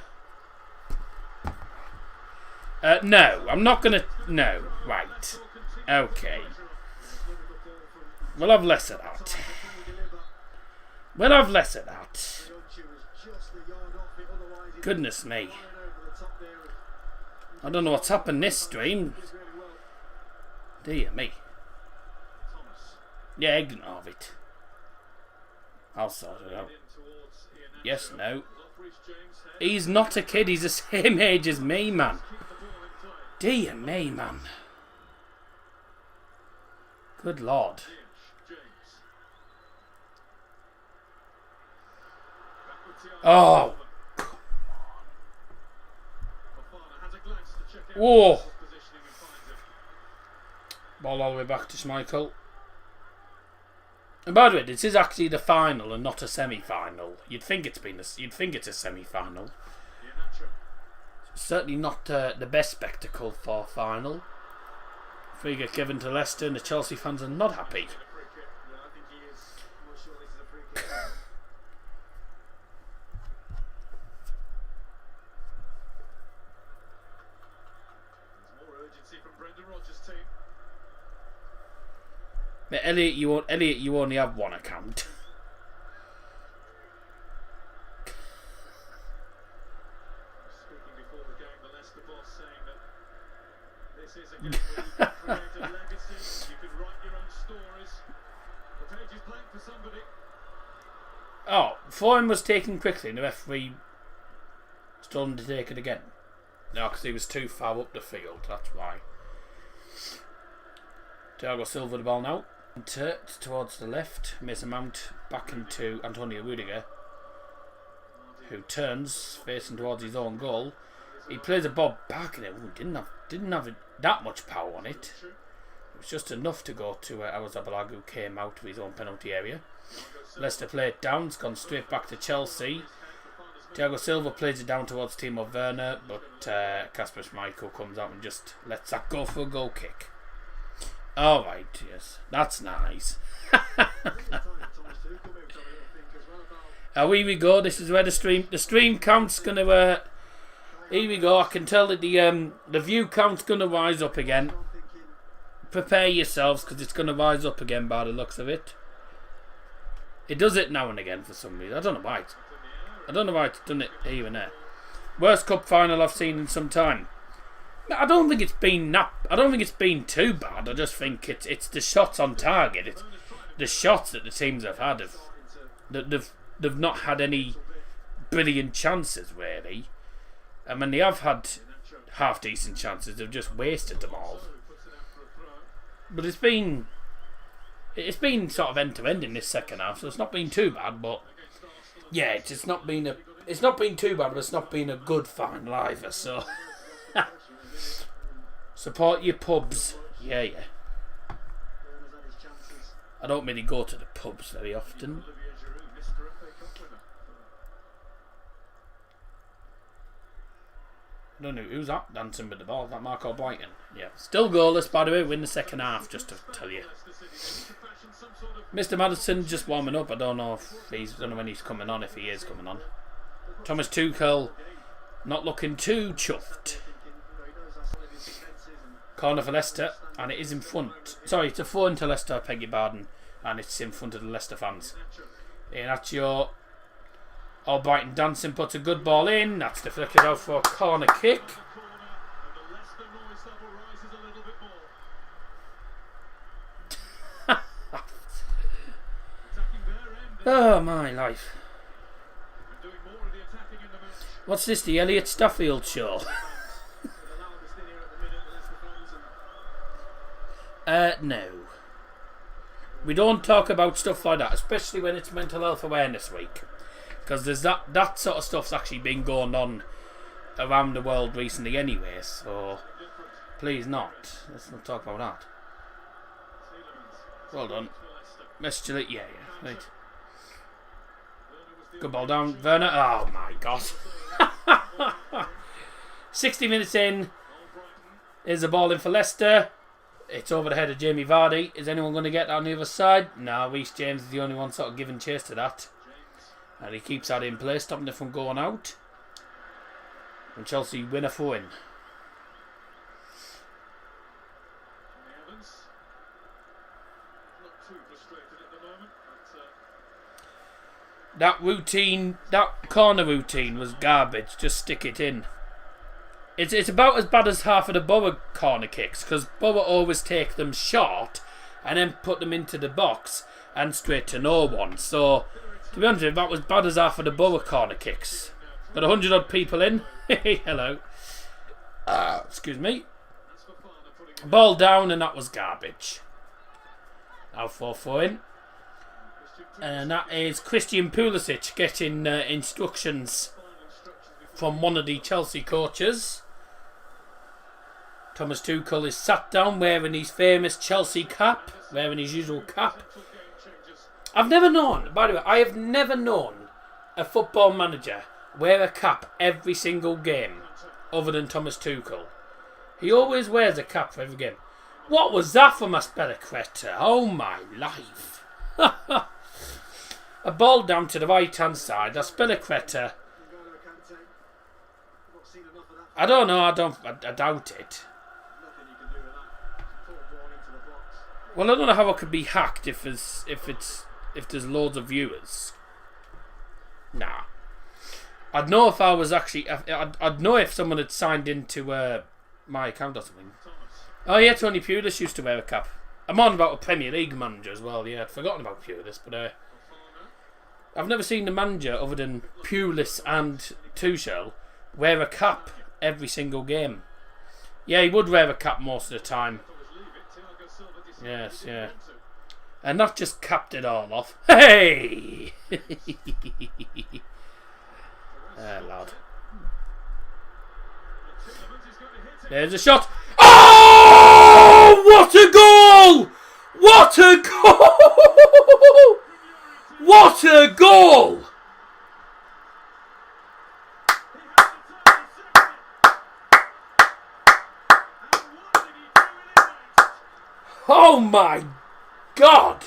No, I'm not going to... No, right. Okay. We'll have less of that. We'll have less of that. Goodness me. I don't know what's happened this stream. Dear me. Yeah, ignore it. I'll sort it out. Yes, no. He's not a kid, he's the same age as me, man. Dear me, man. Good Lord. Oh. Whoa. Ball all the way back to Schmeichel. And by the way, this is actually the final and not a semi-final. You'd think it's a semi-final. Certainly not the best spectacle for a final. Free kick given to Leicester, and the Chelsea fans are not happy. But Elliot, you only have one account. Speaking before the game, the Leicester boss saying that this is a game where you can create a legacy, you can write your own stories. The page is blank for somebody. Oh, Foreign was taken quickly, and the referee still to take it again. No, because he was too far up the field. That's why. Thiago Silva the ball now. Towards the left. Mason Mount back into Antonio Rudiger, who turns facing towards his own goal. He plays a ball back and it didn't have that much power on it. It was just enough to go to Awazabalaga, who came out of his own penalty area. Leicester play it down. It's gone straight back to Chelsea. Thiago Silva plays it down towards Timo Werner, but Kasper Schmeichel comes out and just lets that go for a goal kick. Alright, yes. That's nice. Here we go. This is where the stream count's going to... here we go. I can tell that the view count's going to rise up again. Prepare yourselves, because it's going to rise up again by the looks of it. It does it now and again for some reason. I don't know why. I don't know why it's done it here and there. Worst cup final I've seen in some time. I don't think it's been too bad. I just think it's the shots on target. It's the shots that the teams have had. They've not had any brilliant chances really. And when they have had half decent chances, they've just wasted them all. But it's been sort of end to end in this second half, so it's not been too bad. But yeah, it's not been too bad, but it's not been a good final either. So support your pubs, yeah. I don't really go to the pubs very often. I don't know who's that dancing with the ball. Is that Marco Blyton? Yeah. Still goalless, by the way. Win the second half, just to tell you. Mr. Madison just warming up. I don't know when he's coming on. If he is coming on. Thomas Tuchel not looking too chuffed. Corner for Leicester, and it is in front. Sorry, it's a 4 to Leicester. I beg your pardon, and it's in front of the Leicester fans. Iheanacho. Albrighton dancing, puts a good ball in. That's deflected out for a corner kick. Oh my life. What's this, the Elliot Staffield show? No. We don't talk about stuff like that, especially when it's Mental Health Awareness Week. Because there's that sort of stuff's actually been going on around the world recently anyway, so please not. Let's not talk about that. Well done. Message, yeah, right. Good ball down. Werner, oh my god. 60 minutes in. Here's the ball in for Leicester. It's over the head of Jamie Vardy. Is anyone going to get that on the other side? No, Reece James is the only one sort of giving chase to that. And he keeps that in place, stopping it from going out. And Chelsea win a 4-in. That corner routine was garbage. Just stick it in. It's about as bad as half of the Borough corner kicks, because Borough always take them short and then put them into the box and straight to no one. So, to be honest with you, that was bad as half of the Borough corner kicks. Got 100 odd people in. Hello. Excuse me. Ball down, and that was garbage. Now 4-4 in. And that is Christian Pulisic getting instructions from one of the Chelsea coaches. Thomas Tuchel is sat down wearing his famous Chelsea cap, wearing his usual cap. I've never known, by the way, I have never known a football manager wear a cap every single game other than Thomas Tuchel. He always wears a cap for every game. What was that from Aspilicueta? Oh my life. A ball down to the right hand side. Aspilicueta. I don't know, I doubt it. Well, I don't know how it could be hacked if there's loads of viewers. Nah. I'd know if I was actually... I'd know if someone had signed into my account or something. Oh yeah, Tony Pulis used to wear a cap. I'm on about a Premier League manager as well, yeah. I'd forgotten about Pulis, but I've never seen the manager other than Pulis and Tuchel wear a cap every single game. Yeah, he would wear a cap most of the time. Yes, yeah. And not just capped it all off. Hey! Lad. There's a shot. Oh! What a goal! What a goal! What a goal! Oh my God!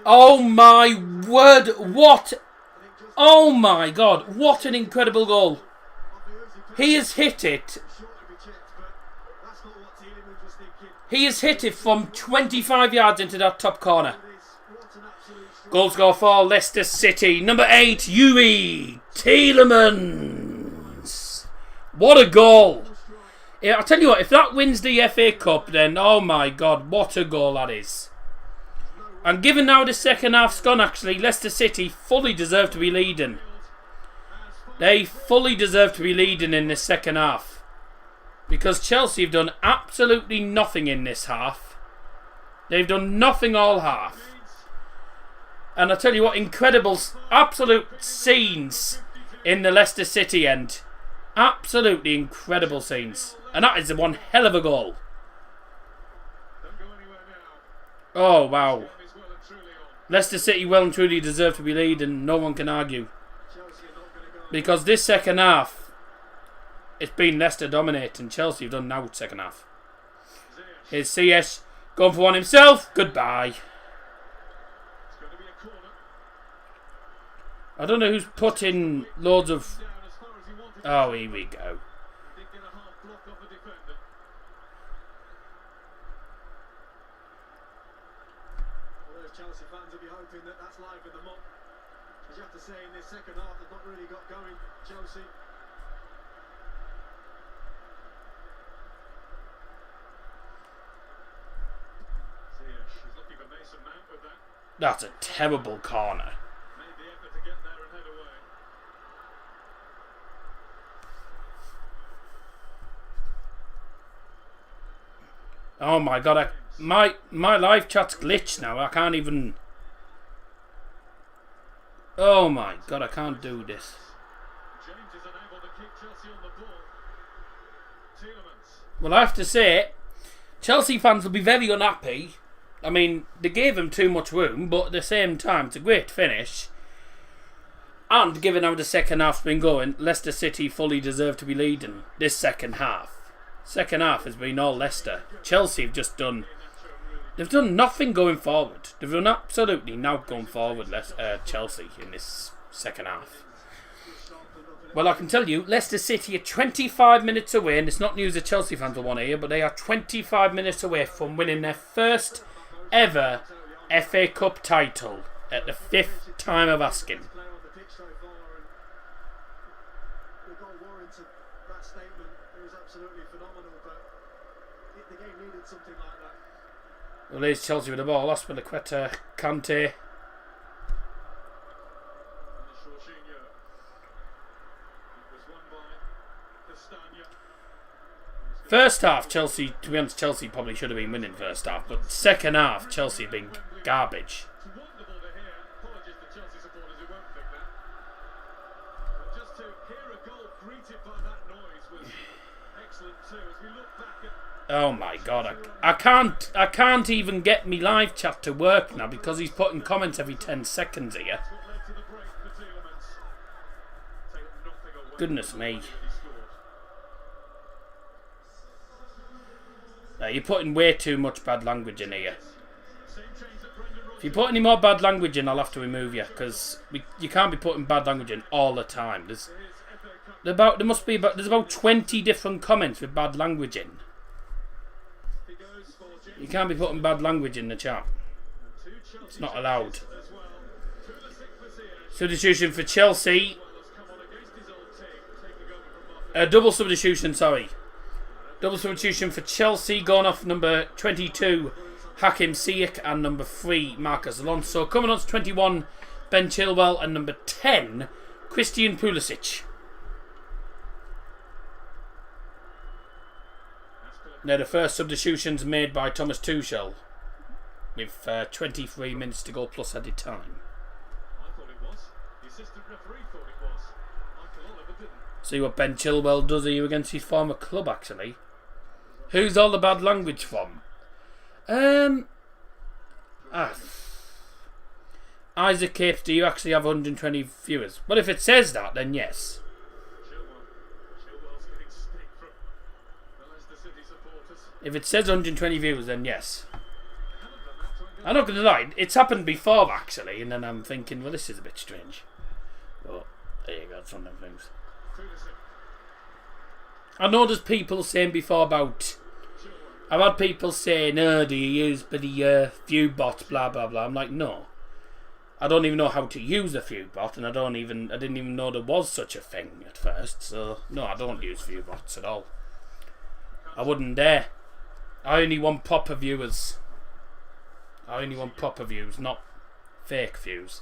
Oh my word! What? Oh my God! What an incredible goal! He has hit it. He has hit it from 25 yards into that top corner. Goal score for Leicester City. Number 8, Yuri Tielemans. What a goal! Yeah, I'll tell you what, if that wins the FA Cup, then oh my God, what a goal that is. And given now the second half's gone, actually, Leicester City fully deserve to be leading. They fully deserve to be leading in this second half. Because Chelsea have done absolutely nothing in this half. They've done nothing all half. And I tell you what, incredible, absolute scenes in the Leicester City end. Absolutely incredible scenes. And that is one hell of a goal. Oh, wow. Leicester City well and truly deserve to be leading. No one can argue. Because this second half, it's been Leicester dominating. Chelsea have done now second half. Here's CS going for one himself. Goodbye. I don't know who's putting loads of... Oh, here we go. Chelsea fans will be hoping that that's live in the mop. As you have to say, in this second half, they've not really got going, Chelsea. She's looking for Mason Mount with that. That's a terrible corner. Made the effort to get there and head away. Oh my God, my live chat's glitched now. I can't even... Oh my God, I can't do this. James is unable to keep Chelsea on the ball. Tielemans. Well, I have to say, Chelsea fans will be very unhappy. I mean, they gave him too much room, but at the same time, it's a great finish. And given how the second half's been going, Leicester City fully deserve to be leading this second half. Second half has been all Leicester. Chelsea have just done... They've done nothing going forward. They've done absolutely now going forward, Chelsea, in this second half. Well, I can tell you, Leicester City are 25 minutes away, and it's not news that Chelsea fans will want to hear, but they are 25 minutes away from winning their first ever FA Cup title at the 5th time of asking. Play on the pitch so far, and the goal warranted that statement. It was absolutely phenomenal, but the game needed something like that. Well, there's Chelsea with the ball. Aspilicueta, Kante. First half, Chelsea, to be honest, Chelsea probably should have been winning first half, but second half, Chelsea have been garbage. It's wonderful to hear. Apologies to Chelsea supporters who won't think that. But just to hear a goal greeted by that noise was excellent too. As we look back at... Oh my God, I can't even get me live chat to work now because he's putting comments every 10 seconds here. what led to the break for Tielemans. Take nothing away. Goodness me. He scored. You're putting way too much bad language in here. Same change that Brendan Rodgers. If you put any more bad language in, I'll have to remove you because you can't be putting bad language in all the time. There's about 20 different comments with bad language in. He goes for James You can't be putting bad language in the chat. to Chelsea It's not allowed. as well. To the sick Messias. Substitution for Chelsea. Well, has come on against his old team, taking over from Martin. Double substitution, sorry. Double substitution for Chelsea, going off number 22, Hakim Ziyech, and number 3, Marcus Alonso. Coming on to 21, Ben Chilwell, and number 10, Christian Pulisic. Now the first substitutions made by Thomas Tuchel, with 23 minutes to go plus added time. I thought it was. The assistant referee thought it was. Michael Oliver didn't. See what Ben Chilwell does here against his former club, actually. Who's all the bad language from? Isaac Capes, do you actually have 120 viewers? Well, if it says that, then yes. If it says 120 viewers, then yes. I'm not going to lie, it's happened before actually, and then I'm thinking, well, this is a bit strange. But there you go, it's one of them things. I know there's people saying before about... I've had people saying, oh, do you use the view bot, blah, blah, blah. I'm like, no. I don't even know how to use a view bot, and I didn't even know there was such a thing at first. So, no, I don't use view bots at all. I wouldn't dare. I only want proper viewers. I only want proper views, not fake views.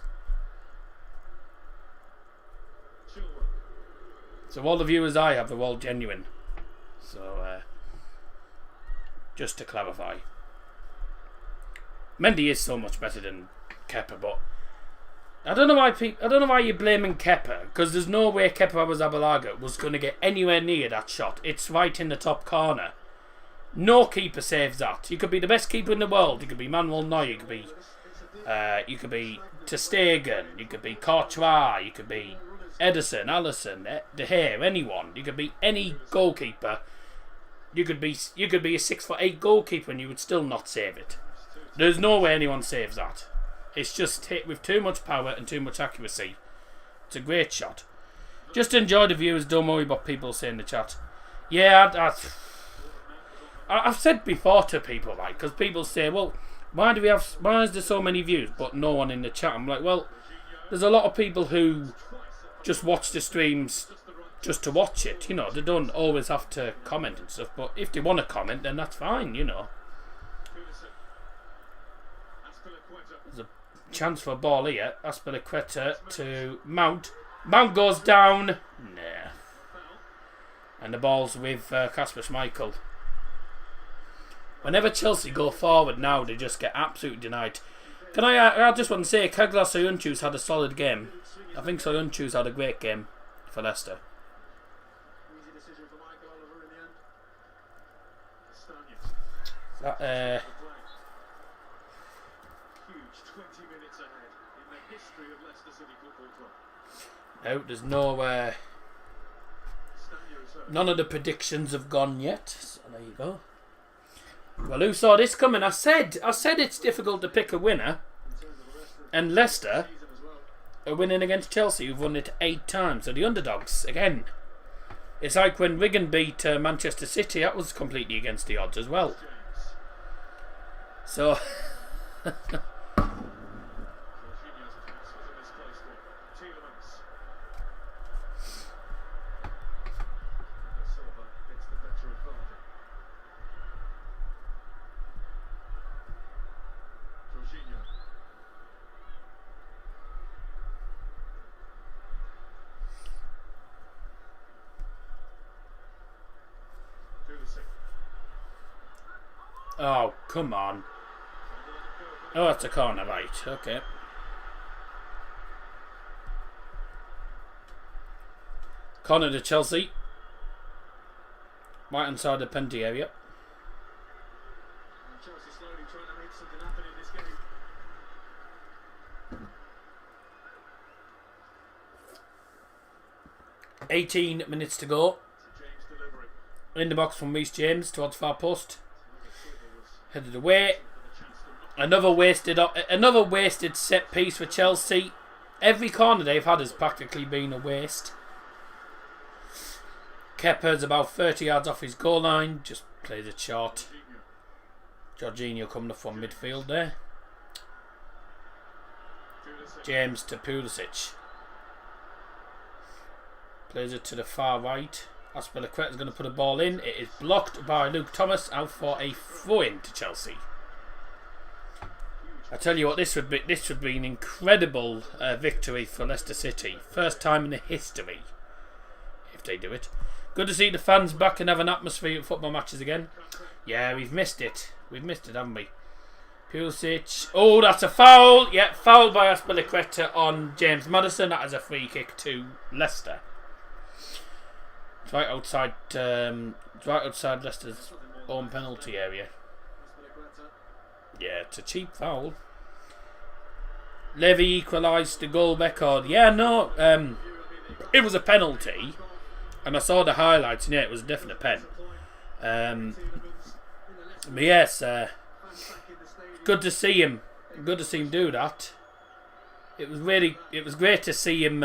So all the viewers I have are all genuine. So, just to clarify. Mendy is so much better than Kepa, but I don't know why you're blaming Kepa, because there's no way Kepa Arrizabalaga was going to get anywhere near that shot. It's right in the top corner. No keeper saves that. You could be the best keeper in the world. You could be Manuel Neuer. You could be Ter Stegen. You could be Courtois. You could be Ederson, Alisson, De Gea, anyone. You could be any goalkeeper. You could be a 6'8" goalkeeper and you would still not save it. There's no way anyone saves that. It's just hit with too much power and too much accuracy. It's a great shot. Just enjoy the viewers. Don't worry what people say in the chat. Yeah, I've said before to people, like, because people say, well, why is there so many views but no one in the chat? I'm like, well, there's a lot of people who just watch the streams just to watch it, you know. They don't always have to comment and stuff, but if they want to comment, then that's fine, you know. There's a chance for a ball here. Azpilicueta to Mount. Mount goes down. Nah. And the ball's with Kasper Schmeichel. Whenever Chelsea go forward now, they just get absolutely denied. I just want to say, Kagla Soyuncu's had a solid game. I think Soyuncu's had a great game for Leicester. Easy decision for Mike Oliver in the end. That, Huge 20 minutes ahead in the history of Leicester City Football Club. no, there's no... none of the predictions have gone yet. So there you go. Well, who saw this coming? I said it's difficult to pick a winner. And Leicester are winning against Chelsea, who've won it 8 times. So the underdogs, again. It's like when Wigan beat Manchester City. That was completely against the odds as well. So... Oh, come on. Oh, that's a corner, right. Okay. Corner to Chelsea. Right inside the penalty area. Chelsea slowly trying to make something happen in this game. 18 minutes to go. In the box from Reece James towards far post. Headed away. Another wasted set piece for Chelsea. Every corner they've had has practically been a waste. Kepa's about 30 yards off his goal line. Just plays it short. Jorginho coming up from midfield there. James to Pulisic. Plays it to the far right. Azpilicueta is going to put a ball in. It is blocked by Luke Thomas, out for a throw-in to Chelsea. I tell you what, this would be an incredible victory for Leicester City. First time in the history, if they do it. Good to see the fans back and have an atmosphere at football matches again. Yeah, we've missed it. We've missed it, haven't we? Pulisic. Oh, that's a foul. Yeah, foul by Azpilicueta on James Maddison. That is a free kick to Leicester. It's right outside Leicester's own penalty area. Yeah, it's a cheap foul. Levy equalised the goal record. Yeah, no, it was a penalty, and I saw the highlights, and yeah, it was a definite pen. But yes, good to see him. Good to see him do that. It was great to see him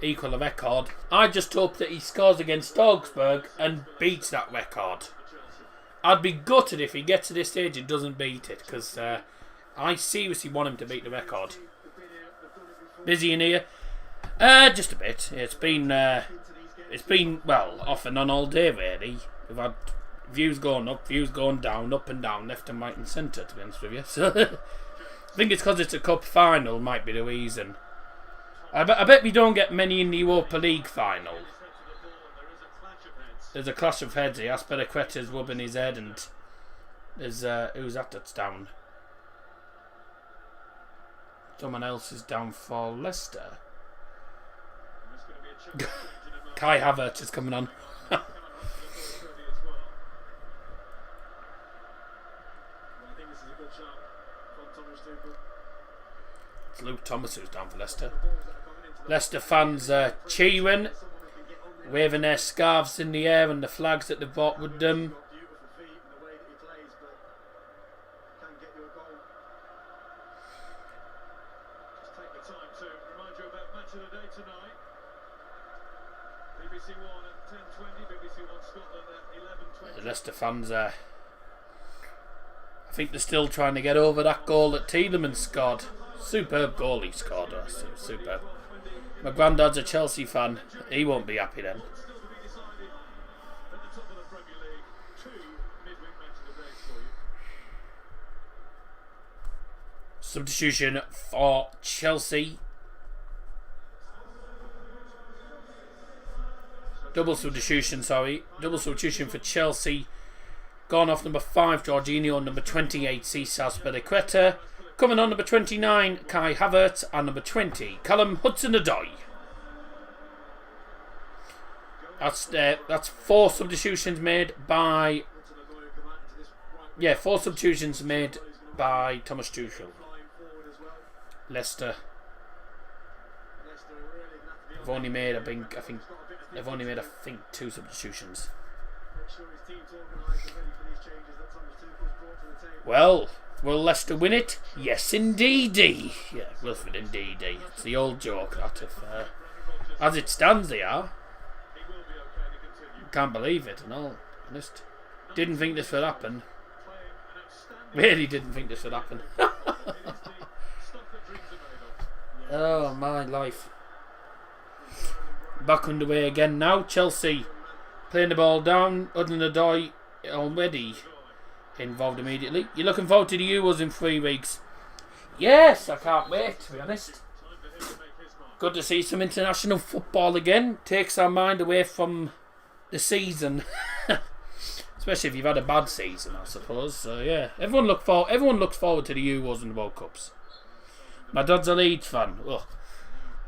equal a record. I just hope that he scores against Augsburg and beats that record. I'd be gutted if he gets to this stage and doesn't beat it, because I seriously want him to beat the record. Busy in here? Just a bit. It's been well, off and on all day really. We've had views going up, views going down, up and down, left and right and centre, to be honest with you. So I think it's because it's a cup final might be the reason. I bet we don't get many in the Europa League final. There's a clash of heads here. Aspilicueta's rubbing his head, and there's who's that that's down? Someone else is down for Leicester. Kai Havertz is coming on. It's Luke Thomas who's down for Leicester. Leicester fans cheering, waving their scarves in the air and the flags that they brought with them. The Leicester fans I think they're still trying to get over that goal that Tielemans scored. Superb goal he scored. Superb. My granddad's a Chelsea fan. He won't be happy then. Substitution for Chelsea. Double substitution for Chelsea. Gone off number 5, Jorginho. Number 28, Cesar Aspilicueta. Coming on number 29, Kai Havertz. And number 20, Callum Hudson-Odoi. That's 4 substitutions made by... Yeah, 4 substitutions made by Thomas Tuchel. Leicester. They've only made, I think they've only made, 2 substitutions. Well, will Leicester win it? Yes, indeedy. Yeah, Wilfred, indeedy. It's the old joke that if, as it stands, they are. Can't believe it, and all. Honest. Didn't think this would happen. Really didn't think this would happen. Oh, my life. Back underway again now. Chelsea playing the ball down. Hudson-Odoi already involved immediately. You're looking forward to the Euros in 3 weeks? Yes, I can't wait, to be honest. Good to see some international football again. Takes our mind away from the season. Especially if you've had a bad season, I suppose. So yeah, everyone looks forward to the Euros and the World Cups. My dad's a Leeds fan. Ugh.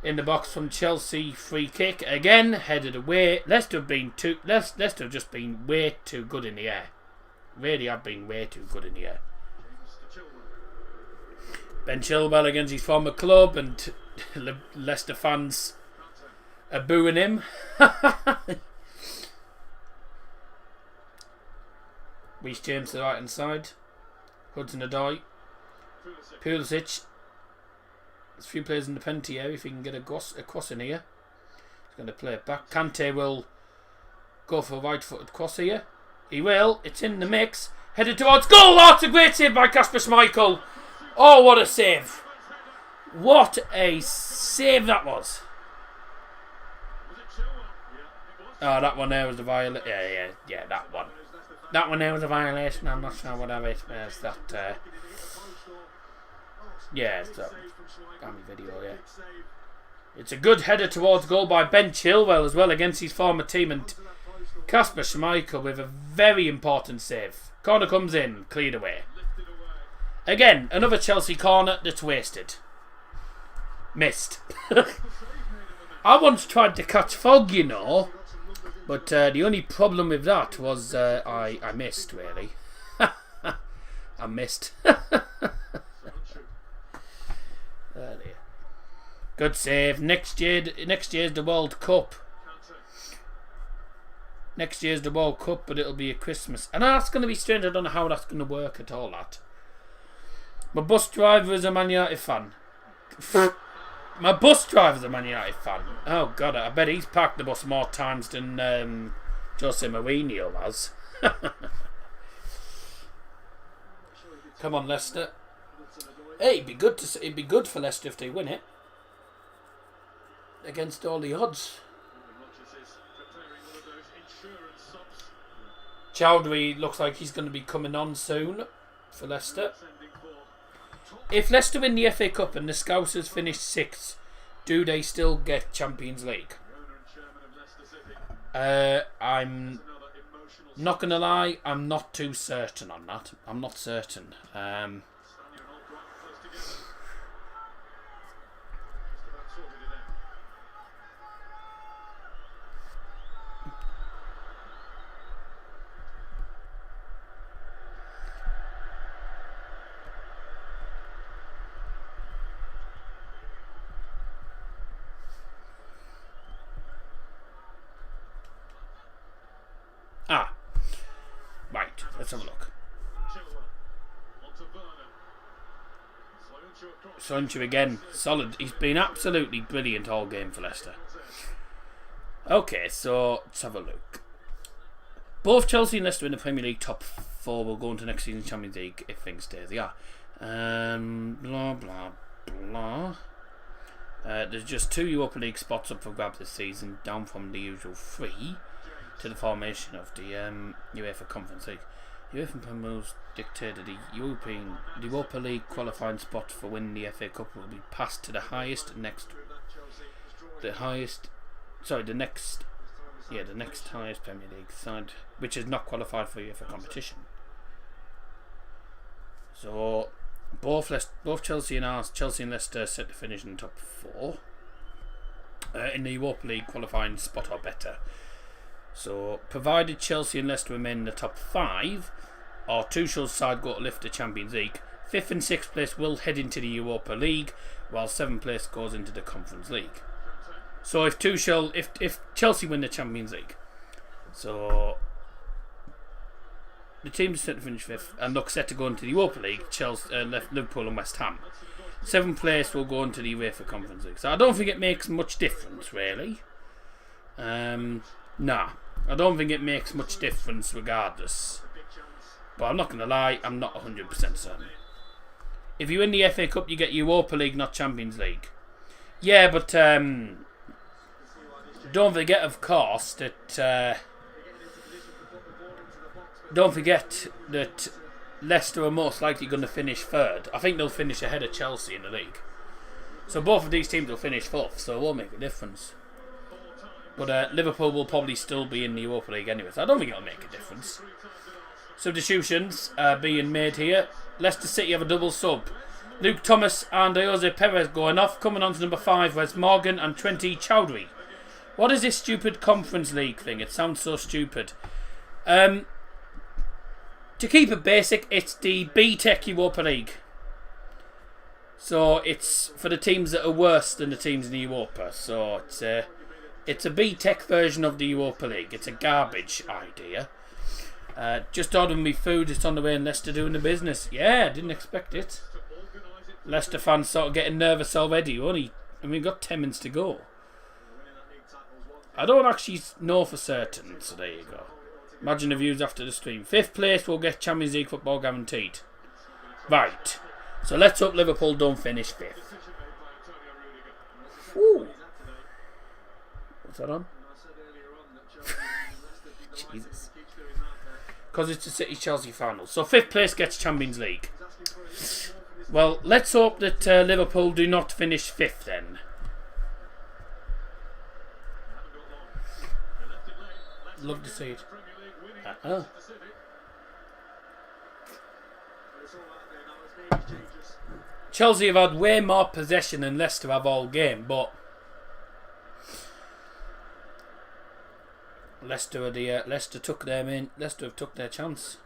In the box from Chelsea, free kick again, headed away. Leicester have just been way too good in the air. Really have been way too good in the air. Ben Chilwell against his former club, and Leicester fans are booing him. Reece James to the right hand side. Hudson-Odoi. Pulisic. There's a few players in the penalty area. If he can get a cross in here, he's going to play it back. Kante will go for a right-footed cross here. He will. It's in the mix. Headed towards goal. Oh, it's a great save by Kasper Schmeichel. Oh, what a save. What a save that was. Oh, that one there was the violation. Yeah, that one. That one there was a violation. I'm not sure whatever it is. That, yeah, it's that video, yeah. It's a good header towards goal by Ben Chilwell as well against his former team, and Kasper Schmeichel with a very important save. Corner comes in, cleared away. Again, another Chelsea corner that's wasted. Missed. I once tried to catch fog, you know, but the only problem with that was I missed, really. I missed. Good save. Next year's the World Cup. Next year's the World Cup, but it'll be at Christmas. And that's going to be strange. I don't know how that's going to work at all, that. My bus driver is a Man United fan. My bus driver's a Man United fan. Oh, God, I bet he's parked the bus more times than Jose Mourinho has. Come on, Leicester. Hey, it'd be good for Leicester if they win it. Against all the odds. Chowdhury looks like he's going to be coming on soon for Leicester. If Leicester win the FA Cup and the Scousers finish 6th, do they still get Champions League? I'm not going to lie, I'm not too certain on that. I'm not certain. Right, let's have a look. Soyuncu again, solid. He's been absolutely brilliant all game for Leicester. Okay, so let's have a look. Both Chelsea and Leicester in the Premier League top 4 will go into next season's Champions League if things stay as they are. Blah blah blah. There's just 2 Europa League spots up for grabs this season, down from the usual 3. To the formation of the UEFA Conference League. UEFA promos dictated the Europa League qualifying spot for winning the FA Cup will be passed to the next highest Premier League side, which is not qualified for UEFA competition. So both Chelsea and Leicester set to finish in the top 4 in the Europa League qualifying spot or better. So, provided Chelsea and Leicester remain in the top 5, or Tuchel's side go to lift the Champions League, 5th and 6th place will head into the Europa League, while 7th place goes into the Conference League. So, if Chelsea win the Champions League, so the teams set to finish 5th and look set to go into the Europa League, Liverpool and West Ham. 7th place will go into the UEFA Conference League. So, I don't think it makes much difference, really. Nah, I don't think it makes much difference regardless. But I'm not going to lie, I'm not 100% certain. If you win the FA Cup, you get Europa League, not Champions League. Yeah, but don't forget, of course, that don't forget that Leicester are most likely going to finish 3rd. I think they'll finish ahead of Chelsea in the league. So both of these teams will finish 4th, so it won't make a difference. But Liverpool will probably still be in the Europa League anyway, so I don't think it'll make a difference. Substitutions being made here. Leicester City have a double sub. Luke Thomas and Jose Perez going off. Coming on to number 5, Wes Morgan and Trent Chowdhury. What is this stupid Conference League thing? It sounds so stupid. To keep it basic, it's the B-Tech Europa League. So it's for the teams that are worse than the teams in the Europa. So it's a B-Tech version of the Europa League. It's a garbage idea. Just ordering me food. It's on the way, and Leicester doing the business. Yeah, didn't expect it. Leicester fans sort of getting nervous already. We've got 10 minutes to go. I don't actually know for certain, so there you go. Imagine the views after the stream. 5th place will get Champions League football guaranteed. Right. So let's hope Liverpool don't finish 5th. Woo. What's that on? Jesus. Because it's the City-Chelsea final. So 5th place gets Champions League. Well, let's hope that Liverpool do not finish 5th then. Love to see it. Chelsea have had way more possession than Leicester have all game, but Leicester took their chance.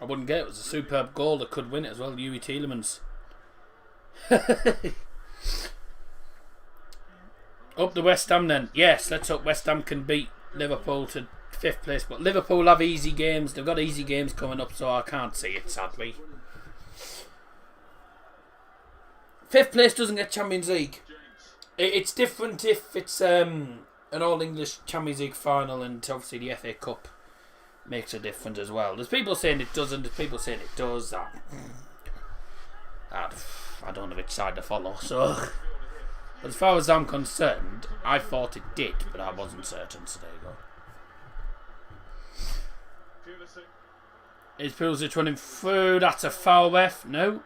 I wouldn't get it. It was a superb goal that could win it as well. Yuri Tielemans. Up the West Ham then. Yes, let's hope West Ham can beat Liverpool to 5th place. But Liverpool have easy games. They've got easy games coming up, so I can't see it, sadly. 5th place doesn't get Champions League. It's different if it's an All-English Champions League final, and obviously the FA Cup makes a difference as well. There's people saying it doesn't, there's people saying it does. I don't know which side to follow, so... But as far as I'm concerned, I thought it did, but I wasn't certain, so there you go. Is Pulisic running through? That's a foul, ref. No.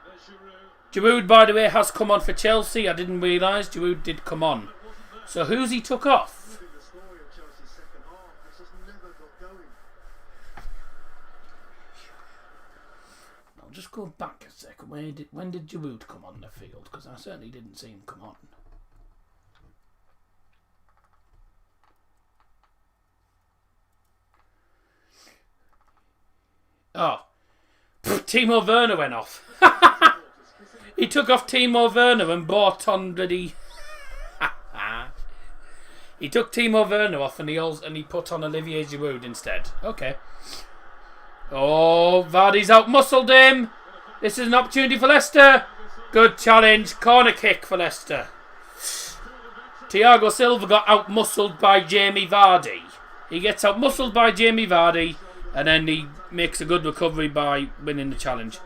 Giroud, by the way, has come on for Chelsea. I didn't realise Giroud did come on. So who's he took off? I'll just go back a second. When did Giroud come on the field? Because I certainly didn't see him come on. Oh. Timo Werner went off. He took off Timo Werner and bought on bloody... He took Timo Werner off and he put on Olivier Giroud instead. Okay. Oh, Vardy's out-muscled him. This is an opportunity for Leicester. Good challenge. Corner kick for Leicester. Thiago Silva got out-muscled by Jamie Vardy. He gets out-muscled by Jamie Vardy and then he makes a good recovery by winning the challenge.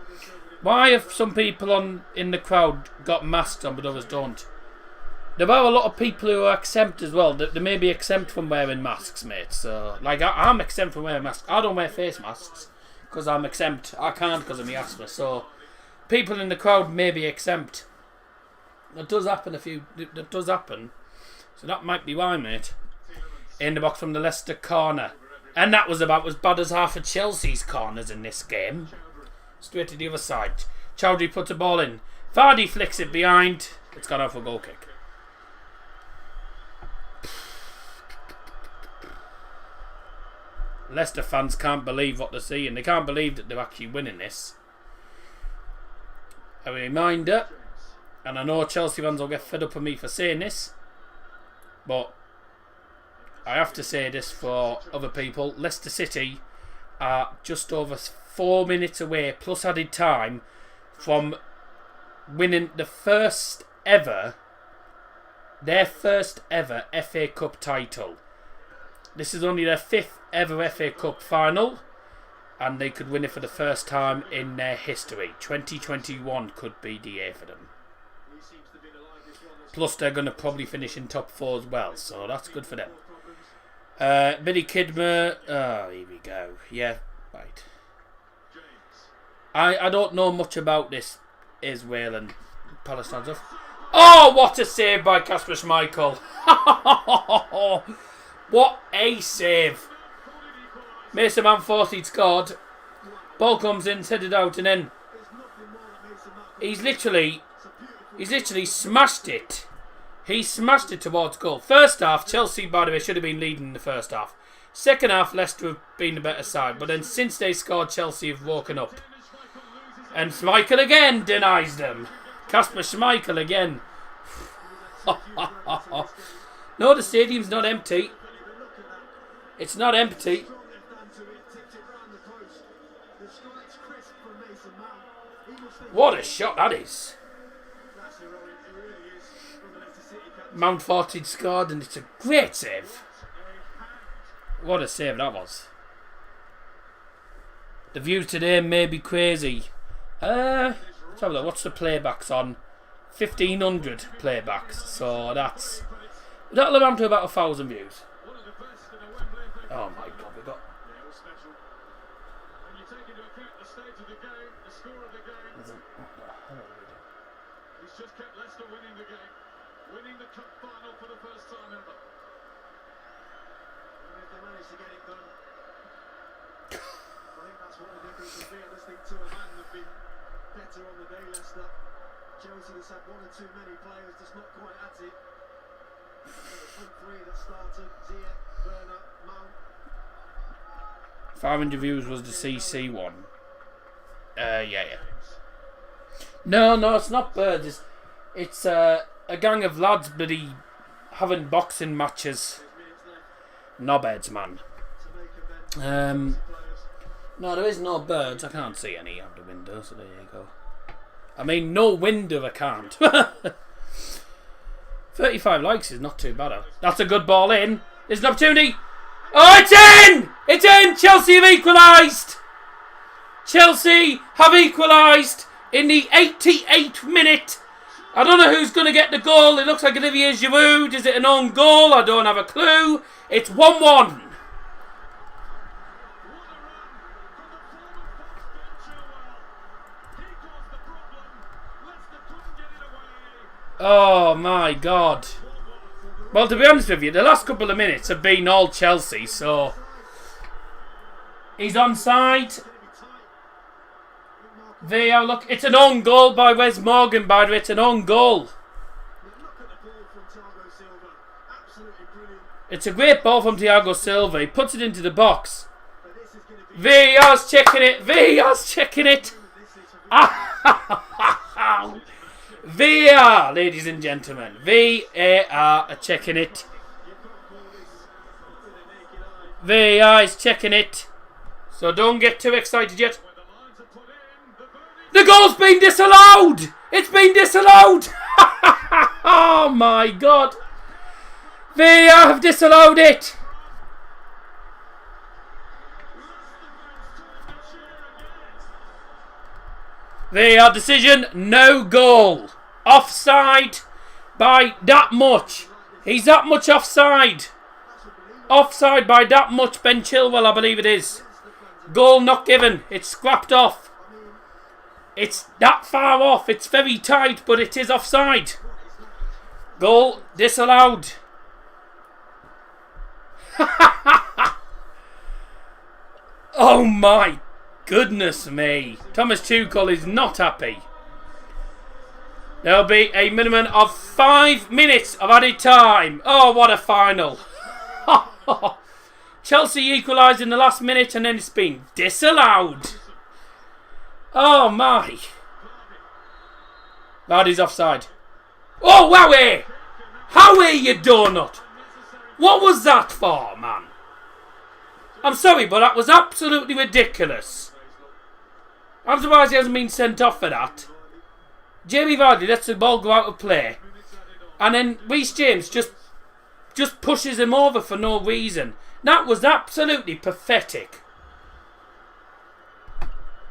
Why have some people in the crowd got masks on but others don't? There are a lot of people who are exempt as well. They may be exempt from wearing masks, mate. So, like, I'm exempt from wearing masks. I don't wear face masks because I'm exempt. I can't because of my asthma. So, people in the crowd may be exempt. That does happen That does happen. So that might be why, mate. In the box from the Leicester corner. And that was about as bad as half of Chelsea's corners in this game. Straight to the other side. Chowdhury puts a ball in. Vardy flicks it behind. It's gone out for a goal kick. Leicester fans can't believe what they're seeing. They can't believe that they're actually winning this. A reminder, and I know Chelsea fans will get fed up with me for saying this, but I have to say this for other people. Leicester City are just over 4 minutes away, plus added time, from winning their first ever FA Cup title. This is only their 5th ever FA Cup final, and they could win it for the first time in their history. 2021 could be the year for them. Plus, they're going to probably finish in top 4 as well, so that's good for them. Billy Kidmer. Oh, here we go. Yeah, right. I don't know much about this Israel and Palestine stuff. Oh, what a save by Kasper Schmeichel. What a save. Mason Mount thought he'd scored. Ball comes in, headed out, and then he's literally smashed it. He smashed it towards goal. First half, Chelsea, by the way, should have been leading in the first half. Second half, Leicester have been the better side. But then since they scored, Chelsea have woken up. And Schmeichel again denies them. Kasper Schmeichel again. No, the stadium's not empty. It's not empty. What a shot that is. Mount thought he'd scored, and it's a great save. What a save that was. The view today may be crazy. Let's have a look. What's the playbacks on? 1,500 playbacks. So that'll amount to about 1,000 views. Oh my God, we got. He's just kept Leicester winning the game, winning the cup final for the first time ever. And if they manage to get it done, I think that's what the difference will be. I just think to a man have been better on the day, Leicester. Chelsea has had one or two many players just not quite at it. The front three that started, Ziyech, Werner, Mount. 500 views was the CC one. Yeah. No, it's not birds. It's a gang of lads bloody having boxing matches. Knobheads, man. No, there is no birds. I can't see any out the window, so there you go. I mean, no window I can't. 35 likes is not too bad. That's a good ball in. There's an opportunity. Oh, it's in! It's in! Chelsea have equalised! Chelsea have equalised in the 88th minute. I don't know who's going to get the goal. It looks like Olivier Giroud. Is it an own goal? I don't have a clue. It's 1-1. Oh my God. Well, to be honest with you, the last couple of minutes have been all Chelsea, so he's onside. VAR, look, it's an own goal by Wes Morgan, by the way. It's an own goal. It's a great ball from Thiago Silva. He puts it into the box. VAR's checking it. VAR's checking it. VAR, ladies and gentlemen. VAR are checking it. VAR is checking it. So don't get too excited yet. The goal's been disallowed! It's been disallowed! Oh my God. VAR have disallowed it. VAR decision, no goal. Offside by that much. He's that much offside. Offside by that much, Ben Chilwell, I believe it is. Goal not given. It's scrapped off. It's that far off. It's very tight, but it is offside. Goal disallowed. Oh my goodness me. Thomas Tuchel is not happy. There'll be a minimum of 5 minutes of added time. Oh, what a final. Chelsea equalised in the last minute and then it's been disallowed. Oh my. Vardy's offside. Oh, wowie! Howie, you donut! What was that for, man? I'm sorry, but that was absolutely ridiculous. I'm surprised he hasn't been sent off for that. Jamie Vardy lets the ball go out of play. And then Reece James just pushes him over for no reason. That was absolutely pathetic.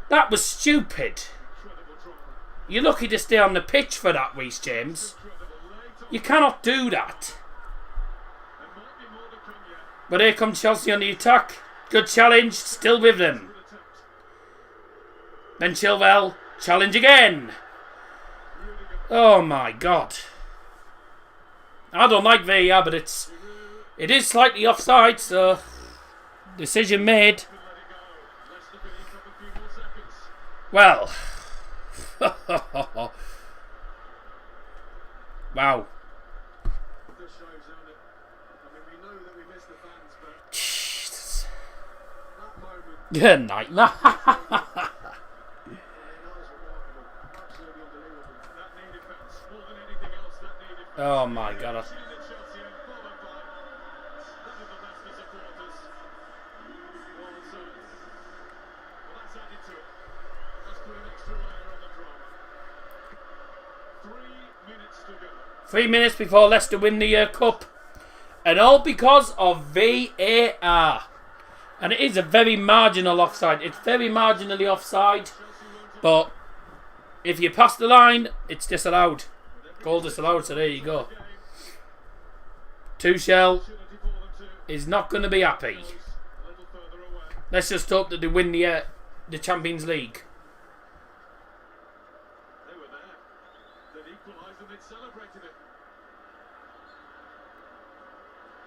That was stupid. You're lucky to stay on the pitch for that, Reece James. You cannot do that. But here comes Chelsea on the attack. Good challenge, still with them. Ben Chilwell, challenge again. Oh my God. I don't like VAR, but it is slightly offside, so decision made. Well. Wow. Jesus. Good night. Oh my God. Three minutes before Leicester win the Cup. And all because of VAR. And it is a very marginal offside. It's very marginally offside. But if you pass the line, it's disallowed. Goal disallowed, so there you go. Tuchel is not going to be happy. Let's just hope that they win the Champions League. They were there. They'd equalised and they'd celebrated it.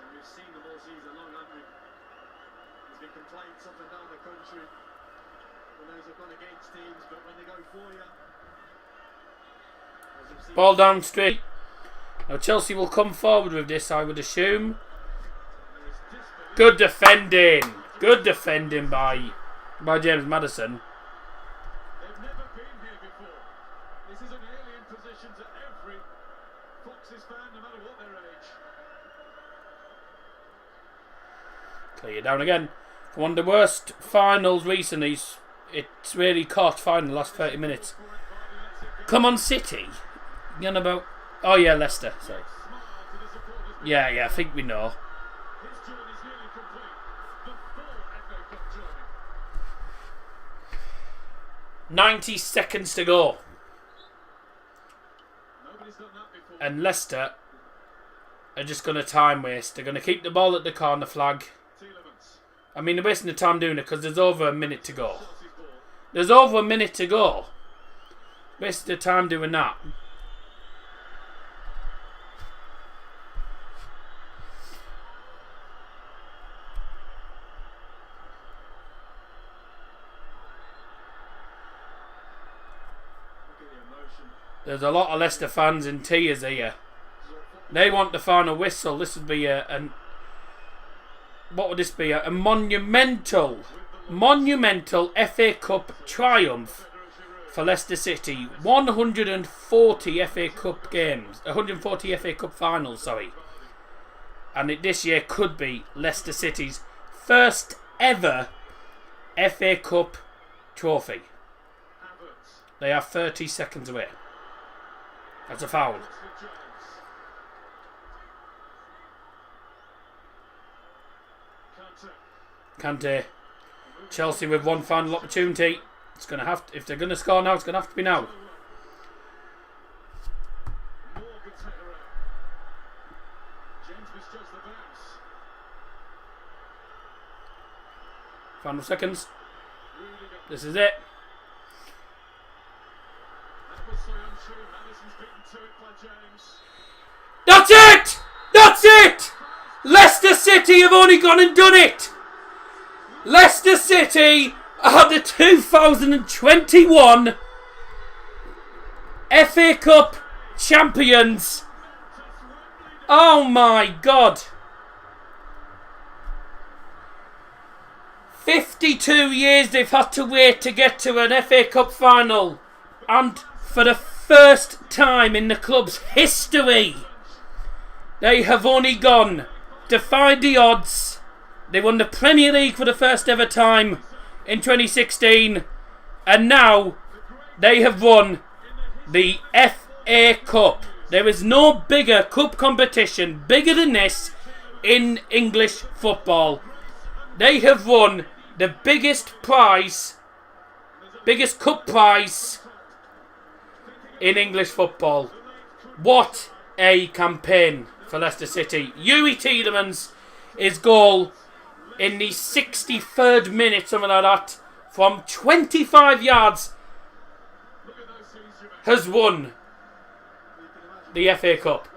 And we've seen them all season long, haven't we? There's been complaints up and down the country when those have gone against teams, but when they go for you. Ball down straight. Now Chelsea will come forward with this, I would assume. Good defending. Good defending by James Maddison. They've never been here before. This is an alien position to every Clear down again. One of the worst finals recently. It's really caught final the last 30 minutes. Come on, City. You know about... Oh, yeah, Leicester. Sorry. Yeah, I think we know. 90 seconds to go. And Leicester are just going to time waste. They're going to keep the ball at the corner flag. I mean, they're wasting the time doing it because there's over a minute to go. There's over a minute to go. Wasted the time doing that. There's a lot of Leicester fans in tears here. They want the final whistle. This would be what would this be? A monumental FA Cup triumph for Leicester City. 140 FA Cup games. 140 FA Cup finals, sorry. And this year could be Leicester City's first ever FA Cup trophy. They are 30 seconds away. That's a foul. Kante. Chelsea with one final opportunity. It's going to have to, if they're going to score now, it's going to have to be now. Final seconds. This is it. That's it! That's it! Leicester City have only gone and done it! Leicester City are the 2021 FA Cup champions. Oh my God. 52 years they've had to wait to get to an FA Cup final. And for the first time in the club's history, they have only gone, defied the odds. They won the Premier League for the first ever time in 2016. And now they have won the FA Cup. There is no bigger cup competition, bigger than this, in English football. They have won the biggest prize, biggest cup prize in English football. What a campaign for Leicester City. Yuri Tielemans, his goal in the 63rd minute, something like that, from 25 yards, has won the FA Cup.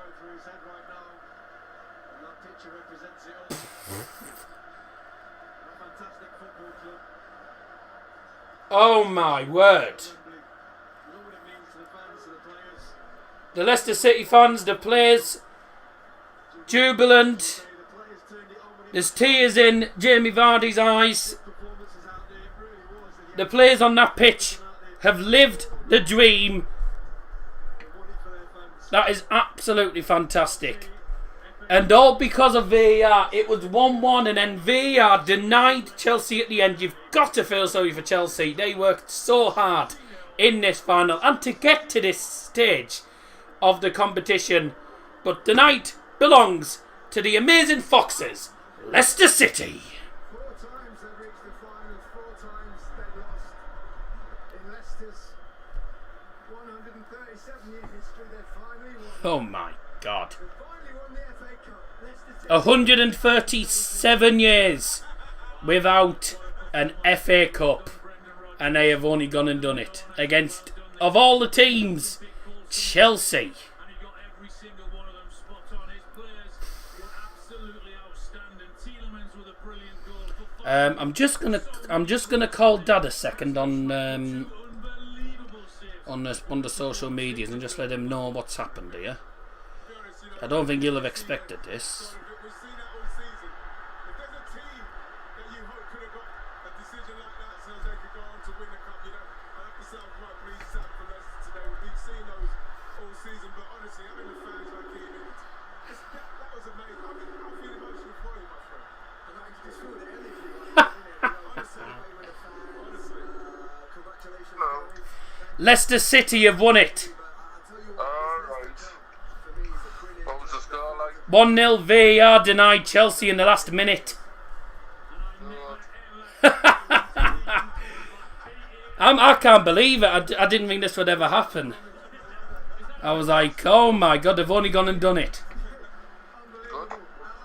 Oh my word. The Leicester City fans, the players, jubilant. There's tears in Jamie Vardy's eyes. The players on that pitch have lived the dream. That is absolutely fantastic. And all because of VAR. It was 1-1 and then VAR denied Chelsea at the end. You've got to feel sorry for Chelsea. They worked so hard in this final and to get to this stage of the competition. But the night belongs to the amazing Foxes, Leicester City. 4 times they've reached the finals, 4 times they've lost. In Leicester's 137-year history, they've finally won. Oh my God. They've finally won the FA Cup. Leicester City. 137 years without an FA Cup, and they have only gone and done it against, of all the teams, Chelsea. I'm just gonna call Dad a second on the social medias and just let him know what's happened here. I don't think he'll have expected this. We've seen that all season. If there's a team that you hope could have got a decision like that so they could go on to win the cup, you know, I have to say I'm quite pleased for Leicester today. We've seen those all season, but honestly, having the fans like Ian, that was amazing. I feel emotional for you, my friend. And I just feel Leicester City have won it. Alright. What was the score like? 1-0 VAR denied Chelsea in the last minute. I can't believe it. I didn't think this would ever happen. I was like, oh my god, they've only gone and done it. Good.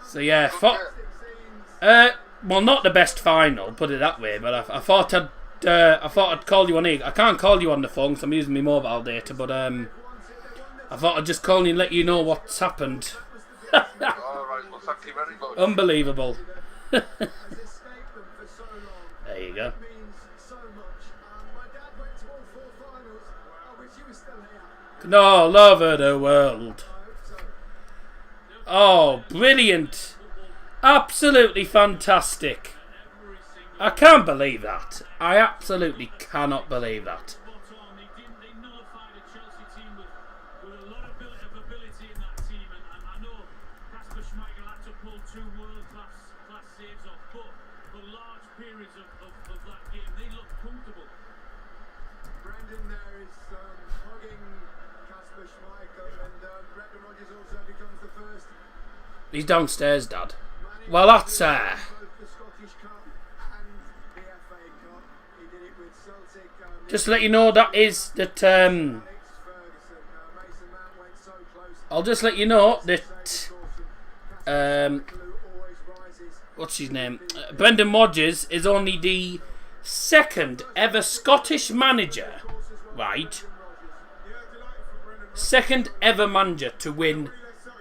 So yeah, well, not the best final, put it that way. But I thought I'd call you on here. I can't call you on the phone because I'm using my mobile data. But I thought I'd just call you and let you know what's happened. Alright, well, thank you very much. Unbelievable. There you go. No, love of the world. Oh, brilliant. Absolutely fantastic. I can't believe that. I absolutely cannot believe that. They nullified a Chelsea team with a lot of ability in that team, and I know Kasper Schmeichel had to pull 2 world-class saves off, but for large periods of that game, they looked comfortable. Brendan there is hugging Kasper Schmeichel, and Brendan Rodgers also becomes the first. He's downstairs, Dad. Well, that's Both the Scottish Cup and the FA Cup. He did it with Celtic. just to let you know that Alex Ferguson. Mason Mount went so close. I'll just let you know that Who always rises. what's his name? Brendan Rodgers is only the 2nd ever Scottish manager, right? 2nd ever manager to win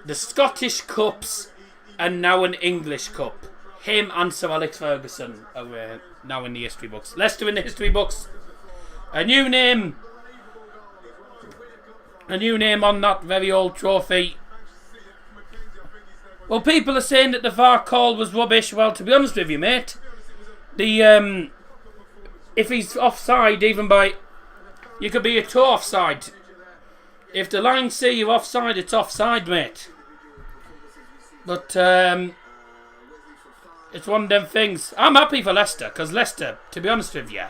the Scottish Cups and now an English Cup. Him and Sir Alex Ferguson are now in the history books. Leicester in the history books. A new name on that very old trophy. Well, people are saying that the VAR call was rubbish. Well, to be honest with you, mate, if he's offside, even by, you could be a toe offside. If the lines say you're offside, it's offside, mate. But it's one of them things. I'm happy for Leicester, because Leicester, to be honest with you,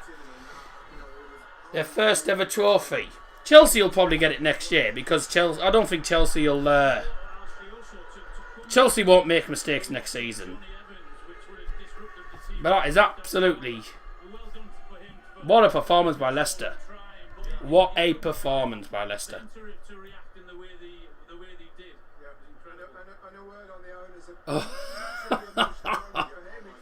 their first ever trophy. Chelsea will probably get it next year, because I don't think Chelsea will. Chelsea won't make mistakes next season. But that is absolutely, what a performance by Leicester. What a performance by Leicester. To react in the way they did. And a word on the owners of Oh. his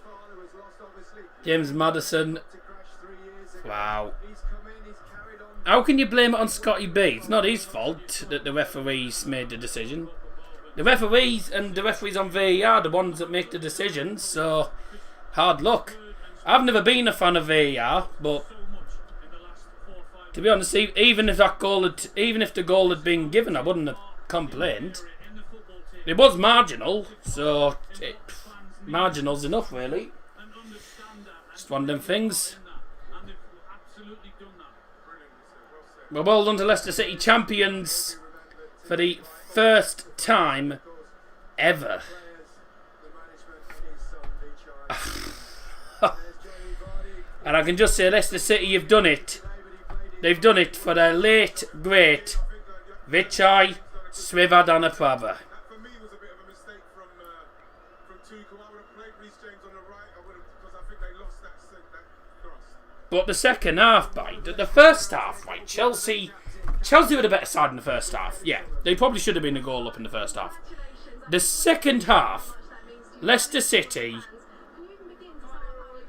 father was lost, obviously, James Maddison. to crash 3 years ago. Wow. He's come in, he's carried on. How can you blame it on Scotty B? It's not his fault that the referees made the decision. The referees and the referees on VAR are the ones that make the decisions, so hard luck. I've never been a fan of VAR, but to be honest, even if the goal had been given, I wouldn't have complained. It was marginal, so marginal's enough, really. Just one of them things. Well done to Leicester City, champions for the first time ever. And I can just say Leicester City have done it. They've done it for their late, great Vichai Srivadhanaprabha. For me, was a bit of a mistake from Tuchel. I would have played Reece James on the right. Because I think they lost that thrust. But the second half, the first half, right, Chelsea were the better side in the first half. Yeah, they probably should have been a goal up in the first half. The second half, Leicester City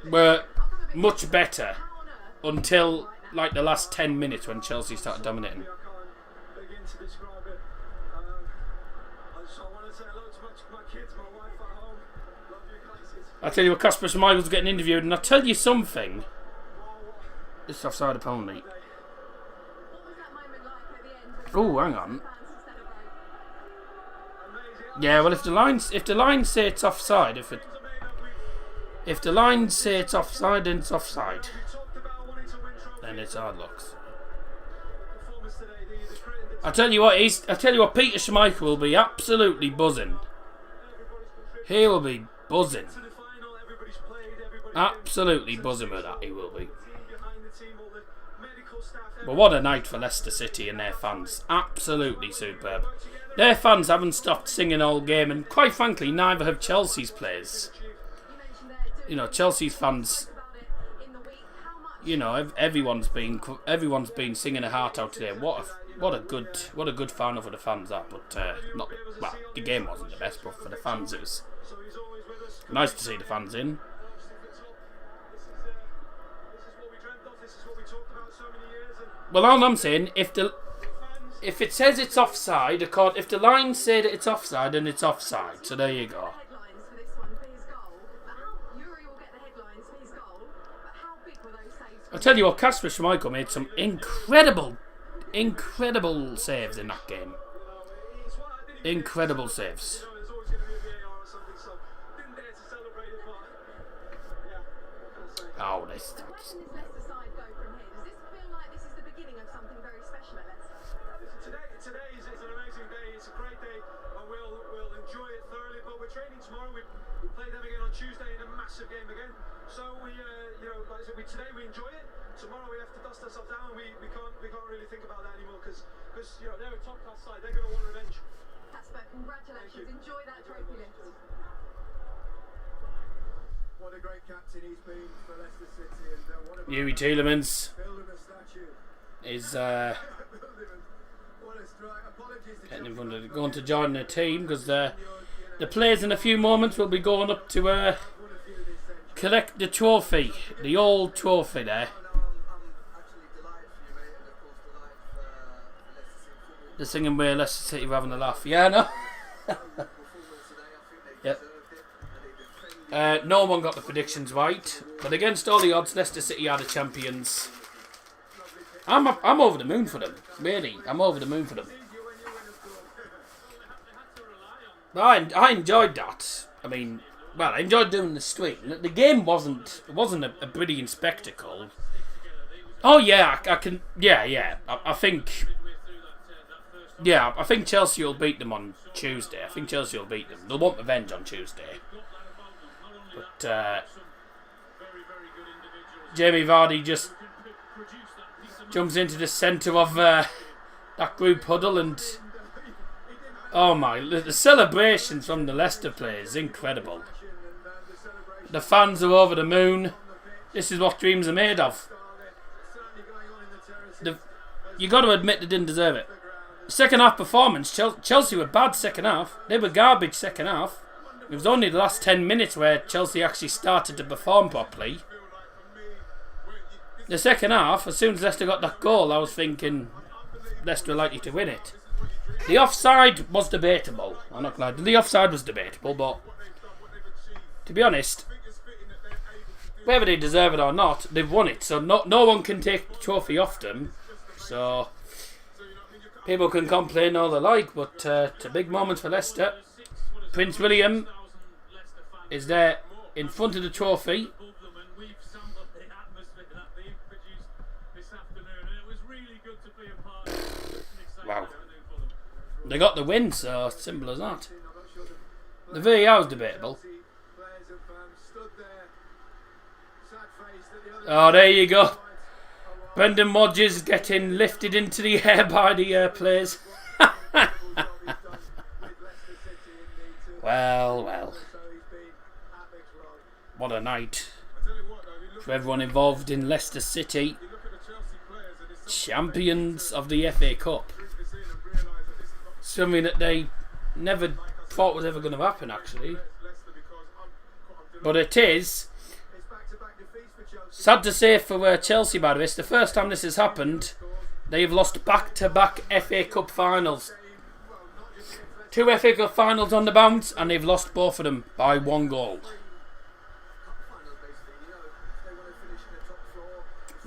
were much better until like the last 10 minutes when Chelsea started dominating. I can't begin to describe it. I just want to say hello to my kids, my wife at home. Love you guys. I tell you what, Kasper Schmeichel's getting interviewed, and I tell you something. It's offside opponent. Oh, hang on. Yeah, well, if the lines say it's offside, if the lines say it's offside, then it's offside. Then it's hard looks. I tell you what, Peter Schmeichel will be absolutely buzzing. He will be buzzing. Absolutely buzzing with that. He will be. Behind the team, all the medical staff, But what a night for Leicester City and their fans. Absolutely superb. Their fans haven't stopped singing all game, and quite frankly, neither have Chelsea's players. You know, Chelsea's fans, you know, everyone's been singing their heart out today. What a good final for the fans that, but not well. The game wasn't the best, but for the fans, it was nice to see the fans in. Well, all I'm saying, if it says it's offside, if the line say that it's offside, then it's offside. So there you go. I tell you what, Kasper Schmeichel made some incredible saves in that game. Incredible saves. Oh, this. Tuesday in a massive game again, so we, like I said, today we enjoy it. Tomorrow we have to dust ourselves down. We can't really think about that anymore because they're a top class side. They're going to want revenge. Kasper, congratulations. Enjoy that trophy lift. What a great captain he's been for Leicester City, and what a Yuri Tielemans is getting in front of going to join the team because the players in a few moments will be going up to collect the trophy, the old trophy there. They're singing where Leicester City were having a laugh. Yeah, no. Yep. No one got the predictions right, but against all the odds, Leicester City are the champions. I'm over the moon for them. Really, I'm over the moon for them. I enjoyed that. I mean, well, I enjoyed doing the stream. The game wasn't a brilliant spectacle. Oh yeah, I can. Yeah. I think Chelsea will beat them on Tuesday. I think Chelsea will beat them. They'll want revenge on Tuesday. But Jamie Vardy just jumps into the centre of that group huddle and. Oh my, the celebrations from the Leicester players is incredible. The fans are over the moon. This is what dreams are made of. You got to admit they didn't deserve it. Second half performance, Chelsea were bad second half. They were garbage second half. It was only the last 10 minutes where Chelsea actually started to perform properly. The second half, as soon as Leicester got that goal, I was thinking Leicester were likely to win it. The offside was debatable. I'm not gonna lie. The offside was debatable, but to be honest, whether they deserve it or not, they've won it. So no one can take the trophy off them. So people can complain all they like, but it's a big moment for Leicester. Prince William is there in front of the trophy. Wow. They got the win, so simple as that. The VAR was debatable. Oh, there you go. Brendan Rodgers getting lifted into the air by the players. Well. What a night for everyone involved in Leicester City. Champions of the FA Cup. Something that they never thought was ever going to happen, actually. But it is. Sad to say for Chelsea, by the way, it's the first time this has happened. They've lost back-to-back FA Cup finals. 2 FA Cup finals on the bounce, and they've lost both of them by 1 goal.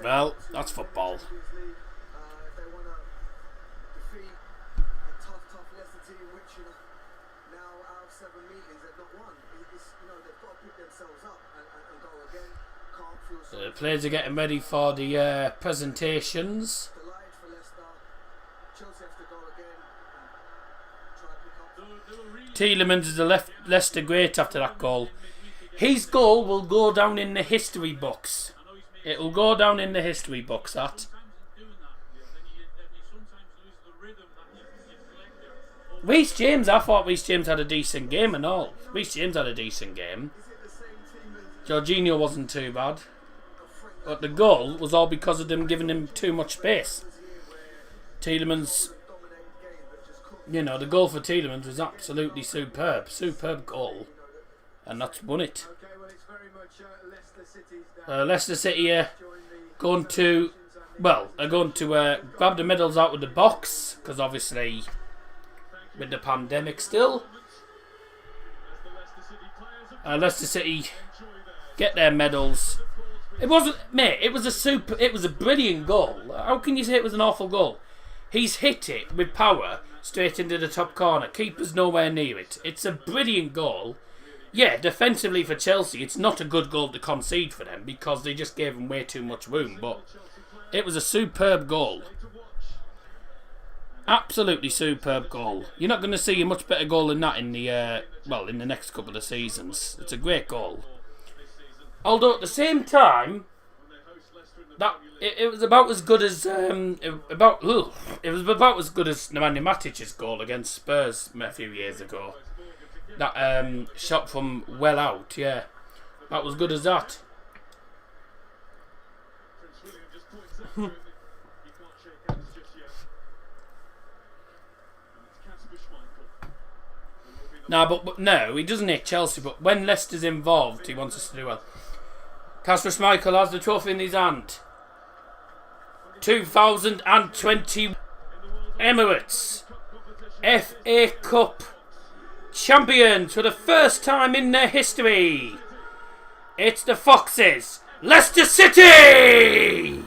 Well, that's football. The players are getting ready for the presentations. Tielemans is the Leicester great after that goal. His goal will go down in the history books. It will go down in the history books, that. Reece James, I thought Reece James had a decent game and all. Reece James had a decent game. Jorginho wasn't too bad. But the goal was all because of them giving him too much space. Tielemans, you know, the goal for Tielemans was absolutely superb. Superb goal. And that's won it. Leicester City going to, well, are going to grab the medals out of the box, because obviously with the pandemic still. Leicester City get their medals. It wasn't, mate, it was a brilliant goal. How can you say it was an awful goal? He's hit it with power straight into the top corner. Keeper's nowhere near it. It's a brilliant goal. Yeah, defensively for Chelsea, it's not a good goal to concede for them because they just gave them way too much room, but it was a superb goal. Absolutely superb goal. You're not going to see a much better goal than that in the in the next couple of seasons. It's a great goal. Although at the same time, that it was about as good as Nemanja Matic's goal against Spurs a few years ago. That shot from well out, yeah, that was good as that. But no, he doesn't hate Chelsea. But when Leicester's involved, he wants us to do well. Kasper Schmeichel has the trophy in his hand. 2020 Emirates FA Cup champions for the first time in their history. It's the Foxes, Leicester City!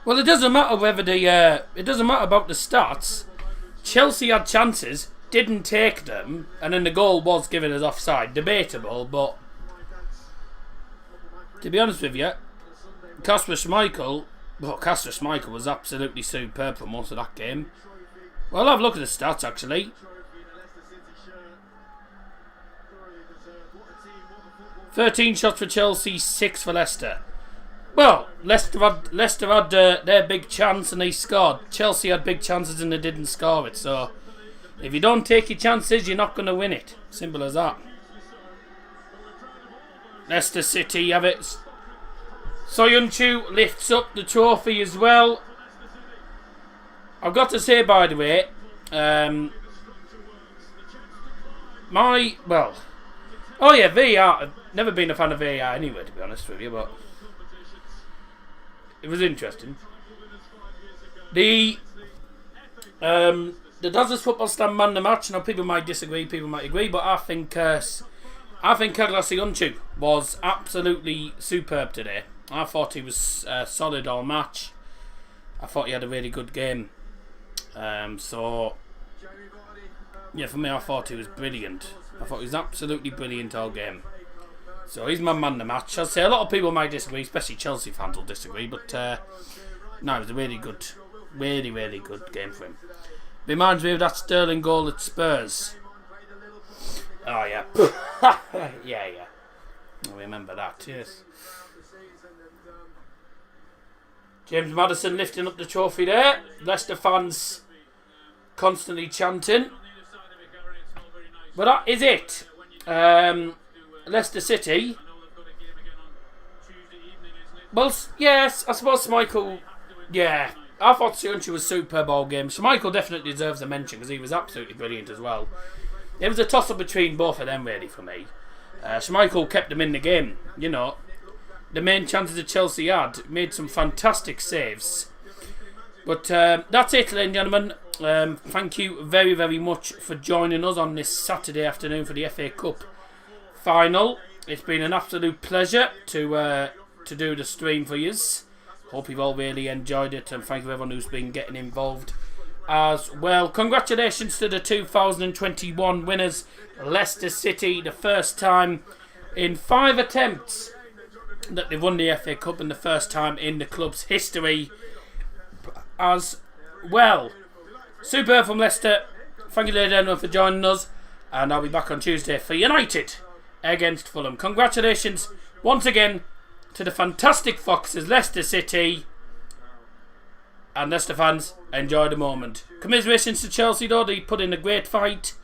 Well, it doesn't matter whether it doesn't matter about the stats. Chelsea had chances, didn't take them, and then the goal was given as offside. Debatable, but to be honest with you, Kasper Schmeichel was absolutely superb for most of that game. Well, I'll have a look at the stats actually. 13 shots for Chelsea, 6 for Leicester. Well, Leicester had their big chance and they scored. Chelsea had big chances and they didn't score it. So, if you don't take your chances, you're not going to win it. Simple as that. Leicester City have it. Soyuncu lifts up the trophy as well. I've got to say, by the way, VAR. I've never been a fan of VAR anyway, to be honest with you, but it was interesting. The Dodgers football stand man the match. Now people might disagree, people might agree, but I think Soyuncu was absolutely superb today. I thought he was solid all match. I thought he had a really good game. For me, I thought he was brilliant. I thought he was absolutely brilliant all game. So he's my man the match. I'll say a lot of people might disagree, especially Chelsea fans will disagree, but no, it was a really good game for him. Reminds me of that Sterling goal at Spurs. Oh yeah. yeah. I remember that, yes. James Maddison lifting up the trophy there. Leicester fans constantly chanting. But that is it. Leicester City. Well, yes, I suppose Schmeichel. Yeah, I thought Soyuncu was superb all game. Schmeichel definitely deserves a mention because he was absolutely brilliant as well. It was a toss-up between both of them, really, for me. Schmeichel kept them in the game. You know, the main chances that Chelsea had, made some fantastic saves. But that's it, ladies and gentlemen. Thank you very, very much for joining us on this Saturday afternoon for the FA Cup final. It's been an absolute pleasure to do the stream for you. Hope you've all really enjoyed it, and thank you everyone who's been getting involved as well. Congratulations to the 2021 winners, Leicester City, the first time in 5 attempts that they've won the FA Cup in the first time in the club's history as well. Superb from Leicester. Thank you, ladies and gentlemen, for joining us, and I'll be back on Tuesday for United against Fulham. Congratulations once again to the fantastic Foxes, Leicester City, and Leicester fans, enjoy the moment. Commiserations to Chelsea though, they put in a great fight,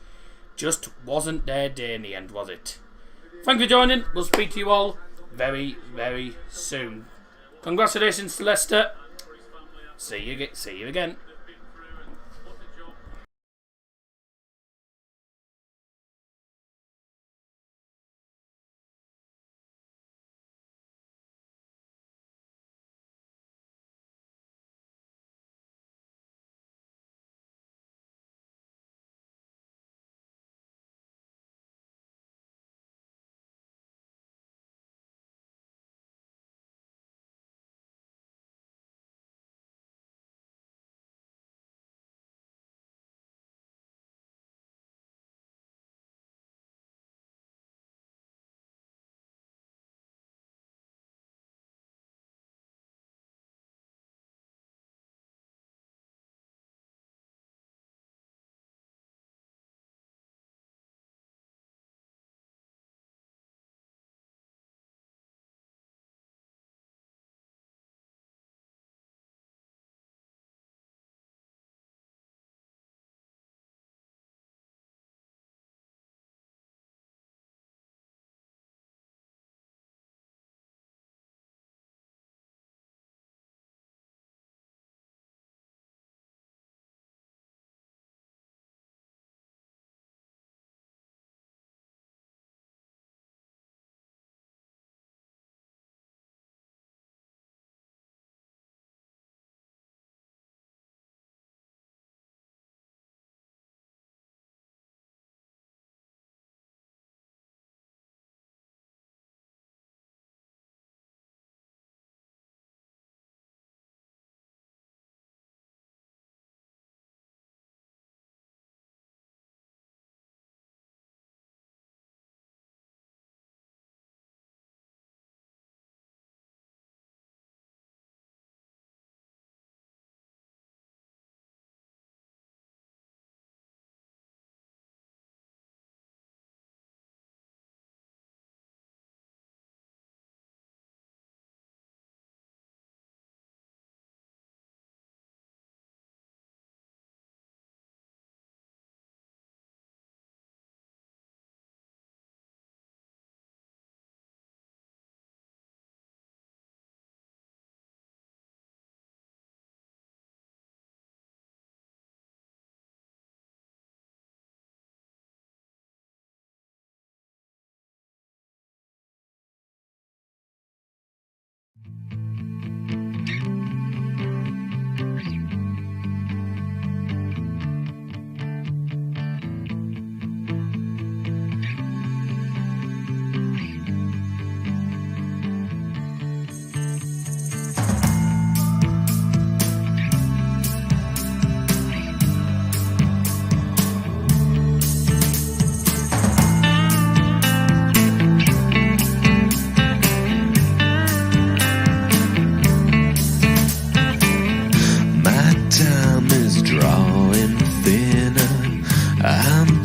just wasn't their day in the end, was it? Thank you for joining, we'll speak to you all very, very soon. Congratulations to Leicester, see you again.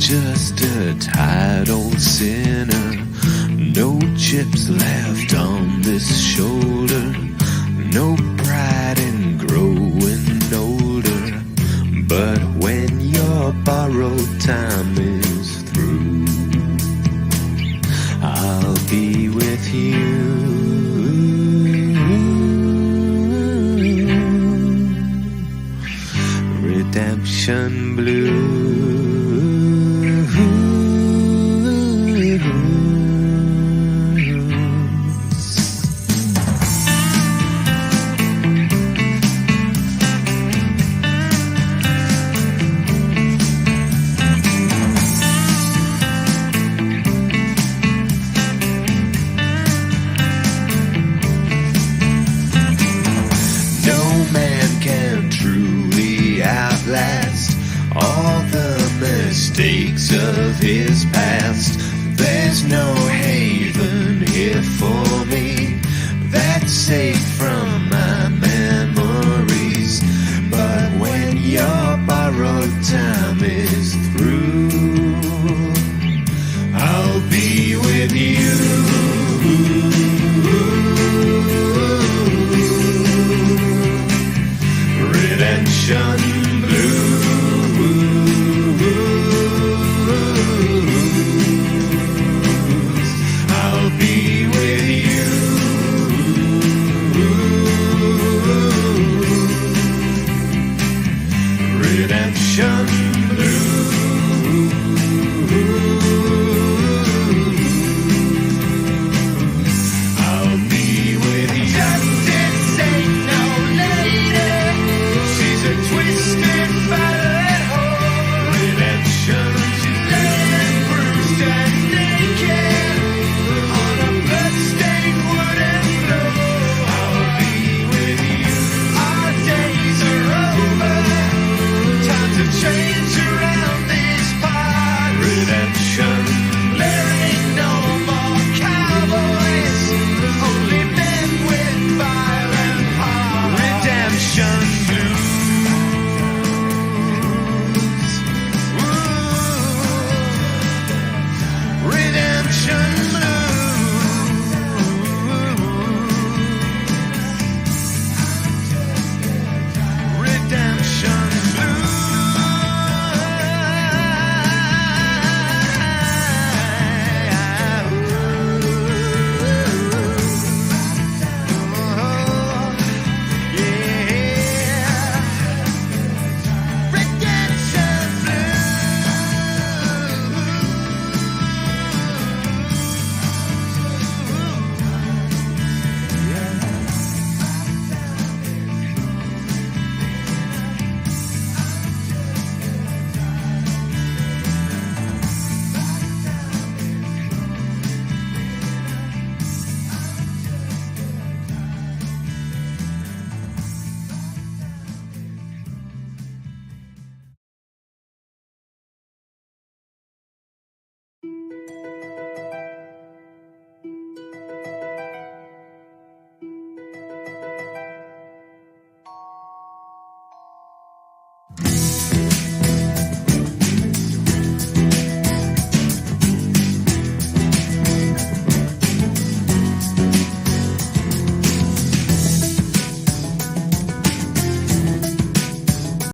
just a tired old sinner. No chips left on this shoulder. No pride in growing older. But when your borrowed time is through, I'll be with you. Redemption Blue. All the mistakes of his past. There's no haven here for me. kept safe from my memories. But when your borrowed time is through, I'll be with you. Redemption blues. I'll be with you. Redemption blues.